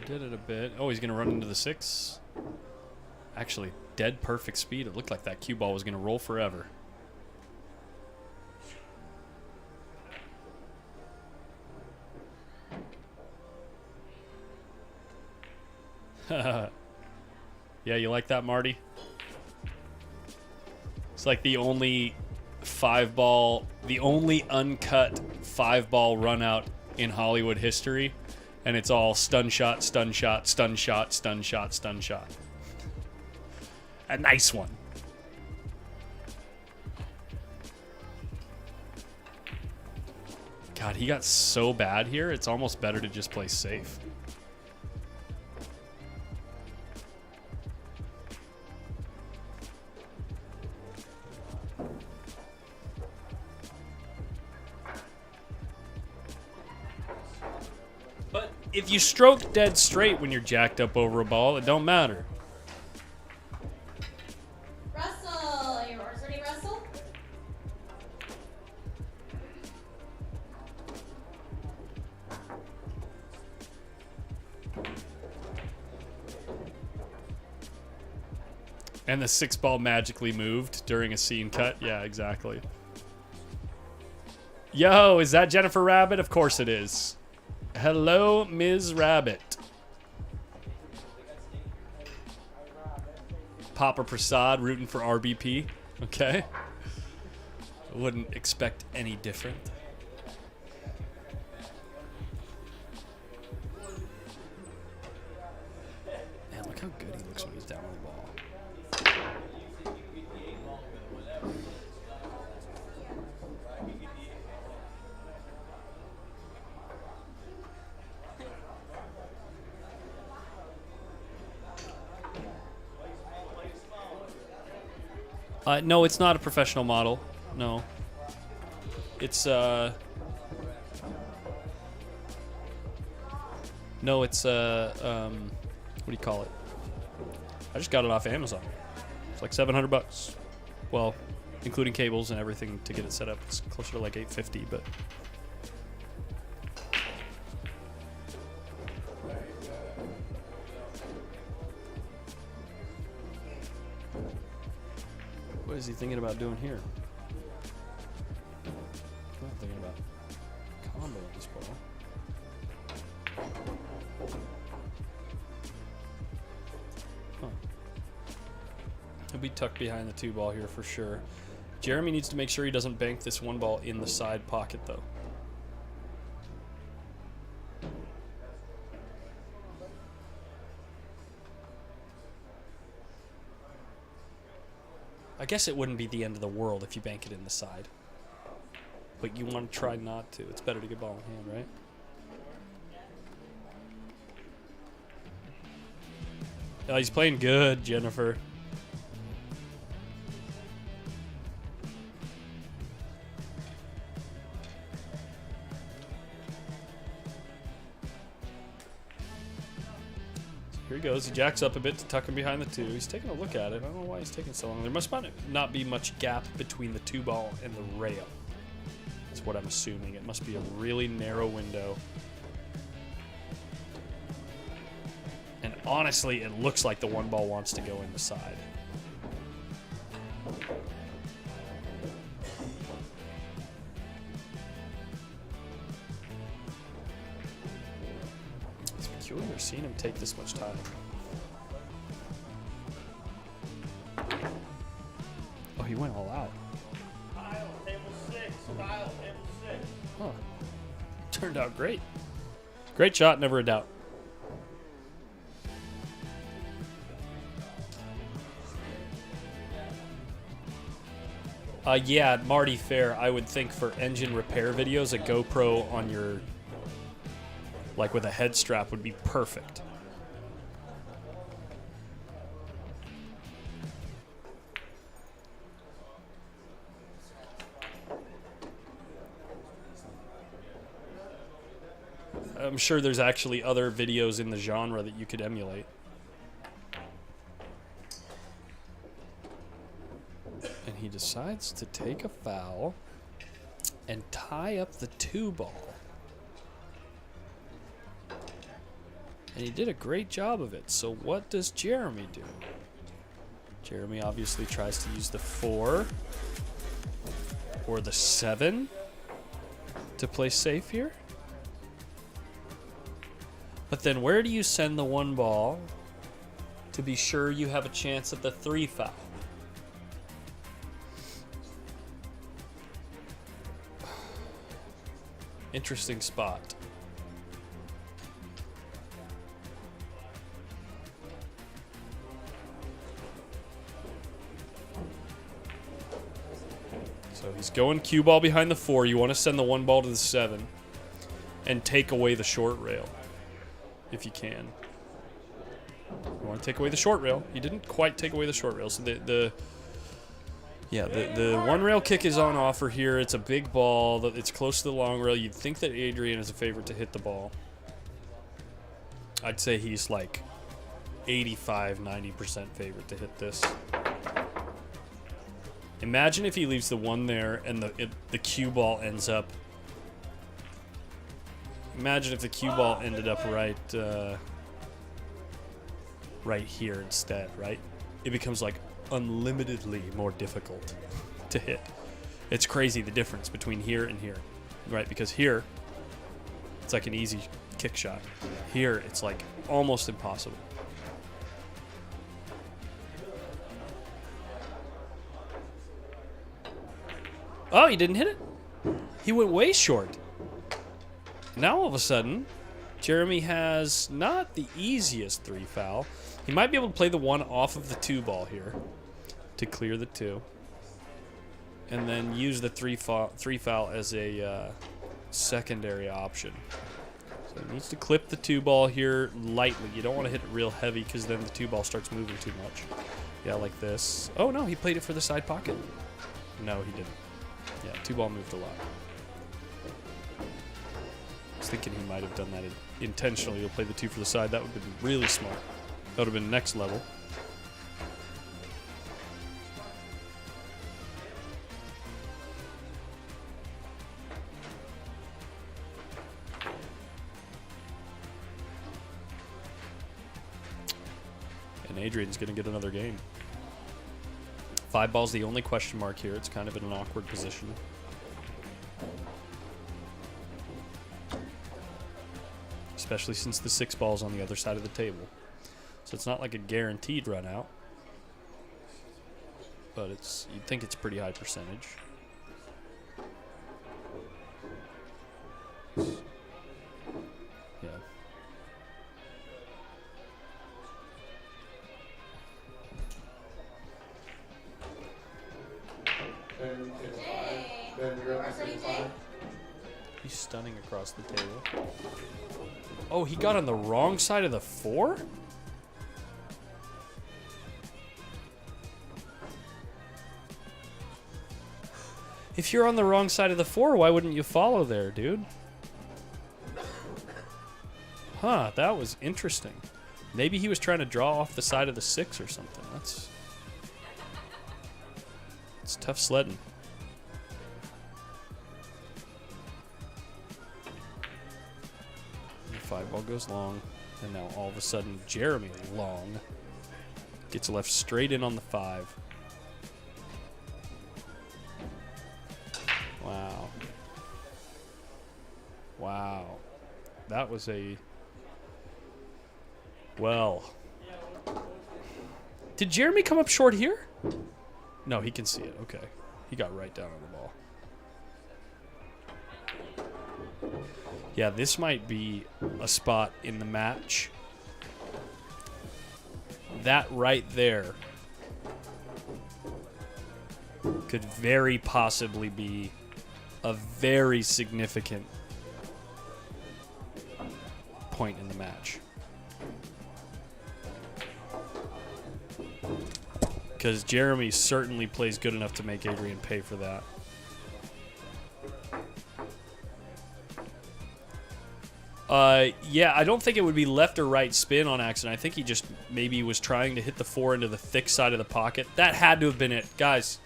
Did it a bit. Oh, he's going to run into the 6. Actually, dead perfect speed. It looked like that cue ball was going to roll forever. Yeah, you like that, Marty? It's like the only 5-ball, the only uncut 5-ball run out in Hollywood history. And it's all stun shot, stun shot, stun shot, stun shot, stun shot. A nice one. God, he got so bad here, it's almost better to just play safe. If you stroke dead straight when you're jacked up over a ball, it don't matter. Russell, your orders ready, Russell? And the 6 ball magically moved during a scene cut. Yeah, exactly. Yo, is that Jennifer Rabbit? Of course it is. Hello, Ms. Rabbit. Papa Prasad rooting for RBP. Okay. I wouldn't expect any different. Man, look how good he looks when he's down on the ball. No, it's not a professional model. No. It's, no, it's, what do you call it? I just got it off Amazon. It's like $700. Well, including cables and everything to get it set up. It's closer to like $850, but. What is he thinking about doing here? I'm not thinking about comboing this ball. Huh. He'll be tucked behind the 2 ball here for sure. Jeremy needs to make sure he doesn't bank this 1 ball in the side pocket though. I guess it wouldn't be the end of the world if you bank it in the side. But you want to try not to. It's better to get ball in hand, right? Oh, he's playing good, Jennifer. Here he goes. He jacks up a bit to tuck him behind the 2. He's taking a look at it. I don't know why he's taking so long. There must not be much gap between the 2 ball and the rail. That's what I'm assuming. It must be a really narrow window. And honestly, it looks like the 1 ball wants to go in the side. Peculiar seeing him take this much time. Oh, he went all out. Tile, table 6. Tile, table 6. Huh. Turned out great. Great shot, never a doubt. Yeah, Marty Fair, I would think for engine repair videos, a GoPro on your, like with a head strap, would be perfect. I'm sure there's actually other videos in the genre that you could emulate. And he decides to take a foul and tie up the 2 ball. And he did a great job of it. So what does Jeremy do? Jeremy obviously tries to use the 4 or the 7 to play safe here. But then where do you send the 1 ball to be sure you have a chance at the 3 foul? Interesting spot. So he's going cue ball behind the 4. You want to send the 1 ball to the 7 and take away the short rail if you can. You want to take away the short rail. He didn't quite take away the short rail. So the 1 rail kick is on offer here. It's a big ball. It's close to the long rail. You'd think that Adrian is a favorite to hit the ball. I'd say he's like 85-90% favorite to hit this. Imagine if he leaves the 1 there and the cue ball ends up. Imagine if the cue ball ended up right here instead, right? It becomes like unlimitedly more difficult to hit. It's crazy the difference between here and here, right? Because here, it's like an easy kick shot. Here, it's like almost impossible. Oh, he didn't hit it. He went way short. Now all of a sudden, Jeremy has not the easiest 3 foul. He might be able to play the 1 off of the 2 ball here to clear the 2. And then use the 3 foul as a secondary option. So he needs to clip the 2 ball here lightly. You don't want to hit it real heavy because then the 2 ball starts moving too much. Yeah, like this. Oh no, he played it for the side pocket. No, he didn't. Yeah, 2 ball moved a lot. I was thinking he might have done that intentionally. He'll play the 2 for the side. That would have been really smart. That would have been next level. And Adrian's going to get another game. 5 ball's the only question mark here. It's kind of in an awkward position. Especially since the 6 ball's on the other side of the table. So it's not like a guaranteed run out. But you'd think it's pretty high percentage. Yeah. Then it's 5. Then you're up to Ready, 5. Jay? He's stunning across the table. Oh, he got on the wrong side of the 4? If you're on the wrong side of the 4, why wouldn't you follow there, dude? Huh, that was interesting. Maybe he was trying to draw off the side of the 6 or something. It's tough sledding. The 5 ball goes long, and now all of a sudden Jeremy Long gets left straight in on the 5. Wow. Wow. That was a... Well. Did Jeremy come up short here? No, he can see it. Okay. He got right down on the ball. Yeah, this might be a spot in the match. That right there could very possibly be a very significant point in the match. Because Jeremy certainly plays good enough to make Adrian pay for that. Yeah, I don't think it would be left or right spin on accident. I think he just maybe was trying to hit the 4 into the thick side of the pocket. That had to have been it. Guys,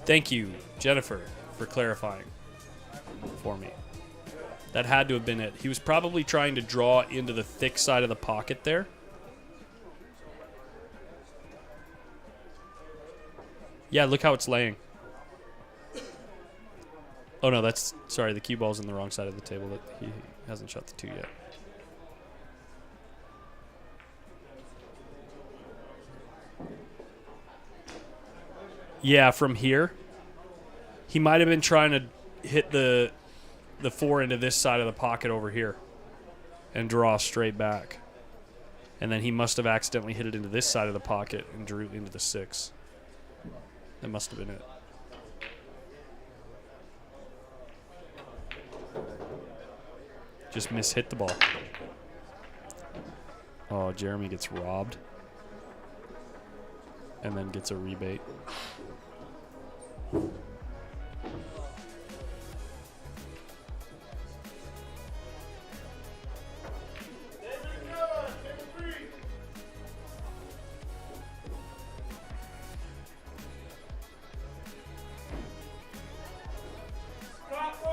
thank you, Jennifer, for clarifying for me. That had to have been it. He was probably trying to draw into the thick side of the pocket there. Yeah, look how it's laying. Oh no, that's... Sorry, the cue ball's in the wrong side of the table. That he hasn't shot the 2 yet. Yeah, from here. He might have been trying to hit the 4 into this side of the pocket over here and draw straight back. And then he must have accidentally hit it into this side of the pocket and drew into the 6. That must have been it. Just mishit the ball. Oh, Jeremy gets robbed. And then gets a rebate.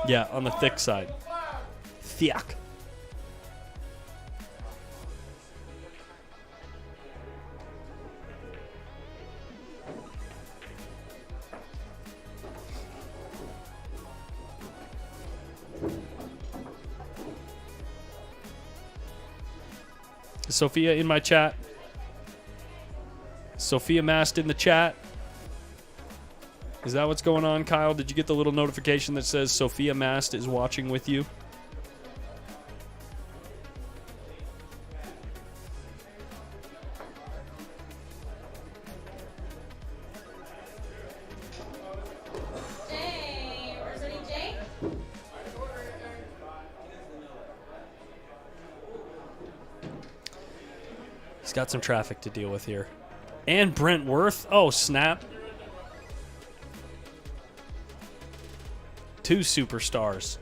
Yeah, on the thick side. Thick. Sophia in my chat? Sophia Mast in the chat? Is that what's going on, Kyle? Did you get the little notification that says Sophia Mast is watching with you? Jay, or is it Jay? He's got some traffic to deal with here. And Brentworth. Oh, snap. 2 superstars.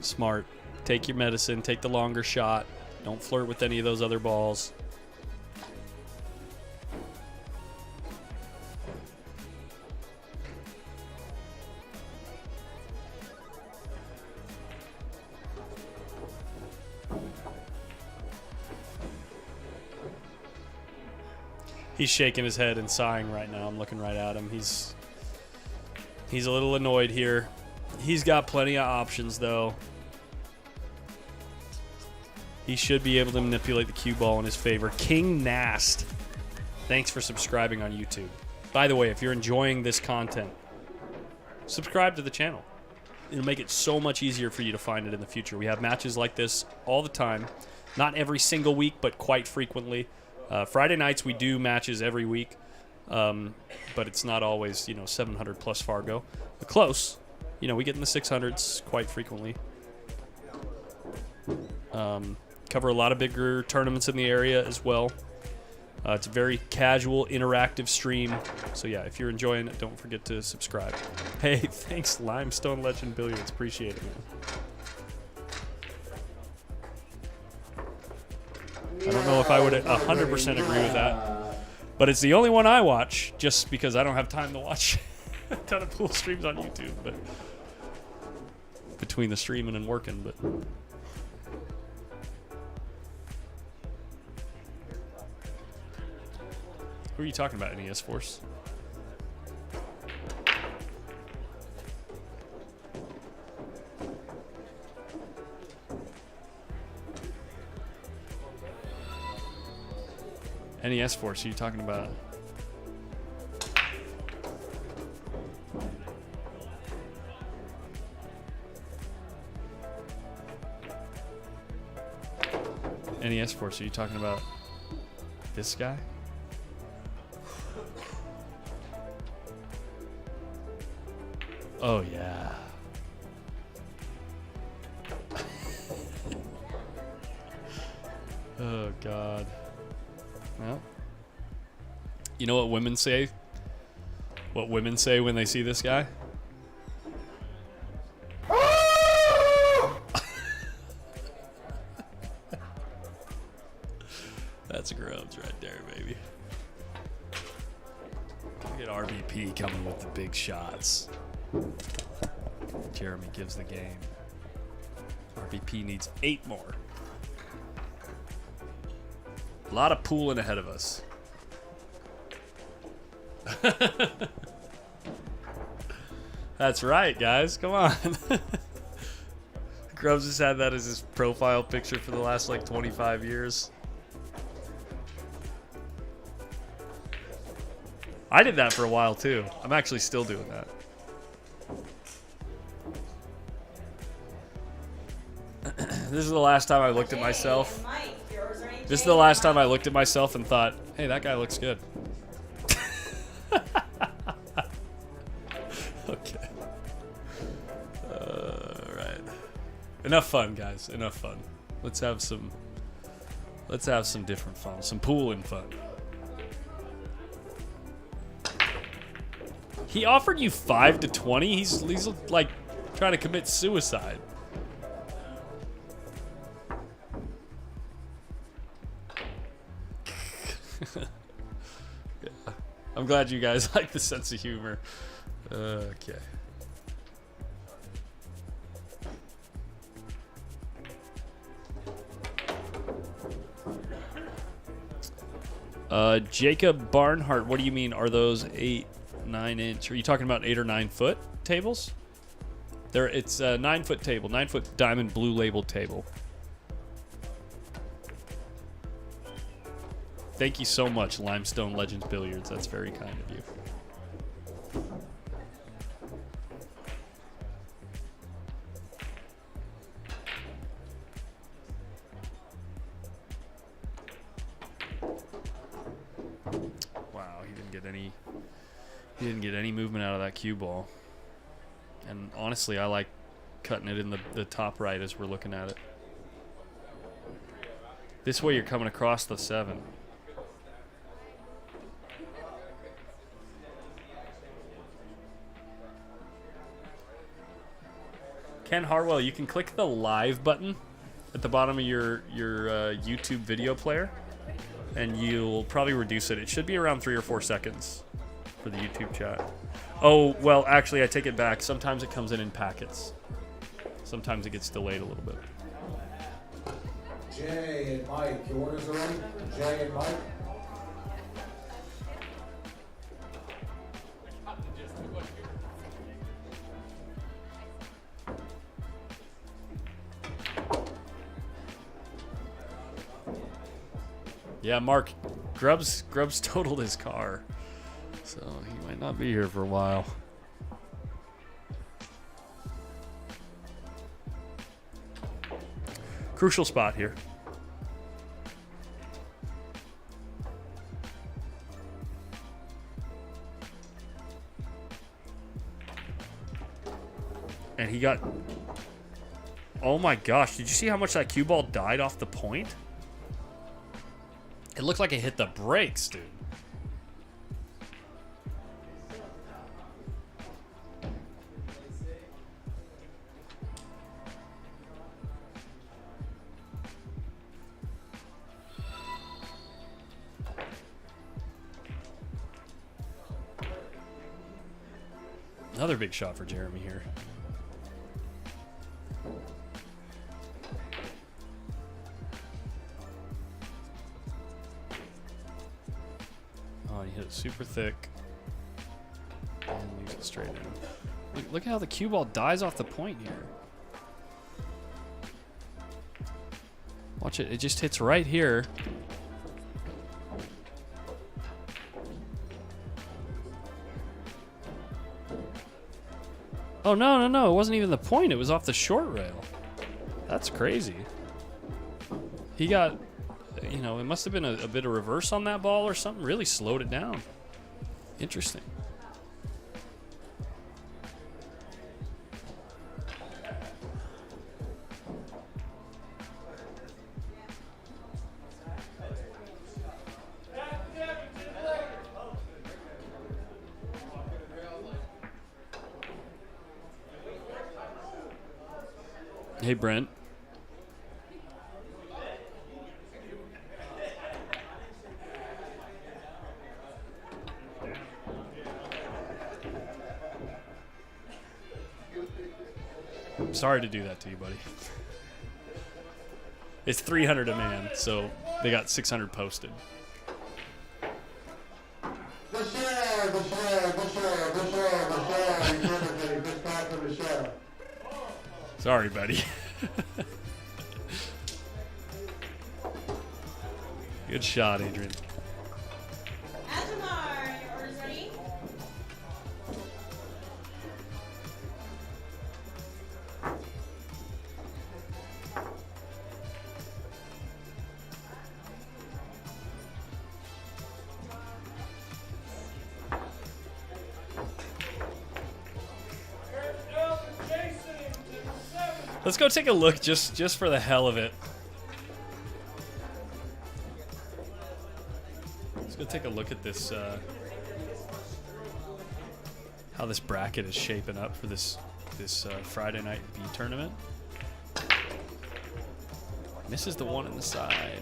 Smart. Take your medicine. Take the longer shot. Don't flirt with any of those other balls. He's shaking his head and sighing right now. I'm looking right at him. He's a little annoyed here. He's got plenty of options, though. He should be able to manipulate the cue ball in his favor. King Nast, thanks for subscribing on YouTube. By the way, if you're enjoying this content, subscribe to the channel. It'll make it so much easier for you to find it in the future. We have matches like this all the time. Not every single week, but quite frequently. Friday nights we do matches every week, but it's not always 700 plus Fargo. But close, we get in the 600s quite frequently. Cover a lot of bigger tournaments in the area as well. It's a very casual, interactive stream. So yeah, if you're enjoying it, don't forget to subscribe. Hey, thanks Limestone Legend Billiards, appreciate it, man. I don't know if I would 100% agree with that, but it's the only one I watch just because I don't have time to watch a ton of pool streams on YouTube, but between the streaming and working, but who are you talking about, NES Force? NES Force, are you talking about? NES Force, are you talking about this guy? Oh, yeah. Oh, God. Well, you know what women say? What women say when they see this guy? That's grubs right there, baby. Look at RBP coming with the big shots. Jeremy gives the game. RBP needs 8 more. A lot of pooling ahead of us. That's right, guys. Come on. Grubbs has had that as his profile picture for the last like 25 years. I did that for a while too. I'm actually still doing that. This is the last time I looked at myself. This is the last time I looked at myself and thought, hey, that guy looks good. Okay. Right. Enough fun, guys. Enough fun. Let's have some different fun. Some pooling fun. He offered you 5 to 20. He's like trying to commit suicide. Yeah. I'm glad you guys like the sense of humor. Okay. Jacob Barnhart, what do you mean? Are those 8, 9 inch? Are you talking about 8 or 9 foot tables? It's a 9-foot table, 9-foot diamond blue label table. Thank you so much, Limestone Legends Billiards. That's very kind of you. Wow, he didn't get any movement out of that cue ball. And honestly, I like cutting it in the top right as we're looking at it. This way you're coming across the 7. Ken Harwell, you can click the live button at the bottom of your YouTube video player, and you'll probably reduce it. It should be around 3 or 4 seconds for the YouTube chat. Oh, well, actually, I take it back. Sometimes it comes in packets. Sometimes it gets delayed a little bit. Jay and Mike, your orders are ready? Jay and Mike? Yeah, Mark, Grubbs totaled his car, so he might not be here for a while. Crucial spot here. And he got... Oh my gosh, did you see how much that cue ball died off the point? It looked like it hit the brakes, dude. Another big shot for Jeremy here. Oh, he hit it super thick. And leaves it straight in. Look at how the cue ball dies off the point here. Watch it. It just hits right here. Oh, no. It wasn't even the point. It was off the short rail. That's crazy. He got, you know, it must have been a bit of reverse on that ball or something. Really slowed it down. Interesting. Hey, Brent. I'm sorry to do that to you, buddy. It's 300 a man, so they got 600 posted. Sorry, buddy. Good shot, Adrian. Ajamar, your orders ready? Let's go take a look just for the hell of it. Let's go take a look at this, how this bracket is shaping up for this Friday night B tournament. Misses the one on the side.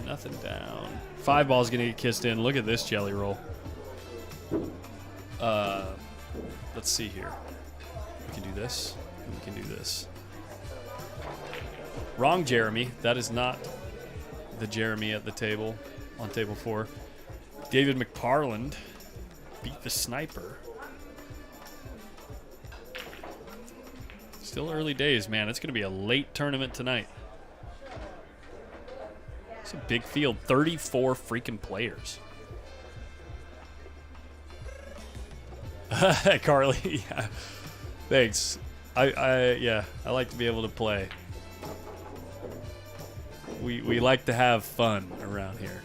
Nothing down. 5 ball's gonna get kissed in. Look at this jelly roll. Let's see here. We can do this. And we can do this. Wrong Jeremy. That is not the Jeremy at the table on table 4. David McParland beat the sniper. Still early days, man. It's going to be a late tournament tonight. It's a big field. 34 freaking players. Carly, yeah. Thanks. I like to be able to play. We like to have fun around here.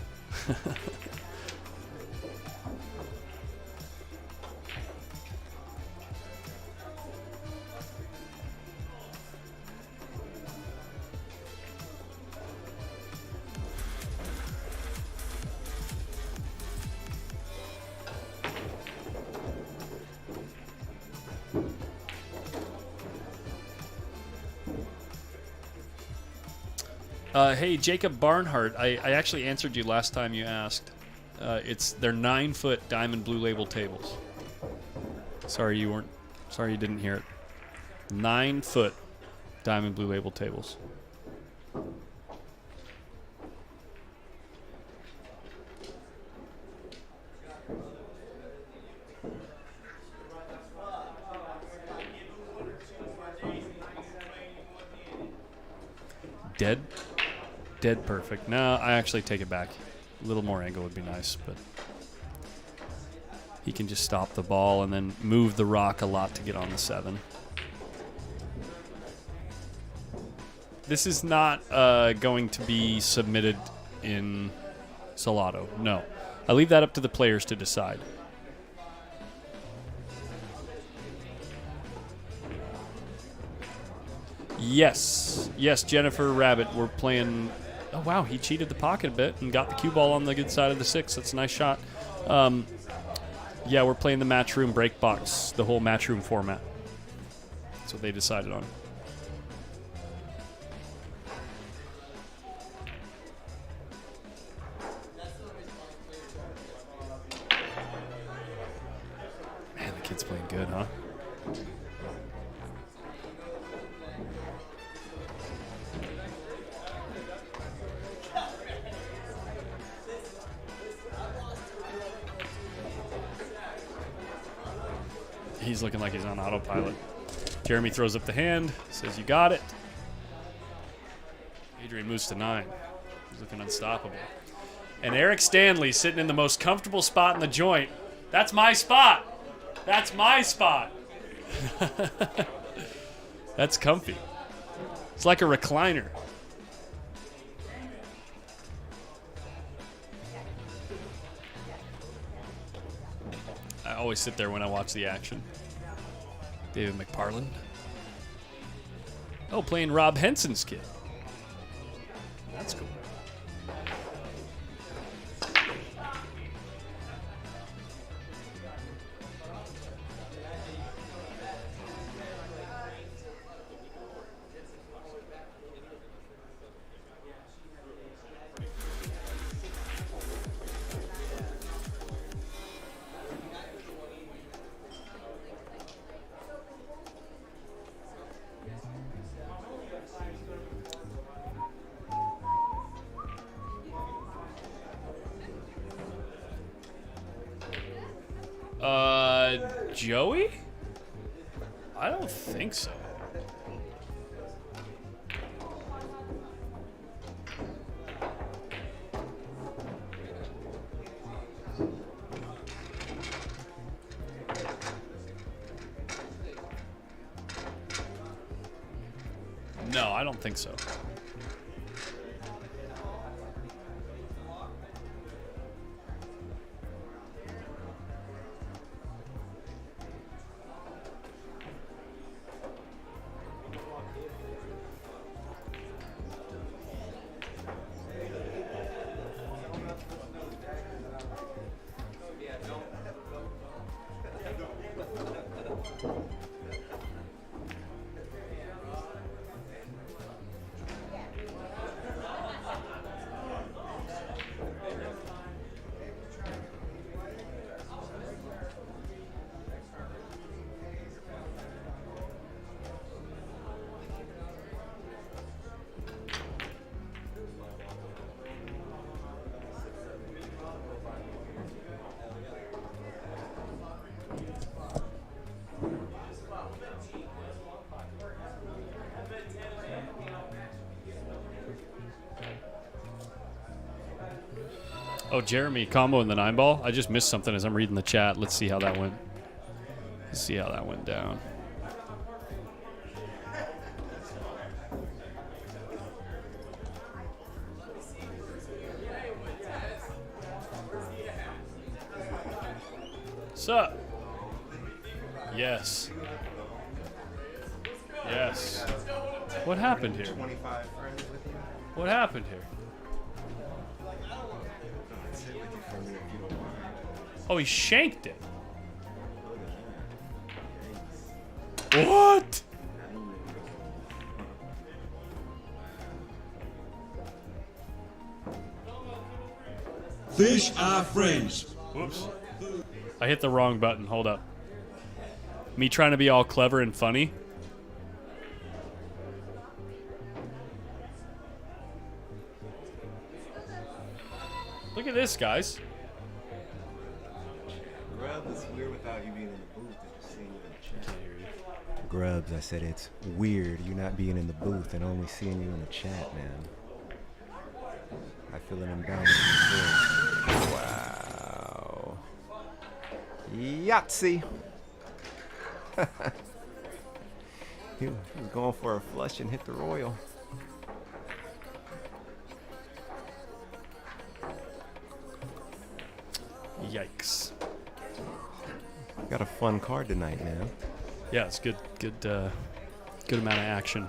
Hey, Jacob Barnhart, I actually answered you last time you asked. They're 9-foot diamond blue label tables. Sorry you didn't hear it. 9-foot diamond blue label tables. Dead perfect. No, I actually take it back. A little more angle would be nice, but he can just stop the ball and then move the rock a lot to get on the 7. This is not going to be submitted in Salado. No. I leave that up to the players to decide. Yes, Jennifer Rabbit. We're playing. Oh wow, he cheated the pocket a bit and got the cue ball on the good side of the 6. That's a nice shot. Yeah, we're playing the Matchroom break box, the whole Matchroom format. That's what they decided on. Man, the kid's playing good, huh? He's looking like he's on autopilot. Jeremy throws up the hand, says you got it. Adrian moves to 9. He's looking unstoppable. And Eric Stanley sitting in the most comfortable spot in the joint. That's my spot. That's my spot. That's comfy. It's like a recliner. I always sit there when I watch the action. David McParland. Oh, playing Rob Henson's kid. That's cool. Joey? I don't think so. No, I don't think so. Oh, Jeremy combo in the 9-ball. I just missed something as I'm reading the chat. Let's see how that went. Let's see how that went down. Sup? Yes. Yes. What happened here? What happened here? Oh, he shanked it. What? Fish are friends. Whoops. I hit the wrong button. Hold up. Me trying to be all clever and funny. Look at this, guys. Grubs, it's weird without you being in the booth and just seeing you in the chat. Grubs, I said it's weird you not being in the booth and only seeing you in the chat, man. I feel an imbalance. Wow. Yahtzee. He was going for a flush and hit the royal. Yikes. Got a fun card tonight, man. Yeah, it's good amount of action.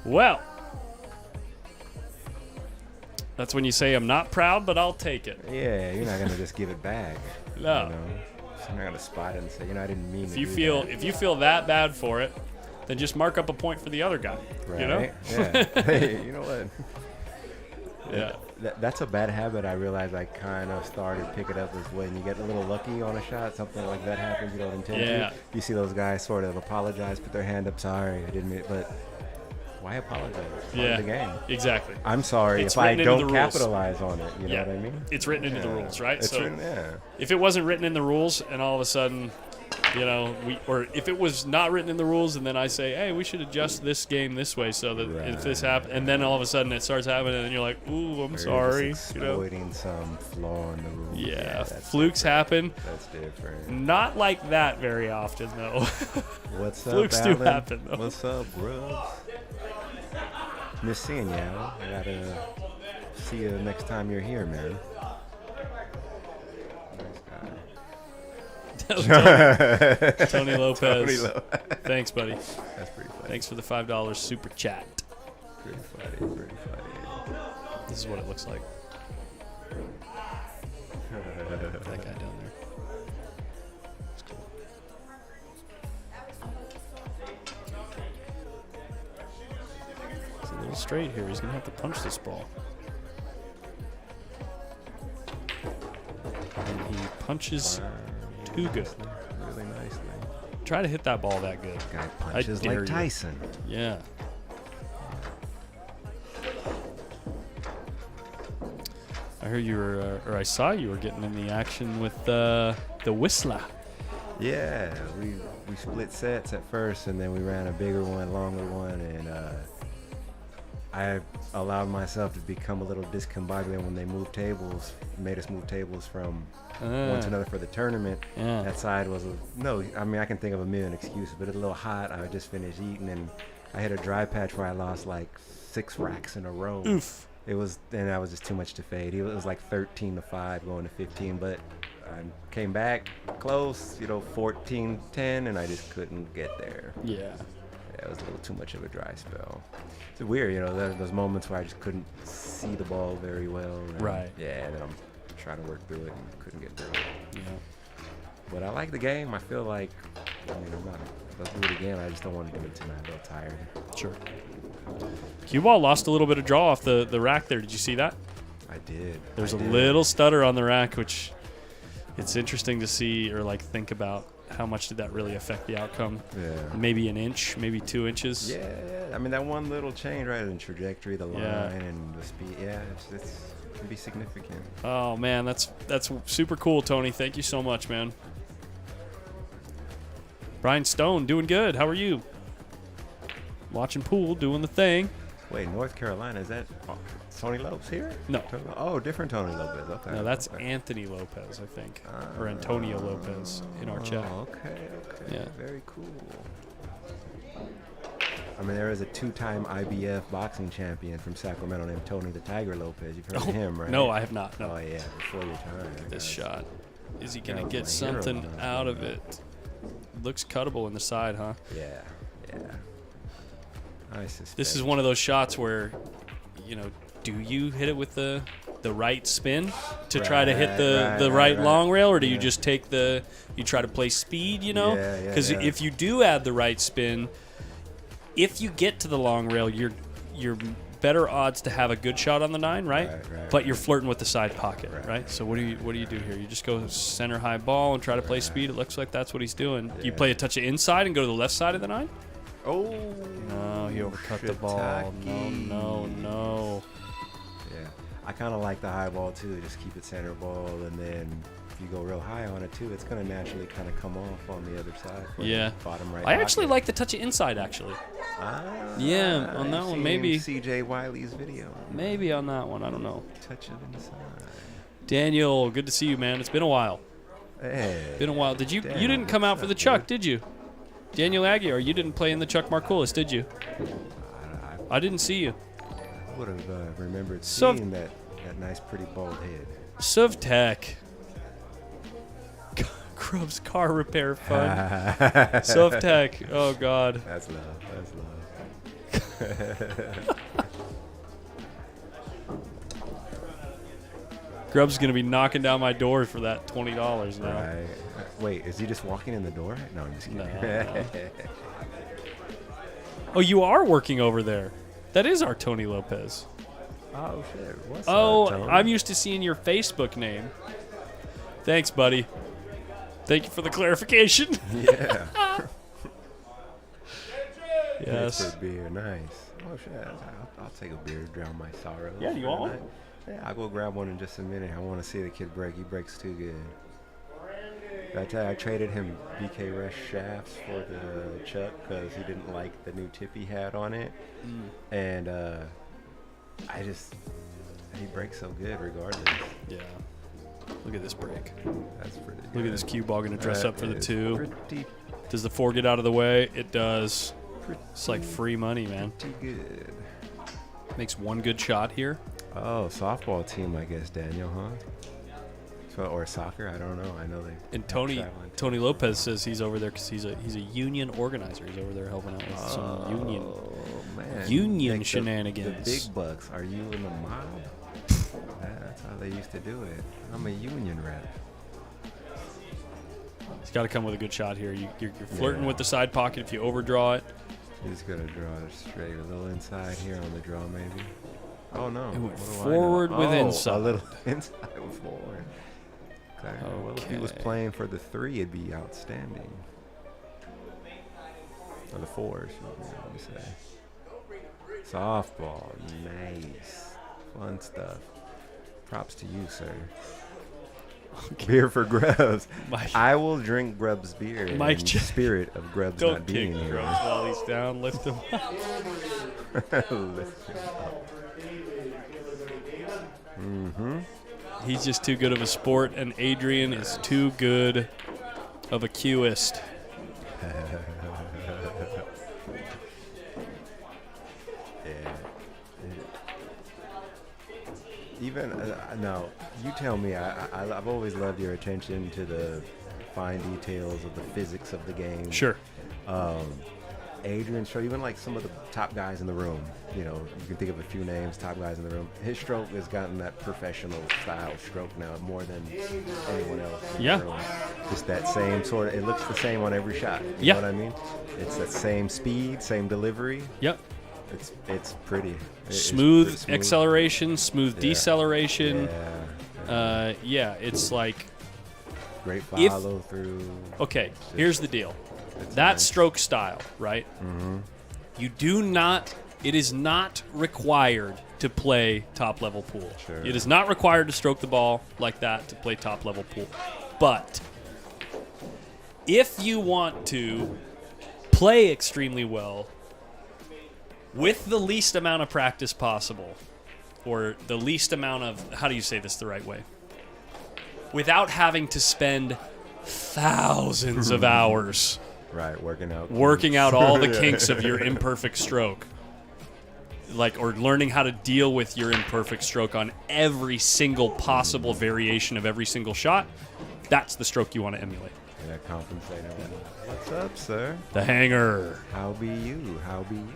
Well, that's when you say I'm not proud, but I'll take it. Yeah, you're not gonna just give it back. No. You know? So you're not gonna spot it and say, I didn't mean If to you do feel that. if you feel that bad for it, then just mark up a point for the other guy. Right? You know? Yeah. Hey, you know what? Yeah. That's a bad habit I realized I kind of started picking up is when you get a little lucky on a shot, something like that happens, you don't intend Yeah. to. You see those guys sort of apologize, put their hand up, sorry, I didn't mean it, but why apologize? It's part of the game. Exactly. I'm sorry It's if I written into don't the rules. capitalize on it, you Yeah. know what I mean? It's written into the Yeah. rules, right? It's So written, yeah. if it wasn't written in the rules and all of a sudden, or if it was not written in the rules and then I say, hey, we should adjust this game this way so that if this happens, and then all of a sudden it starts happening and you're like, ooh, I'm Or sorry. you're just You know? exploiting some flaw in the rules. Yeah, that's flukes happen. That's different. Not like that very often, though. What's up, Flukes do Alan? happen, though. What's up, bro? Miss seeing you, Al. I gotta see you next time you're here, man. Tony Lopez. Tony Thanks, buddy. That's pretty funny. Thanks for the $5 super chat. Pretty funny, pretty funny. This is what it looks like. That guy down there. It's cool. It's a little straight here. He's going to have to punch this ball. And he punches too good. Really nicely. Try to hit that ball that good. Guy I punches dare like you. Tyson. Yeah. I heard you were, or I saw you were getting in the action with the Whistler. Yeah, we split sets at first, and then we ran a bigger one, longer one, and I allowed myself to become a little discombobulated when they moved tables, made us move tables from one to another for the tournament. Yeah. That side was I can think of a million excuses, but it's a little hot. I just finished eating, and I hit a dry patch where I lost like 6 racks in a row. Oof. And that was just too much to fade. It was like 13-5 going to 15, but I came back close, 14-10, and I just couldn't get there. Yeah. It was a little too much of a dry spell. It's weird, those moments where I just couldn't see the ball very well. And Right. Yeah, and then I'm trying to work through it and couldn't get through it. Yeah. But I like the game. I feel like, let's do it again. I just don't want to do it tonight. I'm a little tired. Sure. Cue ball lost a little bit of draw off the rack there. Did you see that? I did. There's a a little stutter on the rack, which it's interesting to see or think about how much did that really affect the outcome. Yeah. Maybe an inch, maybe 2 inches. Yeah. I mean, that one little change, right, in trajectory, the line, and the speed. Yeah, it can be significant. Oh man, that's super cool, Tony. Thank you so much, man. Brian Stone, doing good. How are you? Watching pool, doing the thing. Wait, North Carolina, is that Tony Lopez here? No. Oh, different Tony Lopez. Okay. No, that's okay. Anthony Lopez, I think, or Antonio Lopez in our chat. Okay. Yeah. Very cool. I mean, there is a 2-time IBF boxing champion from Sacramento named Tony the Tiger Lopez. You've heard of him, right? No, I have not. No. Oh, yeah, before your time. This shot. Is he going That to was get my something hero. out of it? Looks cuttable in the side, huh? Yeah, yeah. I suspect. This is one of those shots where, you know, do you hit it with the right spin to try to hit the right long rail, or do you just take you try to play speed, you know? Yeah, Because if you do add the right spin, if you get to the long rail, you're better odds to have a good shot on the 9, right? But you're flirting with the side pocket, right? So what do you do here? You just go center high ball and try to play speed. It looks like that's what he's doing. You play a touch of inside and go to the left side of the 9? Oh. No, he overcut the ball. No. Yeah. I kind of like the high ball, too. Just keep it center ball, and then if you go real high on it, too, it's going to naturally kind of come off on the other side. Yeah. Bottom right I actually pocket. like the touch of inside, actually. Yeah, on that I've one, seen maybe. CJ Wiley's video. Maybe on that one. I don't know. Touch of inside. Daniel, good to see you, man. It's been a while. Hey. Been a while. Did you? Damn, You didn't come out what's for the up, Chuck, dude? did you? Daniel Aguiar, you didn't play in the Chuck Markoulis, did you? I didn't see you. I would have remembered So- seeing that nice, pretty bald head. Sovtech. Grub's car repair fund. Sovtech. Oh, God. That's love. Grub's going to be knocking down my door for that $20 now. Right. Wait, is he just walking in the door? No, I'm just kidding. No. Oh, you are working over there. That is our Tony Lopez. Oh, shit. What's Oh, up, Tony? I'm used to seeing your Facebook name. Thanks, buddy. Thank you for the clarification. Yeah. Yes. Thanks for beer. Nice. Oh, shit. I'll take a beer to drown my sorrows. Yeah, you want one? Yeah, I'll go grab one in just a minute. I want to see the kid break. He breaks too good. I tell you, I traded him BK Rush shafts for the Chuck because he didn't like the new tip he had on it. And he breaks so good regardless. Yeah. Look at this break. That's pretty good. Look at this cue ball going to dress up for the is 2. Pretty Does the 4 get out of the way? It does. It's like free money, man. good. Makes one good shot here. Oh, softball team, I guess, Daniel, huh? So, or soccer, I don't know. I know they. And have Tony Lopez says he's over there because he's a union organizer. He's over there helping out with some union. Man. Union Like shenanigans. The big bucks. Are you in the mob? That's how they used to do it. I'm a union rep. He's got to come with a good shot here. You're flirting Yeah. with the side pocket if you overdraw it. He's gonna draw it straight. A little inside here on the draw, maybe. Oh no! It went What do I know? forward with inside. A little inside with forward. Okay. Well, if he was Okay. playing for the 3, it'd be outstanding. Or the 4, let me say. Softball, nice, fun stuff. Props to you, sir. Beer for Grubs. Mike- I will drink Grubs beer Mike in J- spirit of Grubs Don't not kick being here. Grubs while he's down. Lift him up. He's just too good of a sport, and Adrian is too good of a cueist. Even no, you tell me. I've always loved your attention to the fine details of the physics of the game. Sure. Adrian's stroke, even like some of the top guys in the room, you know, you can think of a few names, top guys in the room. His stroke has gotten that professional style stroke now more than anyone else in Yeah. the room. Just that same sort of, it looks the same on every shot. You Yeah. know what I mean? It's that same speed, same delivery. Yep. It's pretty. It's Smooth pretty smooth. acceleration, smooth Yeah. deceleration. Yeah. It's like, Great if- follow through. okay, here's the deal. That stroke style, right? It is not required to play top level pool. Sure. It is not required to stroke the ball like that to play top level pool. But if you want to play extremely well with the least amount of practice possible, or the least amount of, how do you say this the right way? Without having to spend thousands of hours Right, working out all the kinks of your imperfect stroke. Like, or learning how to deal with your imperfect stroke on every single possible variation of every single shot. That's the stroke you want to emulate. And that compensating. What's up, sir? The hanger. How be you? How be you?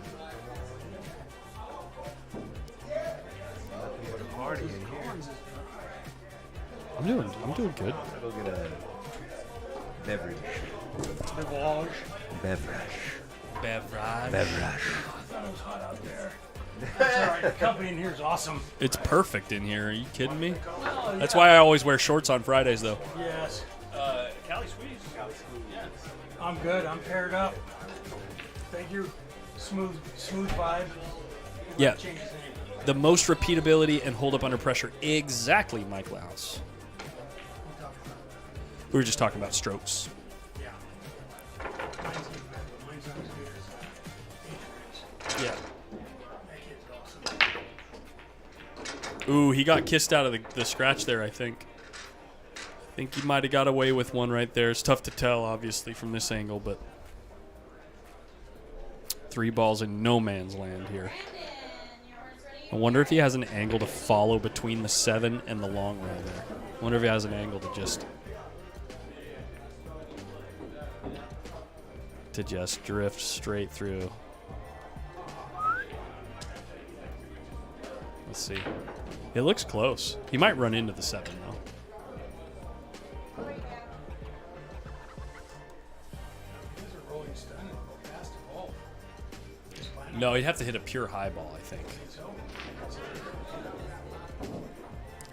Nothing but a party in here. I'm doing good. Go get a beverage. Beverage. Beverage. That's all right. The company in here is awesome. It's perfect in here. Are you kidding me? That's why I always wear shorts on Fridays, though. Yes. Cali Squeeze. Yes. I'm good. I'm paired up. Thank you. Smooth vibe. Yeah. Change his name. The most repeatability and hold up under pressure. Exactly, Mike Laus. We were just talking about strokes. Yeah. Mine's good. Mine's not as good as Yeah. That kid's awesome. Ooh, he got kissed out of the scratch there, I think. I think he might have got away with one right there. It's tough to tell, obviously, from this angle, but 3 balls in no man's land here. I wonder if he has an angle to follow between the 7 and the long roll there. I wonder if he has an angle to just drift straight through. Let's see. It looks close. He might run into the 7 though. No, he'd have to hit a pure high ball, I think.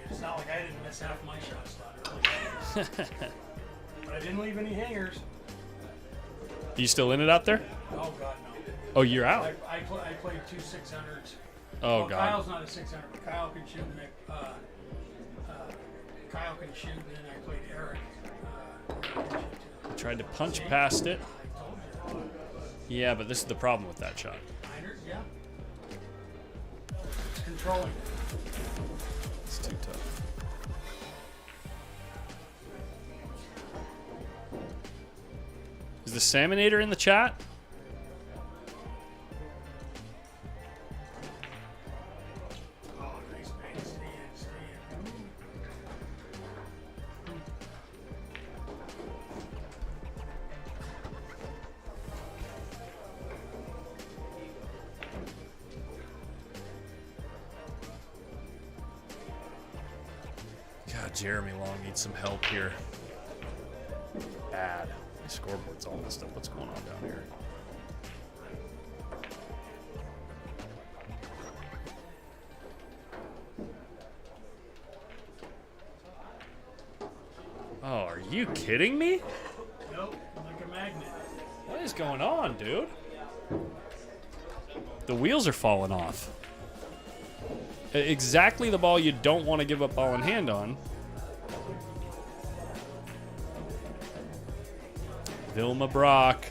It's not like I didn't miss half my shots early. But I didn't leave any hangers. You still in it out there? Oh, God, no. Oh, you're out. I played 2 600s. Oh, Well, God. Kyle's not a 600, but Kyle can shoot. Kyle can shoot, and then I played Eric. Tried to punch past it. Yeah, but this is the problem with that shot. Yeah. It's controlling. It's too tough. Is the Salmonator in the chat? Oh, nice man. Stay in. God, Jeremy Long needs some help here. Bad. My scoreboard's all messed up. What's going on down here? Oh, are you kidding me? Nope, like a magnet. What is going on, dude? The wheels are falling off. Exactly the ball you don't want to give up ball in hand on. Vilma Brock.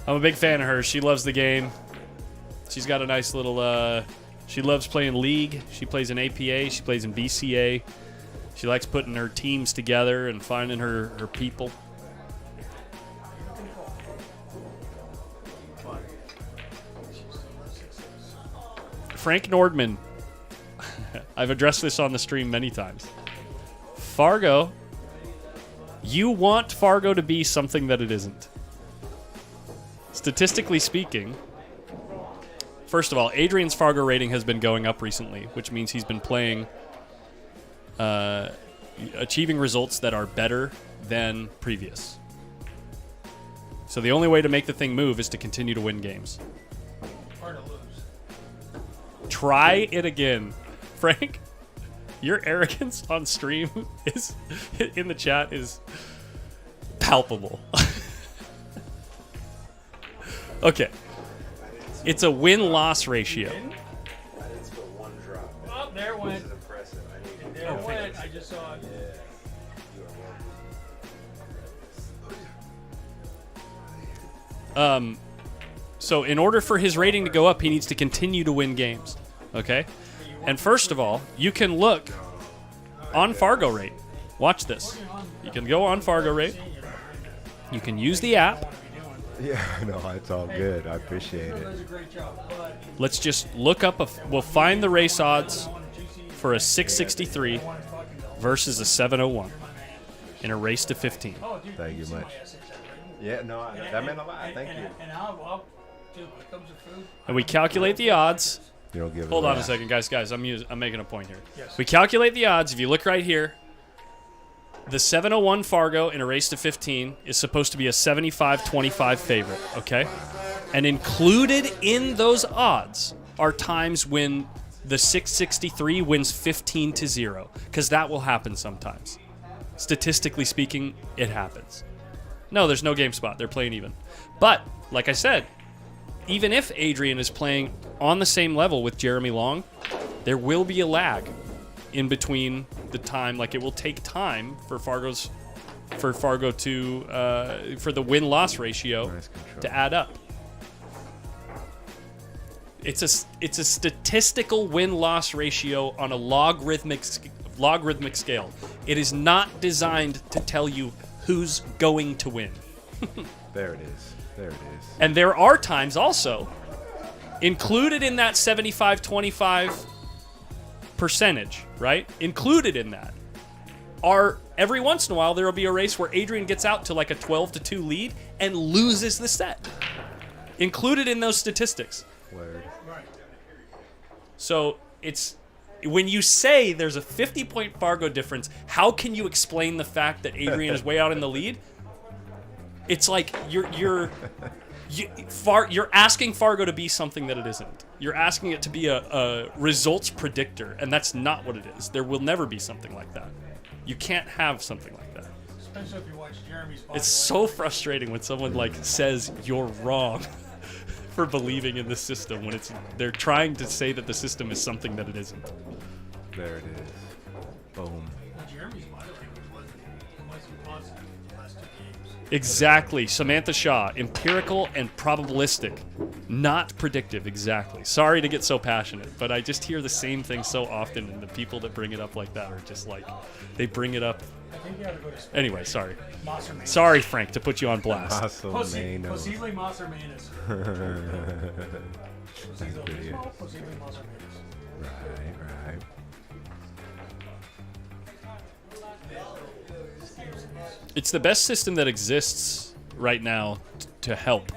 I'm a big fan of her. She loves the game. She's got a nice little, she loves playing League. She plays in APA. She plays in BCA. She likes putting her teams together and finding her people. Frank Nordman. I've addressed this on the stream many times. Fargo. You want Fargo to be something that it isn't. Statistically speaking, first of all, Adrian's Fargo rating has been going up recently, which means he's been playing, achieving results that are better than previous. So the only way to make the thing move is to continue to win games. Or to lose. Try it again. Frank, your arrogance on stream is in the chat is palpable. Okay. It's a win-loss ratio. I didn't spill one drop. Oh, there it went. This is impressive. I need There it went. I just saw it. So in order for his rating to go up, he needs to continue to win games. Okay? And first of all, you can look on Fargo rate. Watch this. You can go on Fargo rate. You can use the app. Yeah, no, it's all good. I appreciate it. Let's just look up, we'll find the race odds for a 663 versus a 701 in a race to 15. Thank you much. Yeah, no, that meant a lot. Thank you. And we calculate the odds. You don't give it Hold on a second, guys. I'm making a point here. We calculate the odds. If you look right here, the 701 Fargo in a race to 15 is supposed to be a 75-25 favorite, okay? And included in those odds are times when the 663 wins 15-0, because that will happen sometimes. Statistically speaking, it happens. No, there's no game spot. They're playing even. But, like I said, even if Adrian is playing on the same level with Jeremy Long, there will be a lag in between the time. Like, it will take time for Fargo to for the win-loss ratio to add up. It's a statistical win-loss ratio on a logarithmic scale. It is not designed to tell you who's going to win. There it is. There it is. And there are times also included in that 75-25 percentage, right? Included in that are every once in a while there will be a race where Adrian gets out to like a 12-2 lead and loses the set. Included in those statistics. Word. So it's when you say there's a 50-point Fargo difference, how can you explain the fact that Adrian is way out in the lead? It's like you're asking Fargo to be something that it isn't. You're asking it to be a results predictor, and that's not what it is. There will never be something like that. You can't have something like that. Especially if you watch Jeremy's It's so frustrating when someone like says you're wrong for believing in the system when they're trying to say that the system is something that it isn't. There it is. Boom. Jeremy's body language wasn't positive the last 2 games. Exactly. Samantha Shaw, empirical and probabilistic, not predictive. Exactly. Sorry to get so passionate, but I just hear the same thing so often, and the people that bring it up like that are just like, they bring it up. I think you gotta go to Spain. Anyway, sorry. Maserman. Sorry, Frank, to put you on blast. Possibly Possibly Masermanis. Possibly Masermanis. Right. It's the best system that exists right now to help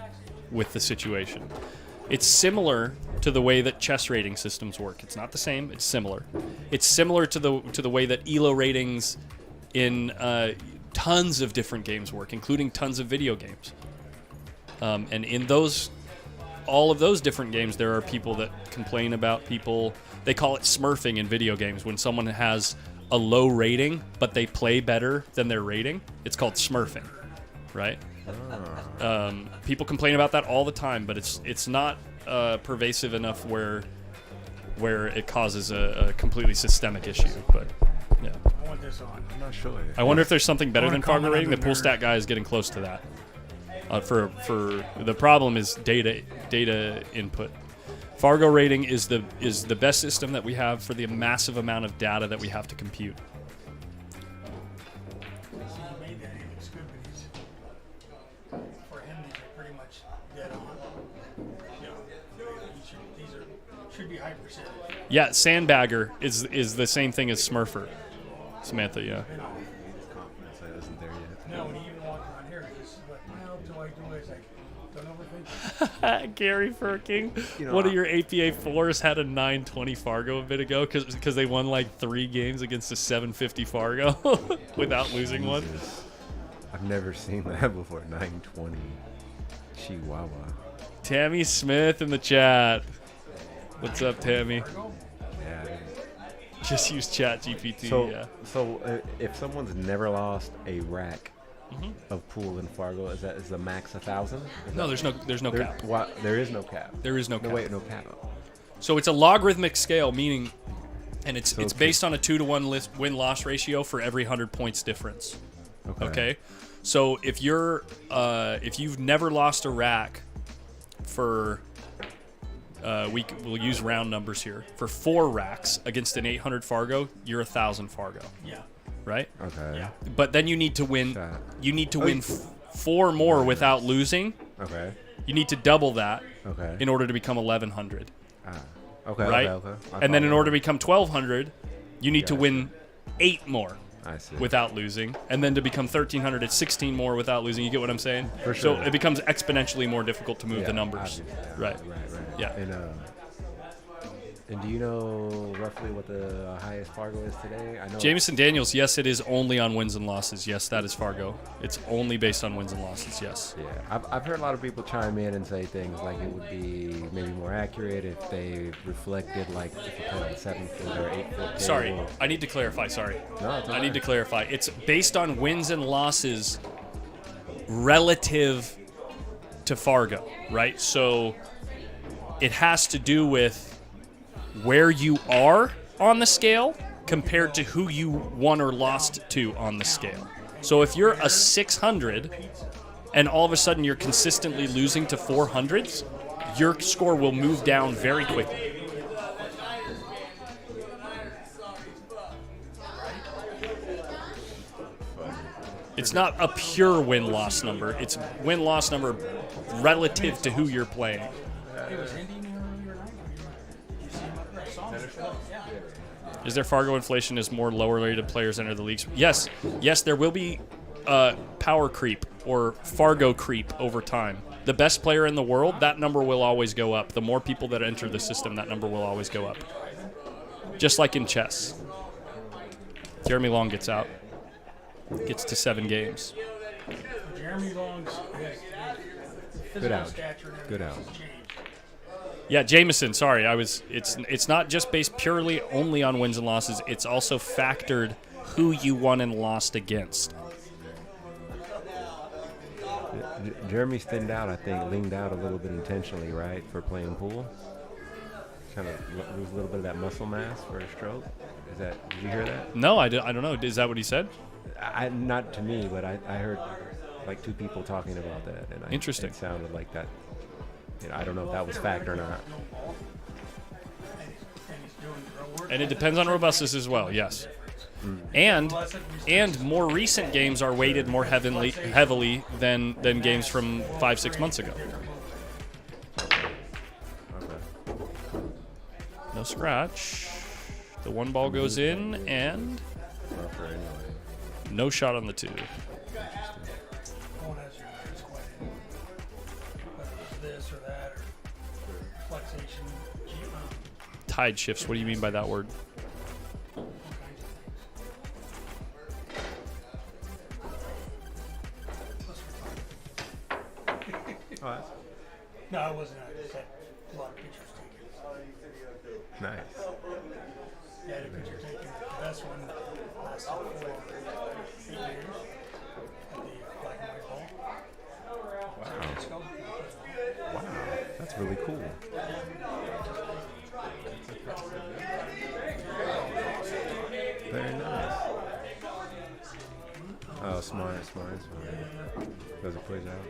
with the situation. It's similar to the way that chess rating systems work. It's not the same. It's similar. It's similar to the way that ELO ratings in tons of different games work, including tons of video games. And in all of those different games, there are people that complain about people. They call it smurfing in video games. When someone has a low rating, but they play better than their rating, it's called smurfing, right? People complain about that all the time, but it's not pervasive enough where it causes a completely systemic issue. But yeah, I want this on. I'm not sure. I wonder if there's something better than Fargo rating. The the pool nerd. stat guy is getting close to that. For the problem is data input. Fargo rating is the best system that we have for the massive amount of data that we have to compute. He made that he looks good, but for him, these are pretty much dead on. You know, these should be high percentage. Yeah, Sandbagger is the same thing as Smurfer. Samantha, yeah. Confidence that isn't there yet. No, when he even walked around here, he's just like, well, do I do it? It's like, don't overthink it. Gary Furking, You know, one of your APA 4s had a 920 Fargo a bit ago because they won like 3 games against a 750 Fargo without losing one. Jesus. I've never seen that before. 920. Chihuahua. Tammy Smith in the chat. What's up, Tammy? Yeah. Just use Chat GPT. So, Yeah. if someone's never lost a rack of pool in Fargo, is the max 1,000? No, there's no cap. There is no cap. There is no cap. No, wait, no cap. So it's a logarithmic scale, meaning, and it's So based on a 2-to-1 win-loss ratio for every 100 points difference. Okay. Okay, so if you've never lost a rack for we'll use round numbers here. For 4 racks against an 800 Fargo, you're 1,000 Fargo. Yeah. Right? Okay. Yeah. But then you need to win. Shot. You need to win 4 more without losing. Okay. You need to double that Okay. in order to become 1,100. Okay. Right? Okay. And then in order to become 1,200, you need to Gotcha. win 8 more. I see. Without losing, and then to become 1,300, it's 16 more without losing. You get what I'm saying? For So sure. it becomes exponentially more difficult to move the numbers. obviously, yeah. Right. Right. Yeah. And do you know roughly what the highest Fargo is today? I know. Jameson Daniels, yes, it is only on wins and losses. Yes, that is Fargo. It's only based on wins and losses. Yes. Yeah, I've heard a lot of people chime in and say things like it would be maybe more accurate if they reflected like if you put on 7-foot or 8-foot. Sorry, table. I need to clarify. Sorry. No, it's all I need right. to clarify. It's based on wins and losses relative to Fargo, right? So it has to do with where you are on the scale compared to who you won or lost to on the scale. So if you're a 600 and all of a sudden you're consistently losing to 400s, your score will move down very quickly. It's not a pure win-loss number. It's win-loss number relative to who you're playing. It was Indy earlier night. You see him up there? I saw him. Yeah. Is there Fargo inflation as more lower-rated players enter the leagues? Yes. Yes, there will be power creep or Fargo creep over time. The best player in the world, that number will always go up. The more people that enter the system, that number will always go up. Just like in chess. Jeremy Long gets out. Gets to 7 games. Jeremy Long's Good out. stature and Good everything out. has changed. Yeah, Jameson, sorry. It's not just based purely only on wins and losses. It's also factored who you won and lost against. Jeremy's thinned out, I think, leaned out a little bit intentionally, right, for playing pool. Kind of lose a little bit of that muscle mass for a stroke. Did you hear that? No, I don't know. Is that what he said? Not to me, but I heard like 2 people talking about that, and Interesting. It sounded like that. I don't know if that was fact or not. And he's doing real work. And it depends on robustness as well, yes. And more recent games are weighted more heavily than games from 5-6 months ago. No scratch. The 1 ball goes in, and no shot on the 2. One has your nerves quite in. Whether it's this or that or flexation, Tide shifts. What do you mean by that word? all kinds of things. No, I wasn't. I just had a lot of pictures taken. Nice. I had a picture taken. The best one lasted for 8 years at the Black and White Ball. Wow, that's really cool. Very nice. Oh, smart. Does it push out?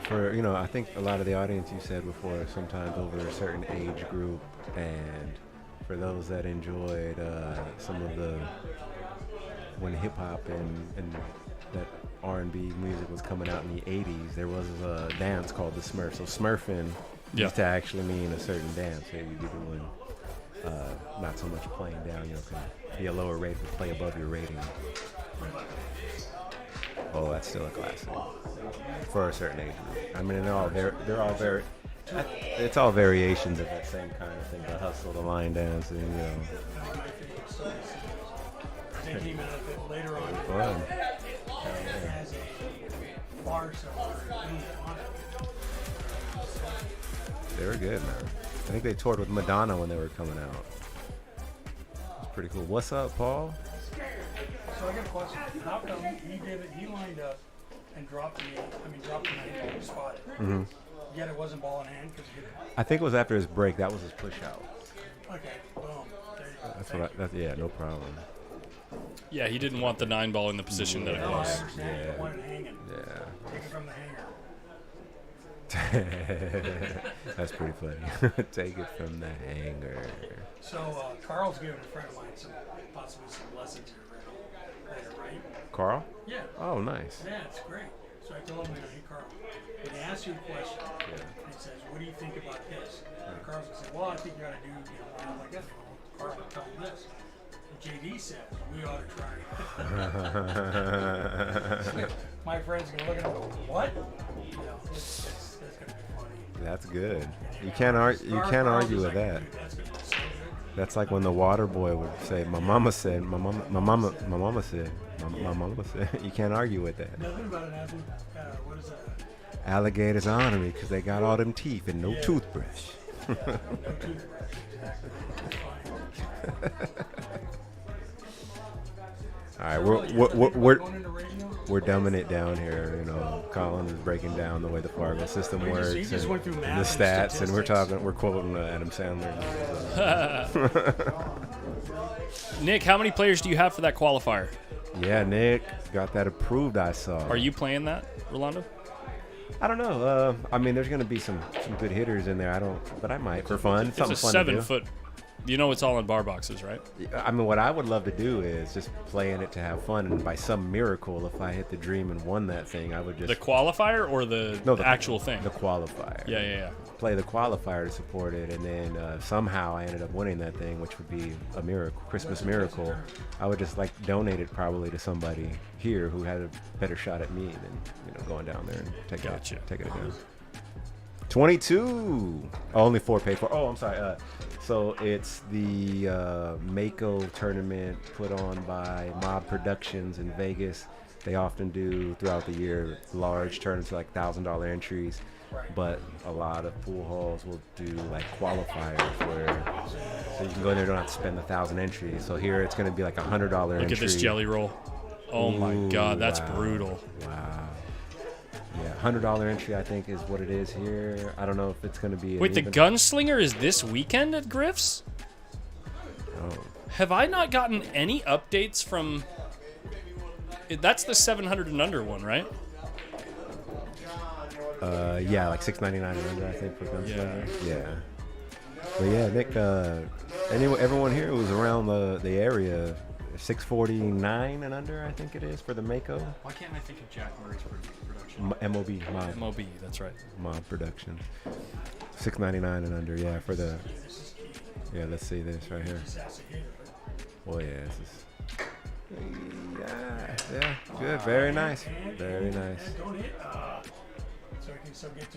For I think a lot of the audience you said before, sometimes over a certain age group, and for those that enjoyed some of when hip hop and that R&B music was coming out in the 80s, there was a dance called the Smurf. So Smurfing used to actually mean a certain dance. So you'd be doing not so much playing down, can be a lower rate, but play above your rating. Oh, that's still a classic for a certain age group. I mean, they're all very. It's all variations of that same kind of thing. The hustle, the line dance, and They came out of it later on fun. as a farce of being on it. They were good, man. I think they toured with Madonna when they were coming out. It's pretty cool. What's up, Paul? So I got a question. How come he lined up and dropped the 9 spot it. Mm-hmm. Yet it wasn't ball in hand because he hit it. I think it was after his break. That was his push out. Okay, boom. There you go. That's Thank what. Yeah, no problem. Yeah, he didn't want the 9-ball in the position that it No, I was. understand. You don't want it hanging. Yeah. Take it from the hanger. That's pretty funny. Take it from the hanger. So Carl's giving a friend of mine possibly some lessons here later, right? Carl? Yeah. Oh, nice. Yeah, it's great. So I told him, hey, Carl, when he asks you a question, and he says, what do you think about this? And Carl's going to say, well, I think you ought to do, like this. Well, Carl will tell him this. And JD says, we ought to try it. My friend's going to look at him and go, what? It's going to be funny. That's good. You can't argue with that. That's going to be so good. That's like when the water boy would say, my mama said. You can't argue with that. Nothing about an apple. What is that? Alligators honor me because they got all them teeth and no toothbrush. No toothbrush. Exactly. All right, Going into radio? we're dumbing it down here. You know, Colin is breaking down the way the Fargo system works he just went through and math the and stats, and we're quoting Adam Sandler. Nick, how many players do you have for that qualifier? Yeah, Nick got that approved. I saw. Are you playing that, Rolando? I don't know. I mean, there's going to be some good hitters in there. But I might for fun. Something It's a fun to do. 7-foot. You know it's all in bar boxes, right? I mean, what I would love to do is just play in it to have fun, and by some miracle, if I hit the dream and won that thing, I would just The qualifier or the actual thing? the qualifier. Yeah. Play the qualifier to support it, and then somehow I ended up winning that thing, which would be a miracle, Christmas miracle. I would just like donate it probably to somebody here who had a better shot at me than going down there and taking it down. 22. Oh, only 4 paid for. Oh, I'm sorry. So it's the Mako tournament put on by Mob Productions in Vegas. They often do throughout the year large tournaments like $1,000 entries, but a lot of pool halls will do like qualifiers where so you can go in there, don't have to spend 1,000 entries. So here it's going to be like $100 entry. Look at this jelly roll. Oh my God, that's brutal. Wow. Yeah, $100 entry I think is what it is here. I don't know if it's going to be. Wait, the Gunslinger is this weekend at Griff's? Oh. Have I not gotten any updates from? That's the 700 and under one, right? Yeah, like $6.99 and under I think for Gunslinger. Yeah. But yeah, Nick. Everyone here was around the area. 649 and under, I think it is for the Mako. Why can't I think of Jack Murray's production? MOB, Mob. MOB, that's right. Mob Production. 699 and under, yeah, for the. Yeah, let's see this right here. Oh yeah, this is. Yeah, good, very nice, very nice.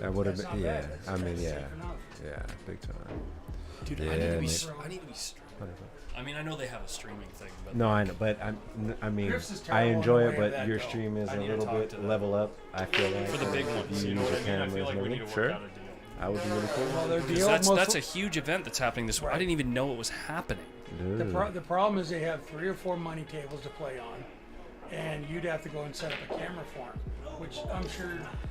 That would have been, yeah. I mean, yeah, big time. Dude, Yeah, I need to be. Nick. I need to be. I mean, I know they have a streaming thing, but No, I know, but I mean, I enjoy it, but your stream is a little bit level up. I feel like for the big ones, you you know use what your I mean? I feel cameras like we and need to everything. work out a deal. I would be really cool. Well, their 'Cause deal, that's a huge event that's happening this week. I didn't even know it was happening. Dude. The problem is they have 3 or 4 money tables to play on, and you'd have to go and set up a camera for them, which I'm sure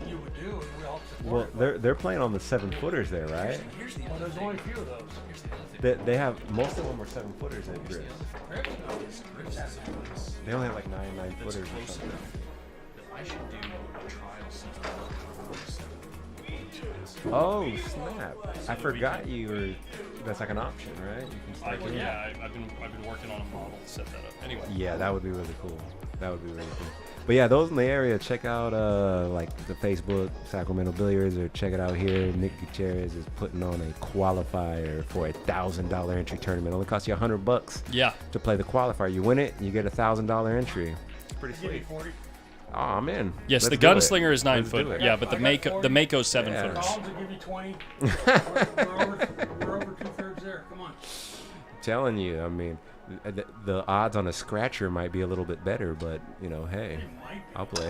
you would do, and we all Well, support it. they're playing on the 7-footers there, right? Well, there's only a few of those. They have most of them are 7-footers at Griff's. They only have like 9-footers or something. I should do a trial season. Oh snap! I forgot you were. That's like an option, right? You can start doing that. I've been working on a model to set that up. Anyway. Yeah, that would be really cool. That would be really cool. But yeah, those in the area, check out like the Facebook Sacramento Billiards, or check it out here. Nick Gutierrez is putting on a qualifier for a $1,000 entry tournament. It only costs you $100. Yeah. To play the qualifier, you win it, you get a $1,000 entry. It's pretty Give me sweet. 40. Oh, I'm in. Yes, Let's the do it. Gunslinger is 9 Let's do foot. it. Yeah, but the Mako's 7 Yeah. footers. Collins will give you 20. We're over 2/3 there. Come on. Telling you, I mean, the odds on a scratcher might be a little bit better, but hey, It might be. I'll play.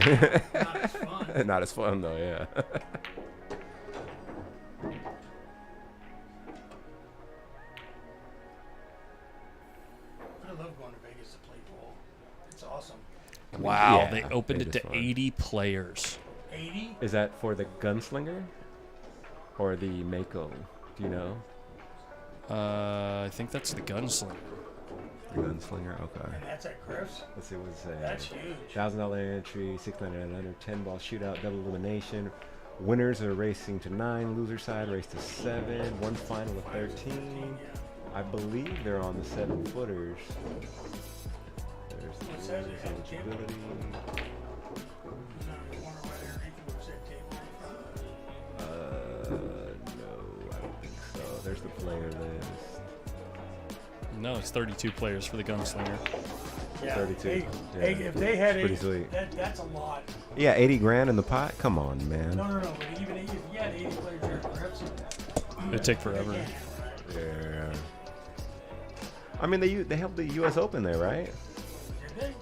Not as fun. Not as fun though, yeah. I love going to Vegas to play pool. It's awesome. Wow, Yeah, they opened it it to is fun. 80 players. 80? Is that for the Gunslinger or the Mako? Do you know? I think that's the Gunslinger. Gunslinger, okay. And that's at Griff's. Let's see what's That's huge. $1,000 entry, 600 and under, 10-ball shootout, double elimination. Winners are racing to 9, loser side race to 7, one final of 13. I believe they're on the 7-footers. There's the It says it has a eligibility. No, I don't think so. There's the player list. No, it's 32 players for the Gunslinger. Yeah. 32. Hey, Yeah. hey, if they had Pretty 80, sweet. that's a lot. Yeah, 80 grand in the pot? Come on, man. No. But even if you had 80 players here at Griff's, It'd take forever. Yeah. I mean, they held the U.S. Open there, right? did they?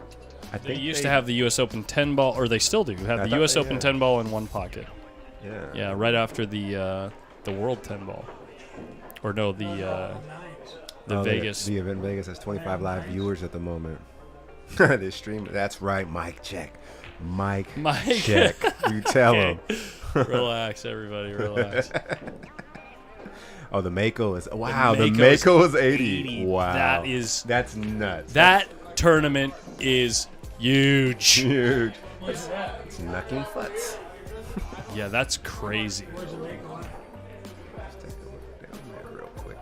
I They think used to have the U.S. Open 10 ball, or they still do have I the thought U.S. they Open had. 10 ball in one pocket. Yeah. Yeah, right after the World 10 ball, or no, the Nines. Vegas. The event in Vegas has 25 live viewers at the moment. They stream. That's right, Mike check. Mike check. You tell Okay. him. Relax, everybody, relax. Oh, the Mako is wow. The Mako's Mako is 80. 80. Wow, That's nuts. That tournament is huge. Huge. What's that? It's knucking foots. Yeah, that's crazy. Where's the lake on? Let's take a look down there real quick.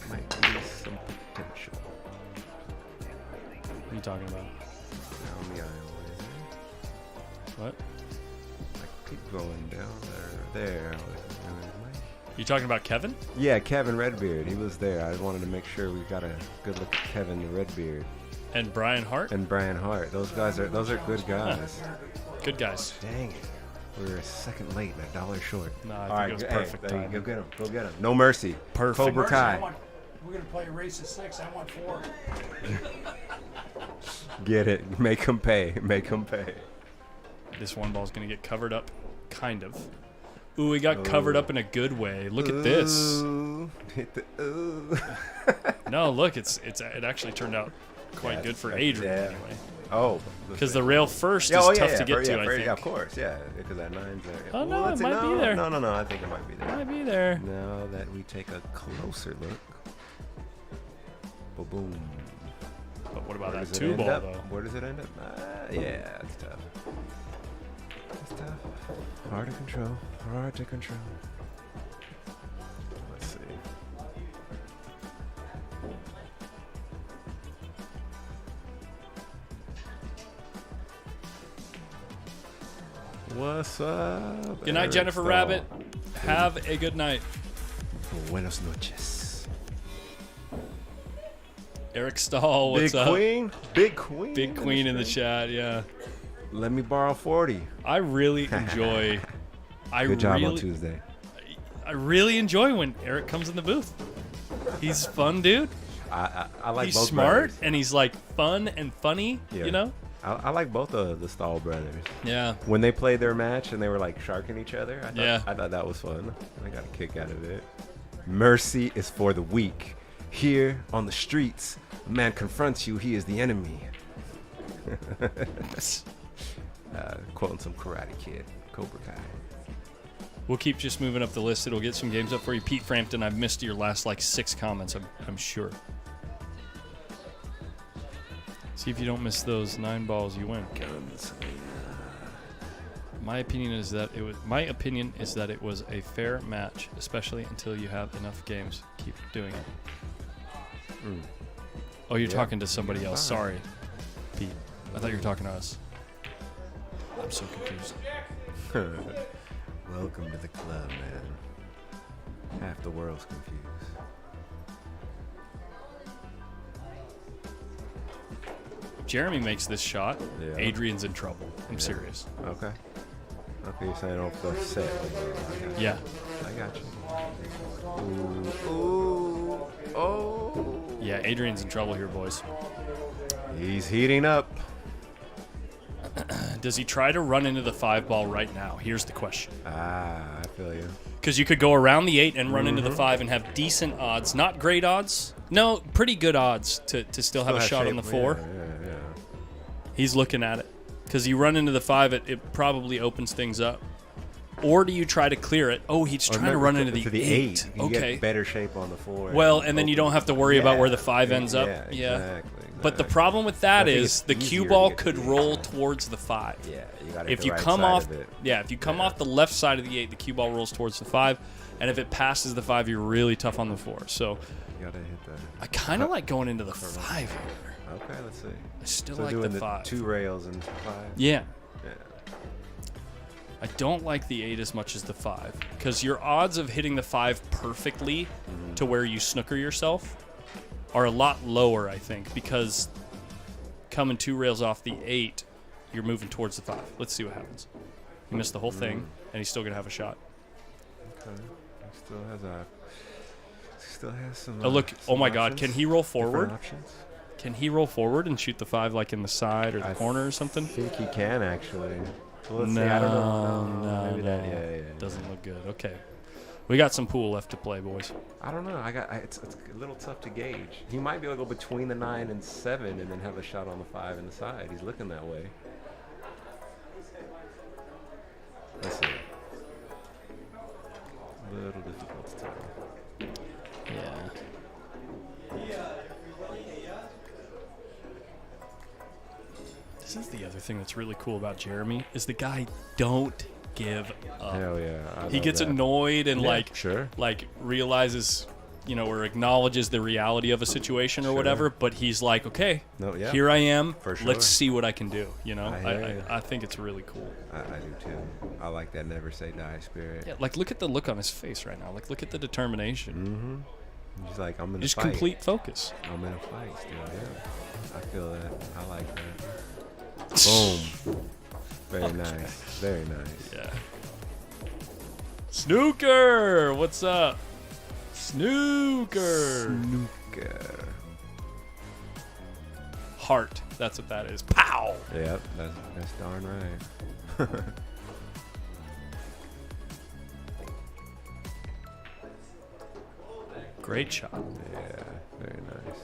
Might be some potential What are you talking about? down the aisle there. What? I keep going down there. You talking about Kevin? Yeah, Kevin Redbeard. He was there. I wanted to make sure we got a good look at Kevin the Redbeard And Brian Hart? and Brian Hart. Those are good guys. Good guys. Dang it. We were a second late and $1 short. No, I All think right, it was hey, perfect there you timing. go get him. Go get him. No mercy. Perfect. Cobra Mercy, I Kai. want- we're going to play a race of 6. I want 4. Get it. Make him pay. Make him pay. This one ball's going to get covered up, kind of. Ooh, we got covered up in a good way. Look at this. Ooh. Hit the ooh. No, look, it actually turned out quite good for Adrian yeah. anyway. Oh. Because the rail first is yeah, tough to get to, I yeah, think. of course, yeah. Because that 9's there. Oh, no, let's it see. might be there. No, I think it might be there. Might be there. Now that we take a closer look. Boom. But what about Where that does it 2 end ball, up? though? Where does it end up? Yeah, it's tough. It's tough. Hard to control. Hard to control. Let's see. What's up? Good night, Eric Jennifer Stahl? Rabbit. Have a good night. Buenos noches. Eric Stahl, what's Big up? Queen? Big Queen? Big Queen in the chat, yeah. Let me borrow 40. I really enjoy. Good job on Tuesday. I really enjoy when Eric comes in the booth. He's fun, dude. I like He's both smart brothers. and he's like fun and funny. Yeah. You know? I like both of the Stahl brothers. Yeah. When they played their match and they were like sharking each other, I Yeah. thought that was fun. I got a kick out of it. Mercy is for the weak. Here on the streets, a man confronts you, he is the enemy. Quoting some Karate Kid, Cobra Kai. We'll keep just moving up the list. It'll get some games up for you. Pete Frampton, I've missed your last like 6 comments, I'm sure. See if you don't miss those 9 balls, you win. My opinion is that it was a fair match, especially until you have enough games. Keep doing it. Oh, you're talking to somebody else. Sorry, Pete. I thought you were talking to us. I'm so confused. Welcome to the club, man. Half the world's confused. Jeremy makes this shot. Yeah. Adrian's in trouble. I'm serious. Okay. Okay, you're saying off the set. Yeah. I got you. Ooh. Oh. Yeah, Adrian's in trouble here, boys. He's heating up. Does he try to run into the 5 ball right now? Here's the question. I feel you. Because you could go around the 8 and run into the 5 and have decent odds. Not great odds. No, pretty good odds to still have a shot on the 4. Yeah. He's looking at it. Because you run into the 5, it probably opens things up. Or do you try to clear it? Oh, he's trying to run into the 8. You Okay. get better shape on the 4. Well, and then you don't have to worry about where the 5 ends up. Yeah, exactly. But the problem with that I think is it's the cue easier ball to get could to the roll 8. towards the 5. Yeah, you got to If hit the you right come side off, of it. yeah, if you come off the left side of the 8, the cue ball rolls towards the 5, and if it passes the 5, you're really tough on the 4. So You got to hit the. I kind of like going into the 5 here. Okay, let's see. I still So like doing the 5. 2 rails and 5. Yeah. Yeah. I don't like the 8 as much as the 5 because your odds of hitting the 5 perfectly to where you snooker yourself are a lot lower, I think, because coming 2 rails off the 8, you're moving towards the 5. Let's see what happens. He missed the whole thing, and he's still gonna have a shot. Okay. He still has some. Oh look! Some Oh my God! options. Can he roll Different forward? options. Can he roll forward and shoot the 5 like in the side or the corner or something? I think he can actually. Well, let's No, see. I don't know. no, Maybe no. that. Yeah. Doesn't look good. Okay, we got some pool left to play, boys. I don't know. It's a little tough to gauge. He might be able to go between the 9 and 7 and then have a shot on the 5 and the side. He's looking that way. Let's see. A little difficult to tell. Yeah. This is the other thing that's really cool about Jeremy is the guy don't give up. Hell yeah. He gets annoyed and sure. like realizes, or acknowledges the reality of a situation or Sure. whatever, but he's like, okay, No, yeah. here I am. For sure. Let's see what I can do. I hear you. I think it's really cool. I do too. I like that never say die spirit. Yeah, like look at the look on his face right now. Like look at the determination. Mm-hmm. He's like, I'm in a Just fight. complete focus. I'm in a fight still, yeah. I feel that. I like that. Boom. Very nice. Very nice. Yeah. Snooker! What's up? Snooker! Snooker. Heart. That's what that is. Pow! Yep, that's darn right. Great shot. Yeah, very nice.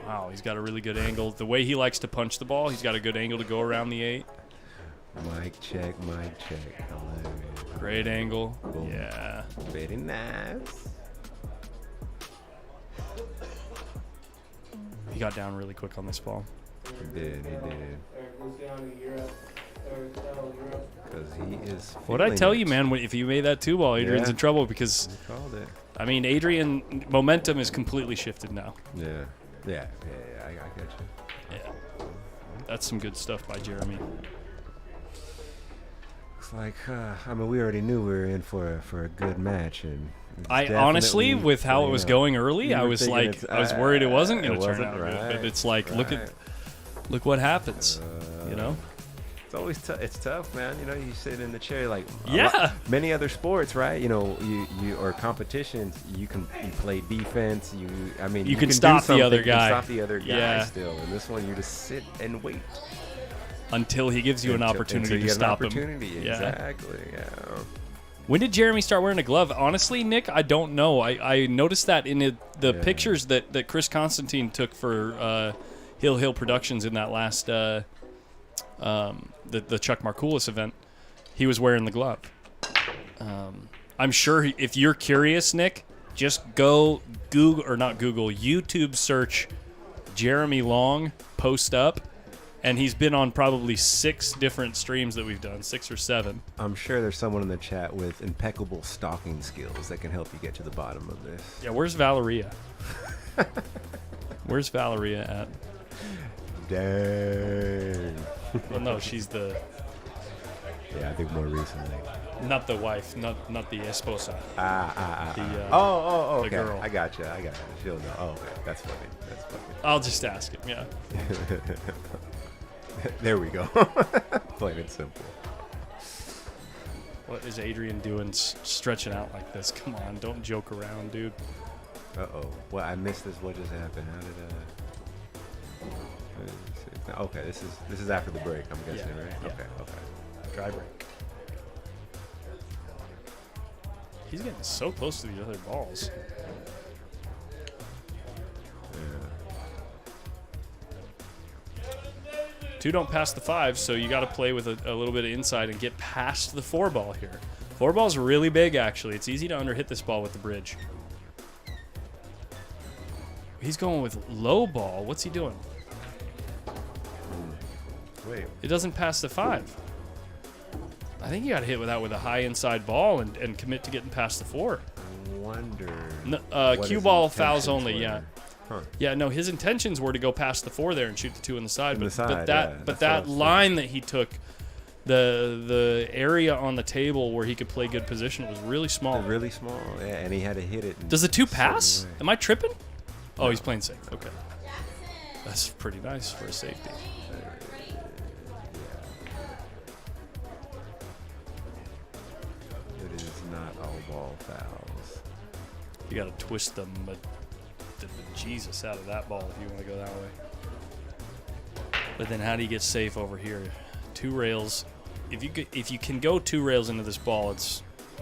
Wow, he's got a really good angle. The way he likes to punch the ball, he's got a good angle to go around the 8. Mic check, mic check. Hilarious. Great angle. Boom. Yeah. Very nice. He got down really quick on this ball. He did. Because he is. What'd I feeling tell it. you, man? If you made that 2 ball, Adrian's Yeah. in trouble because, He called it. I mean, Adrian, momentum is completely shifted now. Yeah. Yeah. I got you. Yeah. That's some good stuff by Jeremy. Looks like, I mean, we already knew we were in for a good match, and I honestly, definitely, with how it was going early, you I were was thinking like, it's- I was worried it wasn't going it to turn wasn't, out right, good. But it's like, look what happens. It's always tough. It's tough, man. You sit in the chair like Yeah. many other sports, right? You or competitions. You play defense. You can can do stop the something, other you can guy. stop the other guy Yeah. still. And this one, you just sit and wait Until he gives you an opportunity until you to get stop an him. opportunity. Yeah. Exactly. Yeah. When did Jeremy start wearing a glove? Honestly, Nick, I don't know. I noticed that in the pictures that Chris Constantine took for Hill Productions in that last the Chuck Markoulis event. He was wearing the glove. I'm sure if you're curious, Nick, just go YouTube search Jeremy Long post up. And he's been on probably 6 different streams that we've done, 6 or 7. I'm sure there's someone in the chat with impeccable stalking skills that can help you get to the bottom of this. Yeah, where's Valeria? Where's Valeria at? Dang. Well, no, she's the Yeah, I think more recently. not the wife, not the esposa. The, okay. the girl. I got you. She'll know. Oh, okay. That's funny. I'll just ask him. Yeah. There we go. Plain and simple. What is Adrian doing, stretching out like this? Come on, don't joke around, dude. Uh-oh. Well, I missed this. What just happened? How did Okay, this is after the break, I'm guessing, Yeah, right? yeah. Okay. Dry break. He's getting so close to these other balls. Yeah. 2 don't pass the 5, so you got to play with a little bit of inside and get past the 4 ball here. 4 ball's really big, actually. It's easy to underhit this ball with the bridge. He's going with low ball. What's he doing? Wait. It doesn't pass the 5. I think you got to hit with that with a high inside ball and commit to getting past the 4. I wonder. No, cue ball fouls intentions only, were. yeah. Huh. Yeah, no, his intentions were to go past the 4 there and shoot the 2 on the side. On But, the side, but yeah, that that's what I was line that he took, the area on the table where he could play good position was really small. Really small, yeah, and he had to hit it. in Does the 2 a certain pass? way. Am I tripping? Oh, he's playing safe. Okay. Jackson. That's pretty nice for a safety. Ready? It is not all ball fouls. You got to twist the Jesus out of that ball if you want to go that way. But then how do you get safe over here? 2 rails. If you can go 2 rails into this ball,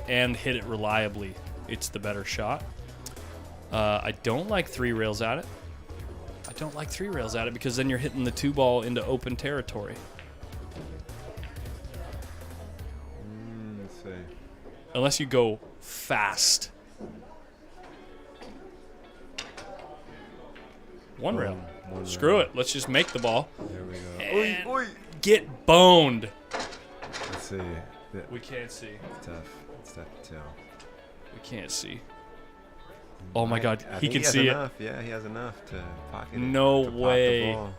and hit it reliably, it's the better shot. I don't like 3 rails at it. I don't like 3 rails at it because then you're hitting the 2 ball into open territory. Let's see. Unless you go fast. 1 rail. One Screw rail. it. Let's just make the ball. There we go. And Oi, oi. get boned. Let's see. We can't see. It's tough. It's tough to tell. We can't see. Oh my God, I he think can has see enough. Yeah, he has enough to pocket it. No to pop the way. ball.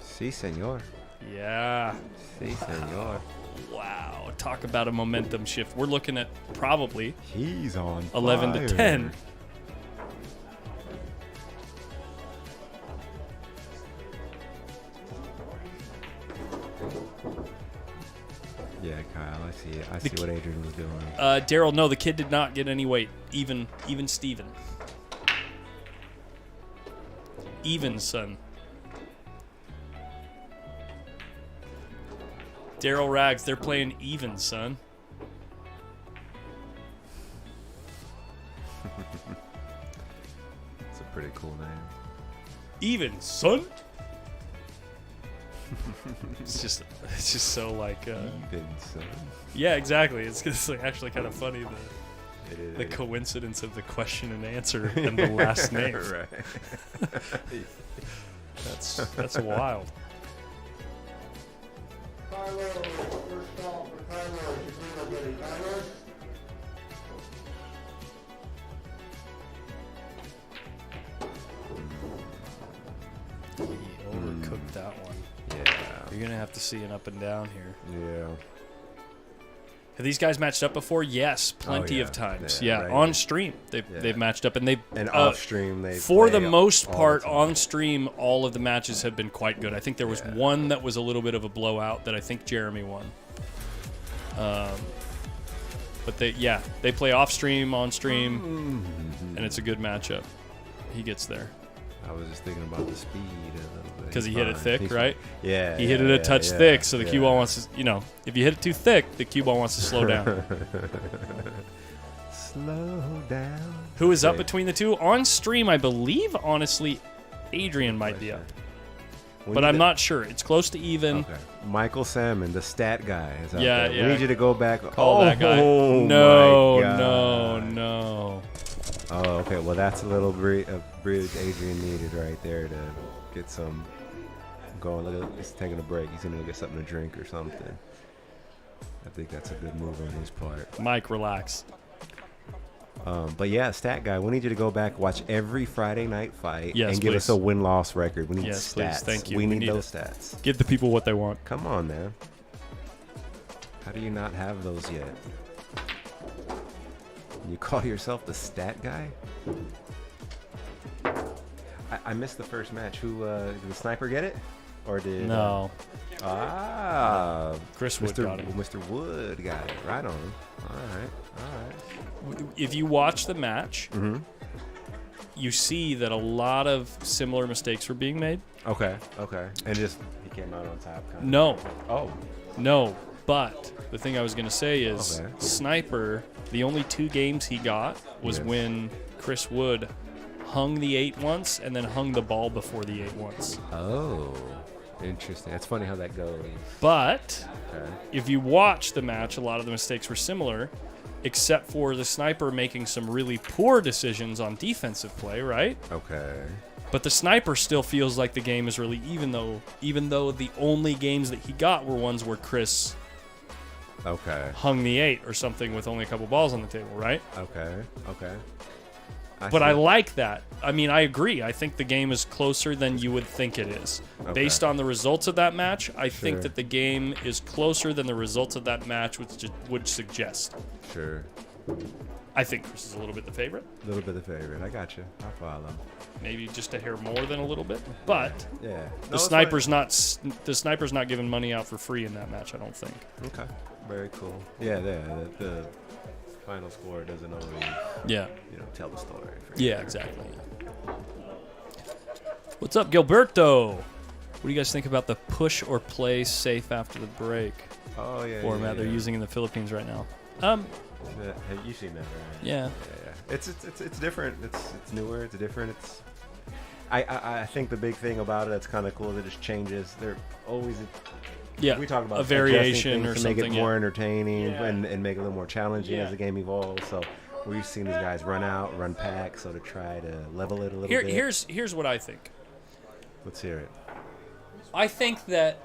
Si, senor. it. Yeah. Si, senor. Wow. Talk about a momentum shift. We're looking at probably He's on 11 to fire. 10. Yeah, Kyle, I see it. I see what Adrian was doing. Daryl, no, the kid did not get any weight. Even Steven. Even, son. Daryl Rags, they're playing even, son. It's a pretty cool name. Even, son. It's just so like. Even, son. Yeah, exactly. It's like actually kind of funny It is. the coincidence of the question and answer and the last name. Right. That's wild. Tyler, first call for Tyler. Is your green ready, Tyler? He overcooked that one. Yeah. You're gonna have to see an up and down here. Yeah. Have these guys matched up before? Yes, plenty yeah. of times. Yeah, Yeah, right. on stream they've matched up, and they And off stream, they for the play most all the part time. on stream. All of the matches have been quite good. I think there was one that was a little bit of a blowout that I think Jeremy won. But they play off stream, on stream, and it's a good matchup. He gets there I was just thinking about the speed a little bit. because he He's hit it fine. thick, He's right? fine. Yeah. He hit it a touch thick, so the cue ball wants to, if you hit it too thick, the cue ball wants to slow down. Slow down. Who is up Say, between the two? On stream, I believe, honestly, Adrian might be up. we But need I'm to- not sure. It's close to even. Okay. Michael Salmon, the stat guy, is out Yeah, there. yeah. We need you to go back. Call that guy. Oh, No, my God. no. Oh, okay. Well, that's a little bridge Adrian needed right there to get some going. Look at, he's taking a break. He's gonna go get something to drink or something. I think that's a good move on his part. Mike, relax. But yeah, stat guy, we need you to go back, watch every Friday night fight, Yes, and give please. us a win-loss record. We need Yes, stats. please. Thank you. We We need need those stats. Give the people what they want. Come on, man. How do you not have those yet? You call yourself the stat guy? I missed the first match. Who did the sniper get it, or did No. Chris Wood Mr. got it. Mr. Wood got it. Right on. All right. If you watch the match, you see that a lot of similar mistakes were being made. Okay. And just he came out on top. Kind No, of. no. But the thing I was going to say is Okay. Sniper, the only 2 games he got was Yes. when Chris Wood hung the 8 once and then hung the ball before the 8 once. Oh, interesting. That's funny how that goes. But Okay. if you watch the match, a lot of the mistakes were similar. except for the sniper making some really poor decisions on defensive play, right? Okay. But the sniper still feels like the game is really even though the only games that he got were ones where Chris hung the 8 or something with only a couple balls on the table, right? Okay. But I like that. I mean, I agree. I think the game is closer than you would think it is. Okay. Based on the results of that match, I think Sure. that the game is closer than the results of that match would suggest. Sure. I think Chris is a little bit the favorite. A little bit of favorite. I got you. I follow. Maybe just a hair more than a little bit. But Yeah. the sniper's not giving money out for free in that match, I don't think. Okay. Very cool. Yeah. The final score doesn't always, Yeah. tell the story. Yeah, exactly. What's up, Gilberto? What do you guys think about the push or play safe after the break Oh yeah. format yeah. they're using in the Philippines right now? Have you seen that, right? Yeah. Yeah. It's different. It's newer. It's different. I think the big thing about it that's kind of cool is it just changes. They're always we talk about a variation or to something. make it more Yeah. entertaining and make it a little more challenging Yeah. as the game evolves. So we've seen these guys run pack, so to try to level it a little bit. Here's what I think. Let's hear it. I think that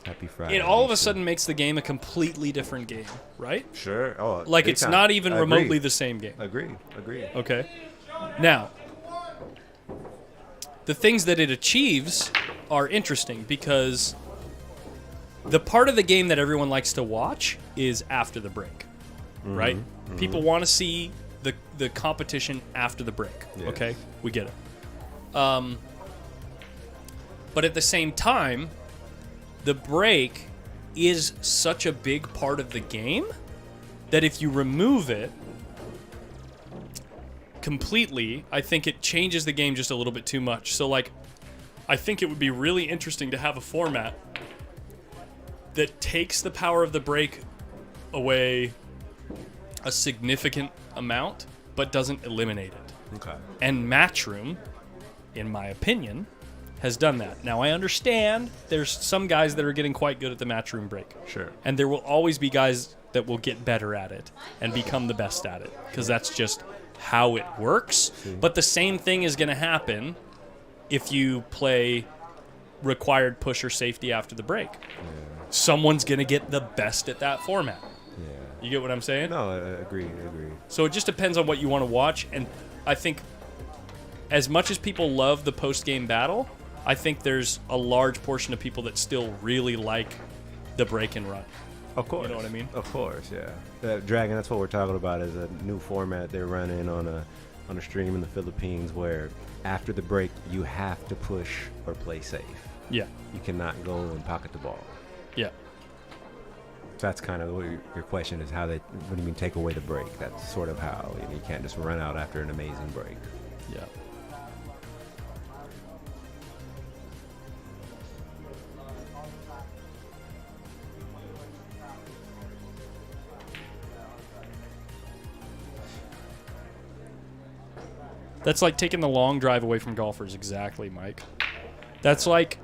Happy Friday. it all of a Lisa. sudden makes the game a completely different game, right? Sure. Oh, Like big it's time. not even Agreed. remotely the same game. Agreed. Okay. Now, the things that it achieves are interesting because the part of the game that everyone likes to watch is after the break, right? Mm-hmm. People want to see the competition after the break. Yes. Okay, we get it. But at the same time, the break is such a big part of the game that if you remove it completely, I think it changes the game just a little bit too much. So, like, I think it would be really interesting to have a format that takes the power of the break away a significant amount, but doesn't eliminate it. Okay. And Matchroom, in my opinion, has done that. Now, I understand there's some guys that are getting quite good at the Matchroom break. Sure. And there will always be guys that will get better at it and become the best at it, because that's just how it works. But the same thing is going to happen if you play required push or safety after the break. Someone's going to get the best at that format. Yeah. You get what I'm saying? No, agreed. So it just depends on what you want to watch. And I think as much as people love the post-game battle, I think there's a large portion of people that still really like the break and run. Of course. You know what I mean? Of course, yeah. Dragon, that's what we're talking about, is a new format they're running on a stream in the Philippines where after the break you have to push or play safe. Yeah. You cannot go and pocket the ball. Yeah. So that's kind of what your question is, what do you mean take away the break? That's sort of how you can't just run out after an amazing break. Yeah. That's like taking the long drive away from golfers. Exactly, Mike. That's like,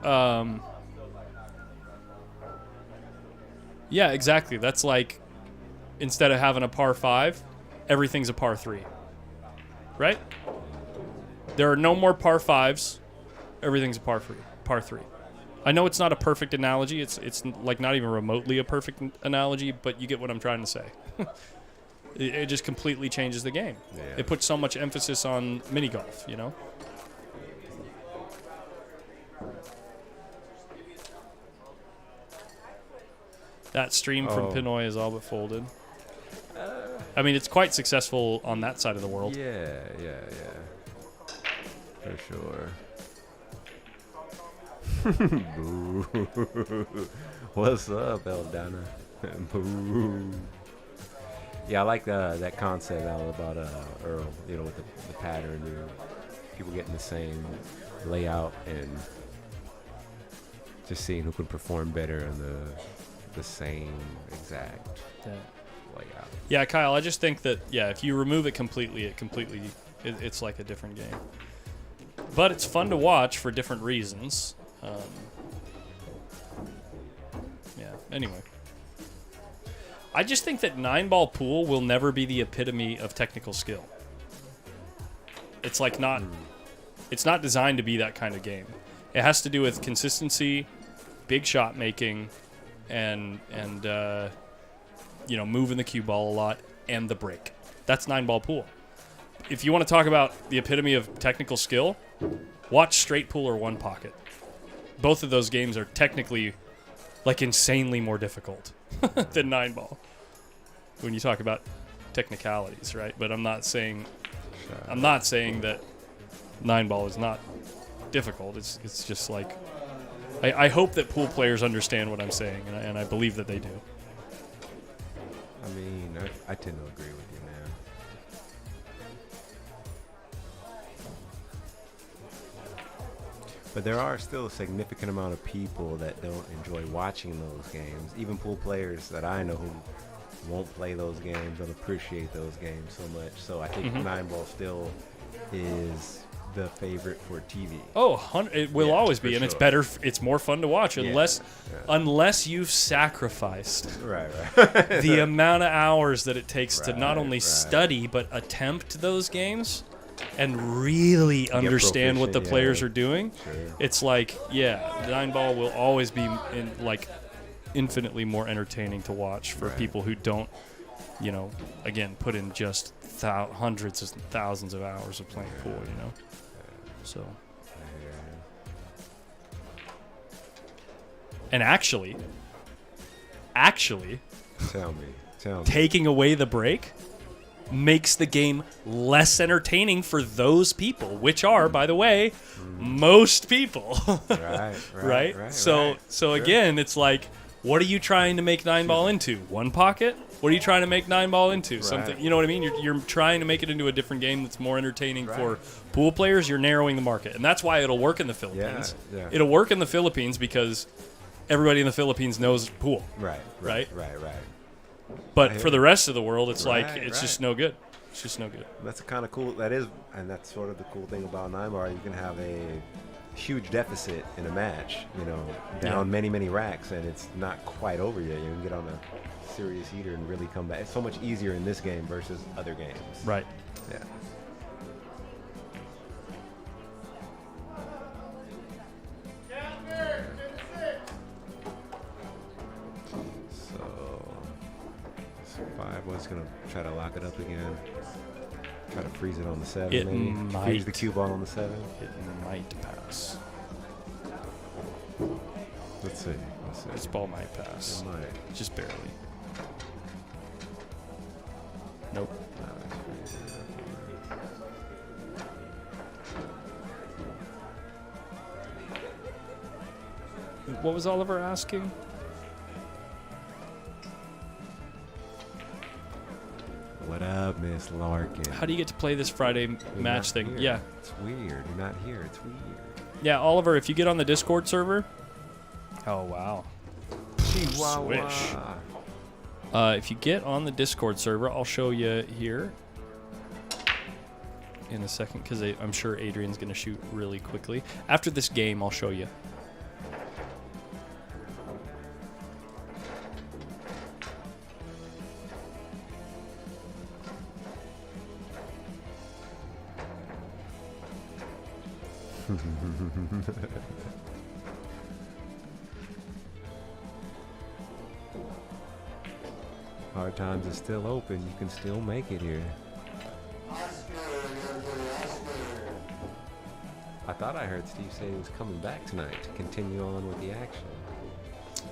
yeah, exactly. That's like, instead of having a par 5, everything's a par 3. Right? There are no more par 5s. Everything's a par 3. I know it's not a perfect analogy. It's like not even remotely a perfect analogy, but you get what I'm trying to say. It just completely changes the game. Yeah. It puts so much emphasis on mini golf, you know? That stream from Pinoy is all but folded. I mean, it's quite successful on that side of the world. Yeah. For sure. Boo. What's up, Eldana? Boo. Yeah, I like that concept out about Earl, with the pattern, people getting the same layout and just seeing who can perform better on the same exact layout. Yeah, Kyle, I just think that, if you remove it completely, it's like a different game. But it's fun to watch for different reasons. Anyway. I just think that 9-ball pool will never be the epitome of technical skill. It's like not. It's not designed to be that kind of game. It has to do with consistency, big shot making, and moving the cue ball a lot, and the break. That's 9-ball pool. If you want to talk about the epitome of technical skill, watch straight pool or one pocket. Both of those games are technically like insanely more difficult than 9-ball when you talk about technicalities, right? But I'm not saying that 9-ball is not difficult. It's just like I hope that pool players understand what I'm saying, and I believe that they do. I mean, I tend to agree with you, man. But there are still a significant amount of people that don't enjoy watching those games. Even pool players that I know who won't play those games, don't appreciate those games so much. So I think 9-ball still is the favorite for TV. Oh, it will always be, and it's sure. better. It's more fun to watch unless you've sacrificed the amount of hours that it takes to not only study but attempt those games and really understand what the players are doing. Sure. It's like, 9-ball will always be infinitely more entertaining to watch for people who don't, again, put in just hundreds and thousands of hours of playing pool, So. And actually, Tell me. taking away the break makes the game less entertaining for those people, which are, by the way, most people. Right? So again, it's like, what are you trying to make 9-ball into? One pocket? What are you trying to make 9-ball into? Something, you know what I mean? You're trying to make it into a different game that's more entertaining for pool players. You're narrowing the market, and that's why it'll work in the Philippines. Yeah. It'll work in the Philippines because everybody in the Philippines knows pool. Right. But for the rest of the world, it's it's just no good. It's just no good. That's kind of cool. That is, and that's sort of the cool thing about 9-ball. You can have a huge deficit in a match, down many racks, and it's not quite over yet. You can get on a serious heater and really come back. It's so much easier in this game versus other games. Right. Yeah. So, this 5 was gonna try to lock it up again. Try to freeze it on the 7. It maybe might. Freeze the cue ball on the 7. It might pass. Let's see. This ball might pass. It might. Just barely. Nope. What was Oliver asking? What up, Miss Larkin? How do you get to play this Friday match thing? Here. Yeah. It's weird. You're not here. It's weird. Yeah, Oliver, if you get on the Discord server. Oh, wow. Chihuahua. Swish. If you get on the Discord server, I'll show you here in a second because I'm sure Adrian's going to shoot really quickly. After this game, I'll show you. Hard Times is still open. You can still make it here. I thought I heard Steve say he was coming back tonight to continue on with the action.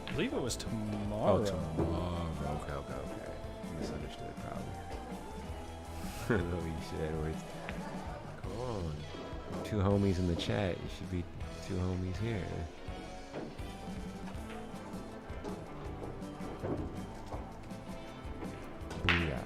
I believe it was tomorrow. Oh, tomorrow. Okay. Misunderstood, probably. No, you said it was. Come on. 2 homies in the chat. You should be 2 homies here. Booyah.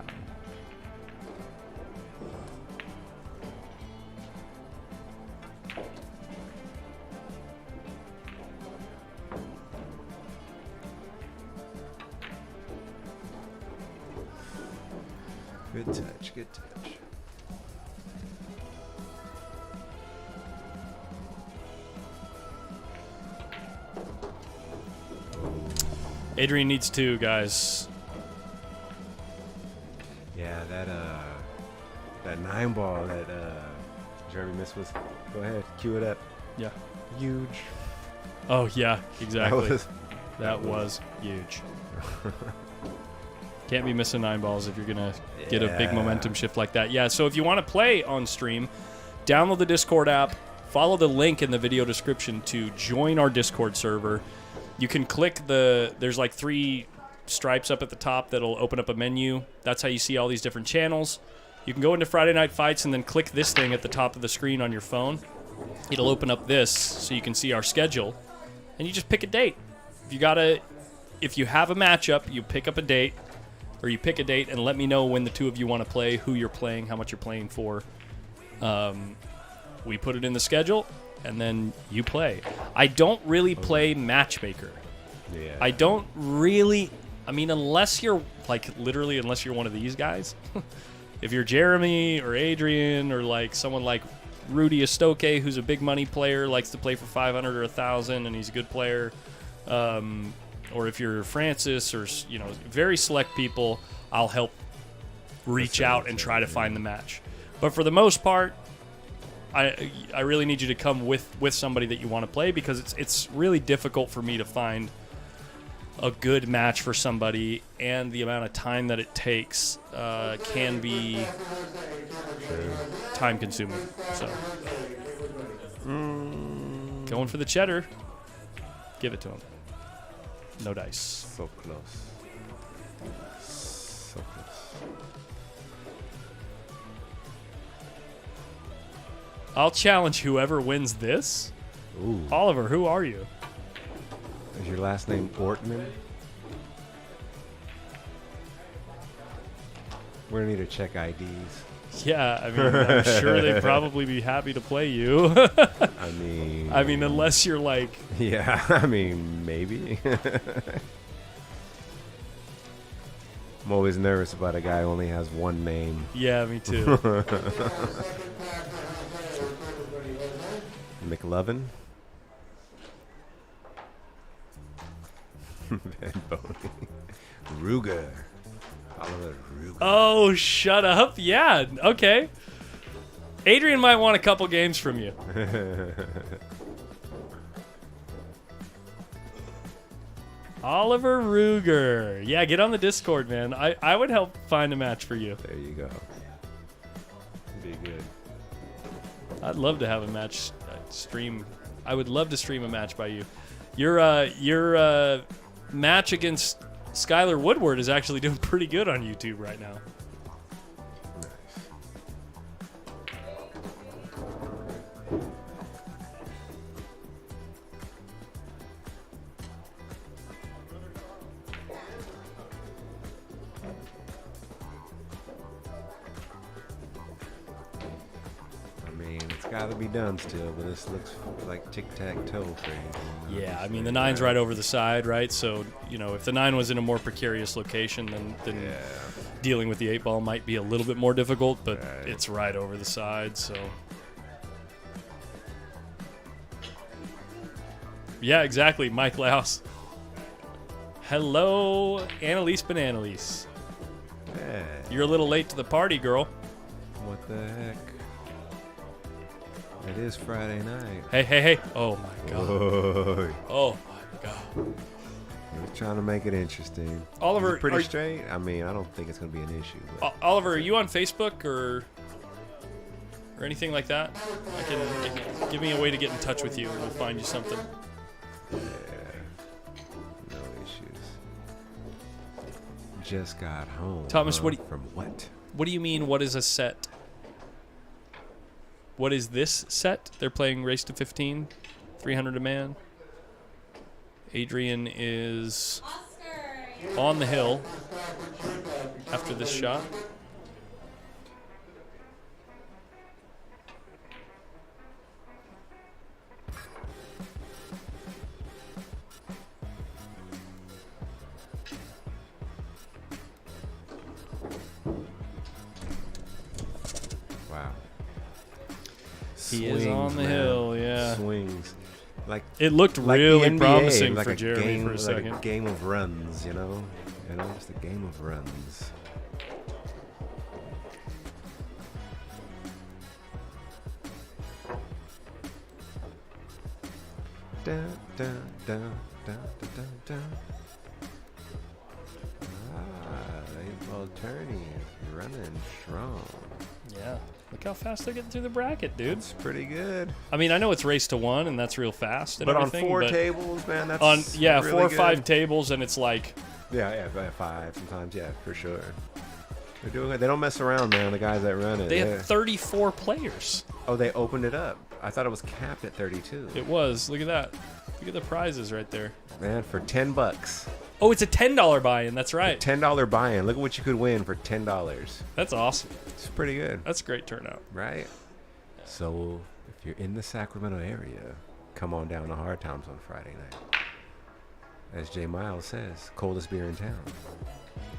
Good touch, good touch. Adrian needs 2, guys. that 9-ball that Jeremy missed was. Go ahead, cue it up. Yeah. Huge. Oh yeah, exactly. That was huge. Can't be missing 9 balls if you're gonna get a big momentum shift like that. Yeah. So if you want to play on stream, download the Discord app. Follow the link in the video description to join our Discord server. You can click there's like 3 stripes up at the top that'll open up a menu. That's how you see all these different channels. You can go into Friday Night Fights and then click this thing at the top of the screen on your phone. It'll open up this so you can see our schedule, and you just pick a date. If you have a matchup, you pick up a date, or you pick a date and let me know when the 2 of you want to play, who you're playing, how much you're playing for. We put it in the schedule, and then you play. I don't really play matchmaker. Yeah. I don't really. I mean, unless you're unless you're one of these guys. If you're Jeremy or Adrian or like someone like Rudy Estoque, who's a big money player, likes to play for 500 or 1,000, and he's a good player. Or if you're Francis or very select people, I'll help reach out and try to find the match. But for the most part, I really need you to come with somebody that you want to play, because it's really difficult for me to find a good match for somebody, and the amount of time that it takes can be time consuming. So going for the cheddar, give it to him. No dice. So close. So close. I'll challenge whoever wins this. Ooh. Oliver, who are you? Is your last name Ortman? We're gonna need to check IDs. Yeah, I mean, I'm sure they'd probably be happy to play you. I mean, unless you're like... Yeah, I mean, maybe. I'm always nervous about a guy who only has one name. Yeah, me too. McLovin? Van Boney. Ruger. Oliver Ruger. Oh, shut up. Yeah, okay. Adrian might want a couple games from you. Oliver Ruger. Yeah, get on the Discord, man. I would help find a match for you. There you go. Be good. I'd love to have a match stream. I would love to stream a match by you. Your match against Skylar Woodward is actually doing pretty good on YouTube right now. Got to be done still, but this looks like tic-tac-toe for you. Yeah, I mean, the 9's right over the side, right? So, if the 9 was in a more precarious location, then Yeah. dealing with the 8-ball might be a little bit more difficult, but it's right over the side, so. Yeah, exactly, Mike Laus. Hello, Annalise Bananalise. Yeah. You're a little late to the party, girl. What the heck? It is Friday night. Hey. Oh, my God. Whoa. Oh, my God. We're trying to make it interesting. Oliver, Is it pretty straight? I mean, I don't think it's going to be an issue. But. Oliver, are you on Facebook or anything like that? Give me a way to get in touch with you, and we'll find you something. Yeah. No issues. Just got home. Thomas, from what? What do you mean, what is a set? What is this set? They're playing Race to 15, 300 a man. Adrian is on the hill after this shot. Wow. He is on the hill, yeah. Swings. Like it looked like really NBA, promising like for a Jeremy game, for a second. Like a game of runs, just a game of runs. Dun, dun, dun, dun, dun, dun, dun. Baseball tourney running strong. Yeah. Look how fast they're getting through the bracket, dude. It's pretty good. I mean, I know it's race to 1, and that's real fast and But on everything. 4 but tables, man, that's on really 4 or 5 good. tables, and it's like Yeah, 5 sometimes, yeah, for sure. They're doing it. They don't mess around, man. The guys that run it. they have 34 players. Oh, they opened it up. I thought it was capped at 32. It was. Look at that. Look at the prizes right there. Man, for $10. Oh, it's a $10 buy-in. That's right. $10 buy-in. Look at what you could win for $10. That's awesome. It's pretty good. That's a great turnout. Right. So if you're in the Sacramento area, come on down to Hard Times on Friday night. As Jay Miles says, coldest beer in town.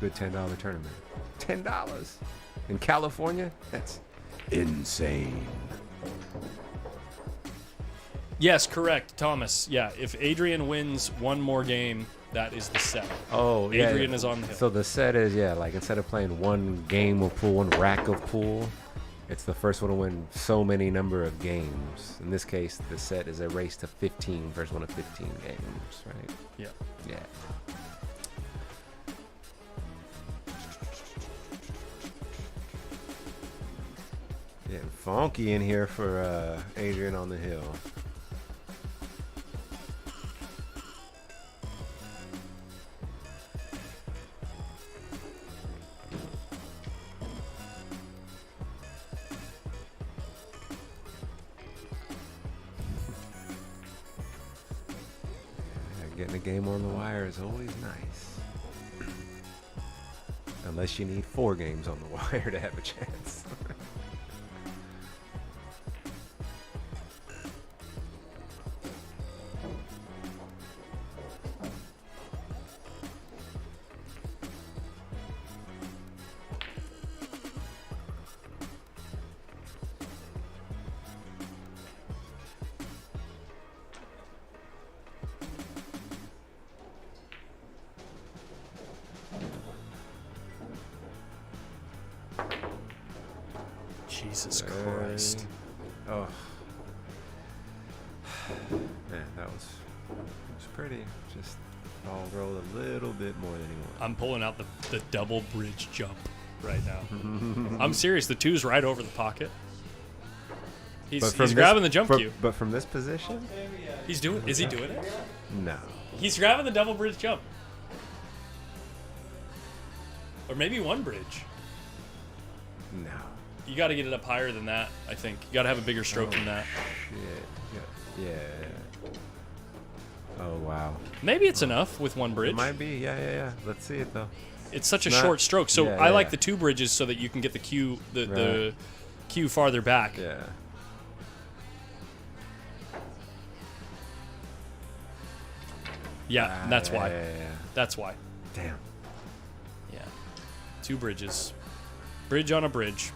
Good $10 tournament. $10 in California? That's insane. Yes, correct, Thomas. Yeah, if Adrian wins one more game, that is the set. Oh, yeah. Adrian is on the hill. So the set is, yeah, like instead of playing one game of pool, one rack of pool, it's the first one to win so many number of games. In this case, the set is a race to 15, first one of 15 games, right? Yeah. Yeah. Getting funky in here for Adrian on the hill. Getting a game on the wire is always nice. Unless you need 4 games on the wire to have a chance. Jesus Christ. Oh. Man, that was pretty. Just all rolled a little bit more than he wanted. I'm pulling out the double bridge jump right now. I'm serious. The 2's right over the pocket. He's grabbing the jump cue. But from this position? Is he doing it? No. He's grabbing the double bridge jump. Or maybe one bridge. No. You got to get it up higher than that, I think. You got to have a bigger stroke than that. Shit. Yeah. Oh, wow. Maybe it's enough with one bridge. It might be. Yeah. Let's see it, though. It's such a Not- short stroke. So yeah, I like yeah. the 2 bridges so that you can get the cue, the Right. cue farther back. Yeah. Yeah, and that's why. Yeah. That's why. Damn. Yeah. 2 bridges. Bridge on a bridge.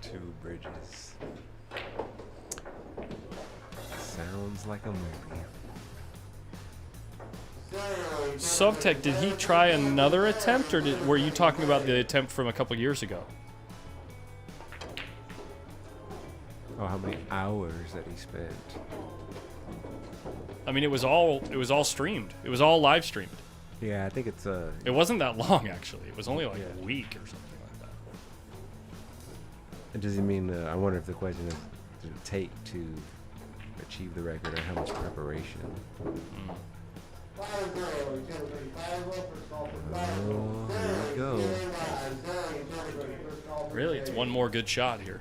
2 bridges. Sounds like a movie. Sovtech, did he try another attempt, or were you talking about the attempt from a couple years ago? Oh, how many hours that he spent. I mean, it was all streamed. It was all live streamed. Yeah, I think it's It wasn't that long, actually. It was only like a week or something like that. Does he mean? I wonder if the question is, did it take to achieve the record, or how much preparation? Oh, here we go. Really, it's one more good shot here.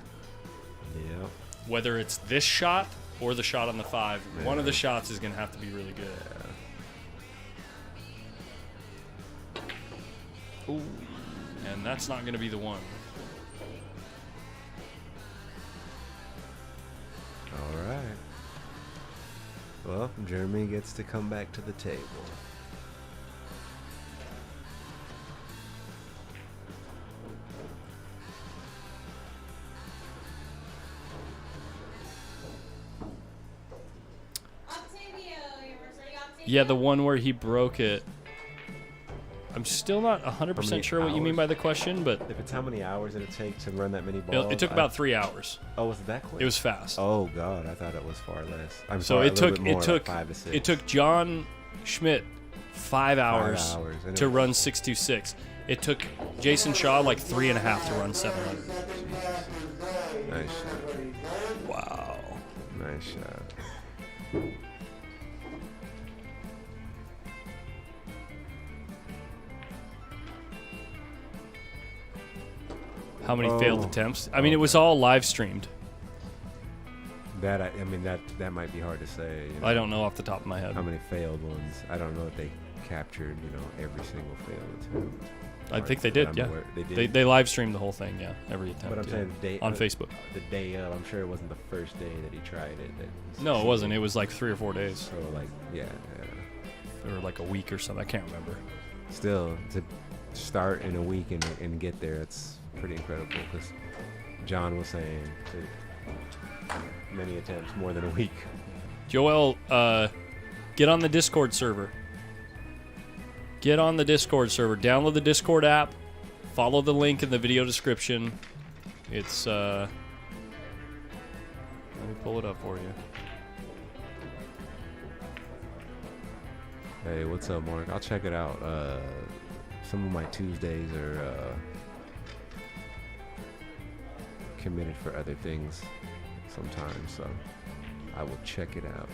Yep. Whether it's this shot or the shot on the 5, one of the shots is going to have to be really good. Ooh, and that's not going to be the one. All right. Well, Jeremy gets to come back to the table. Octavio, you're ready, Octavio? Yeah, the one where he broke it. I'm still not 100% sure what you mean by the question, but If it's how many hours did it take to run that many balls? it took about 3 hours. Oh, was it that quick? It was fast. Oh God, I thought it was far less. I'm So sorry, it a little took bit more, it like took 5 to 6. it took John Schmidt 5 hours, hours, and to it- run 626. It took Jason Shaw like 3.5 to run 700. Nice shot. Wow. Nice shot. How many failed Oh. attempts? I mean, it was all live streamed. That I mean that might be hard to say. You know, I don't know off the top of my head. how many failed ones. I don't know if they captured every single failed attempt. I think they But did. I'm Yeah, aware- they did. they live streamed the whole thing. Yeah, every attempt. But I'm yeah. saying the day on Facebook. The day of, I'm sure it wasn't the first day that he tried it. No, it wasn't. It was like 3 or 4 days, So like yeah. or like a week or something. I can't remember. Still to start in a week and get there, it's pretty incredible. Because John was saying many attempts, more than a week. Joel, get on the Discord server. Get on the Discord server. Download the Discord app. Follow the link in the video description. It's let me pull it up for you. Hey, what's up, Mark? I'll check it out. Some of my Tuesdays are committed for other things sometimes, so I will check it out.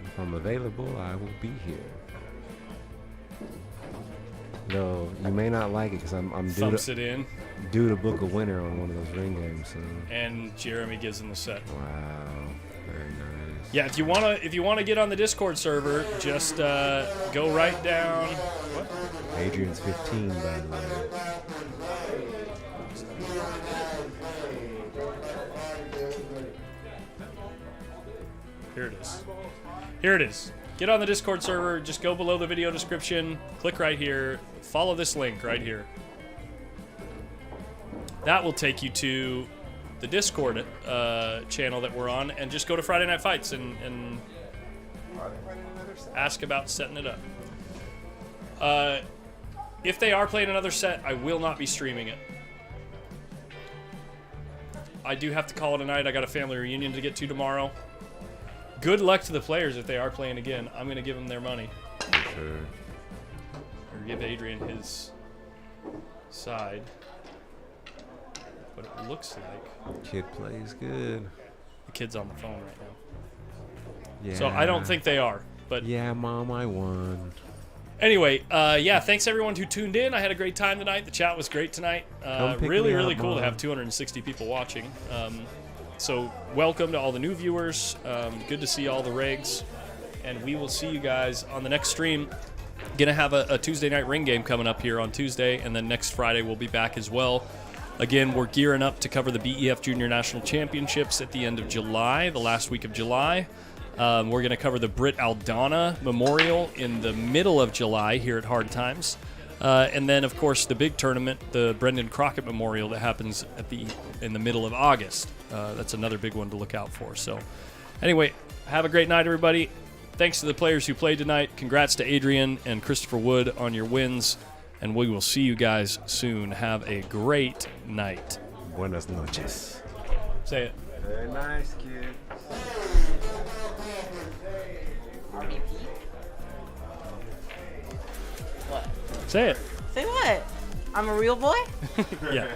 If I'm available, I will be here. Though you may not like it because I'm Thumps it in, due to book a winner on one of those ring games. So. and Jeremy gives him the set. Wow, very nice. Yeah, if you wanna get on the Discord server, just go right down. What? Adrian's 15, by the way. Here it is. Here it is. Get on the Discord server. Just go below the video description. Click right here. Follow this link right here. That will take you to the Discord channel that we're on, and just go to Friday Night Fights and ask about setting it up. If they are playing another set, I will not be streaming it. I do have to call it a night. I got a family reunion to get to tomorrow. Good luck to the players if they are playing again. I'm going to give them their money. Sure. Or give Adrian his side. But it looks like Kid plays good. the kid's on the phone right now. Yeah. So I don't think they are. But Yeah, Mom, I won. anyway, yeah, thanks everyone who tuned in. I had a great time tonight. The chat was great tonight. Come pick Really, me really up, cool to Mom. have 260 people watching. So welcome to all the new viewers. Good to see all the regs. And we will see you guys on the next stream. Gonna have a Tuesday night ring game coming up here on Tuesday, and then next Friday we'll be back as well. Again, we're gearing up to cover the BEF Junior National Championships at the end of July, the last week of July. We're going to cover the Britt Aldana Memorial in the middle of July here at Hard Times. And then, of course, the big tournament, the Brendan Crockett Memorial that happens in the middle of August. That's another big one to look out for. So anyway, have a great night, everybody. Thanks to the players who played tonight. Congrats to Adrian and Christopher Wood on your wins. And we will see you guys soon. Have a great night. Buenas noches. Say it. Very nice, kid. What? Say it. Say what? I'm a real boy? Yeah.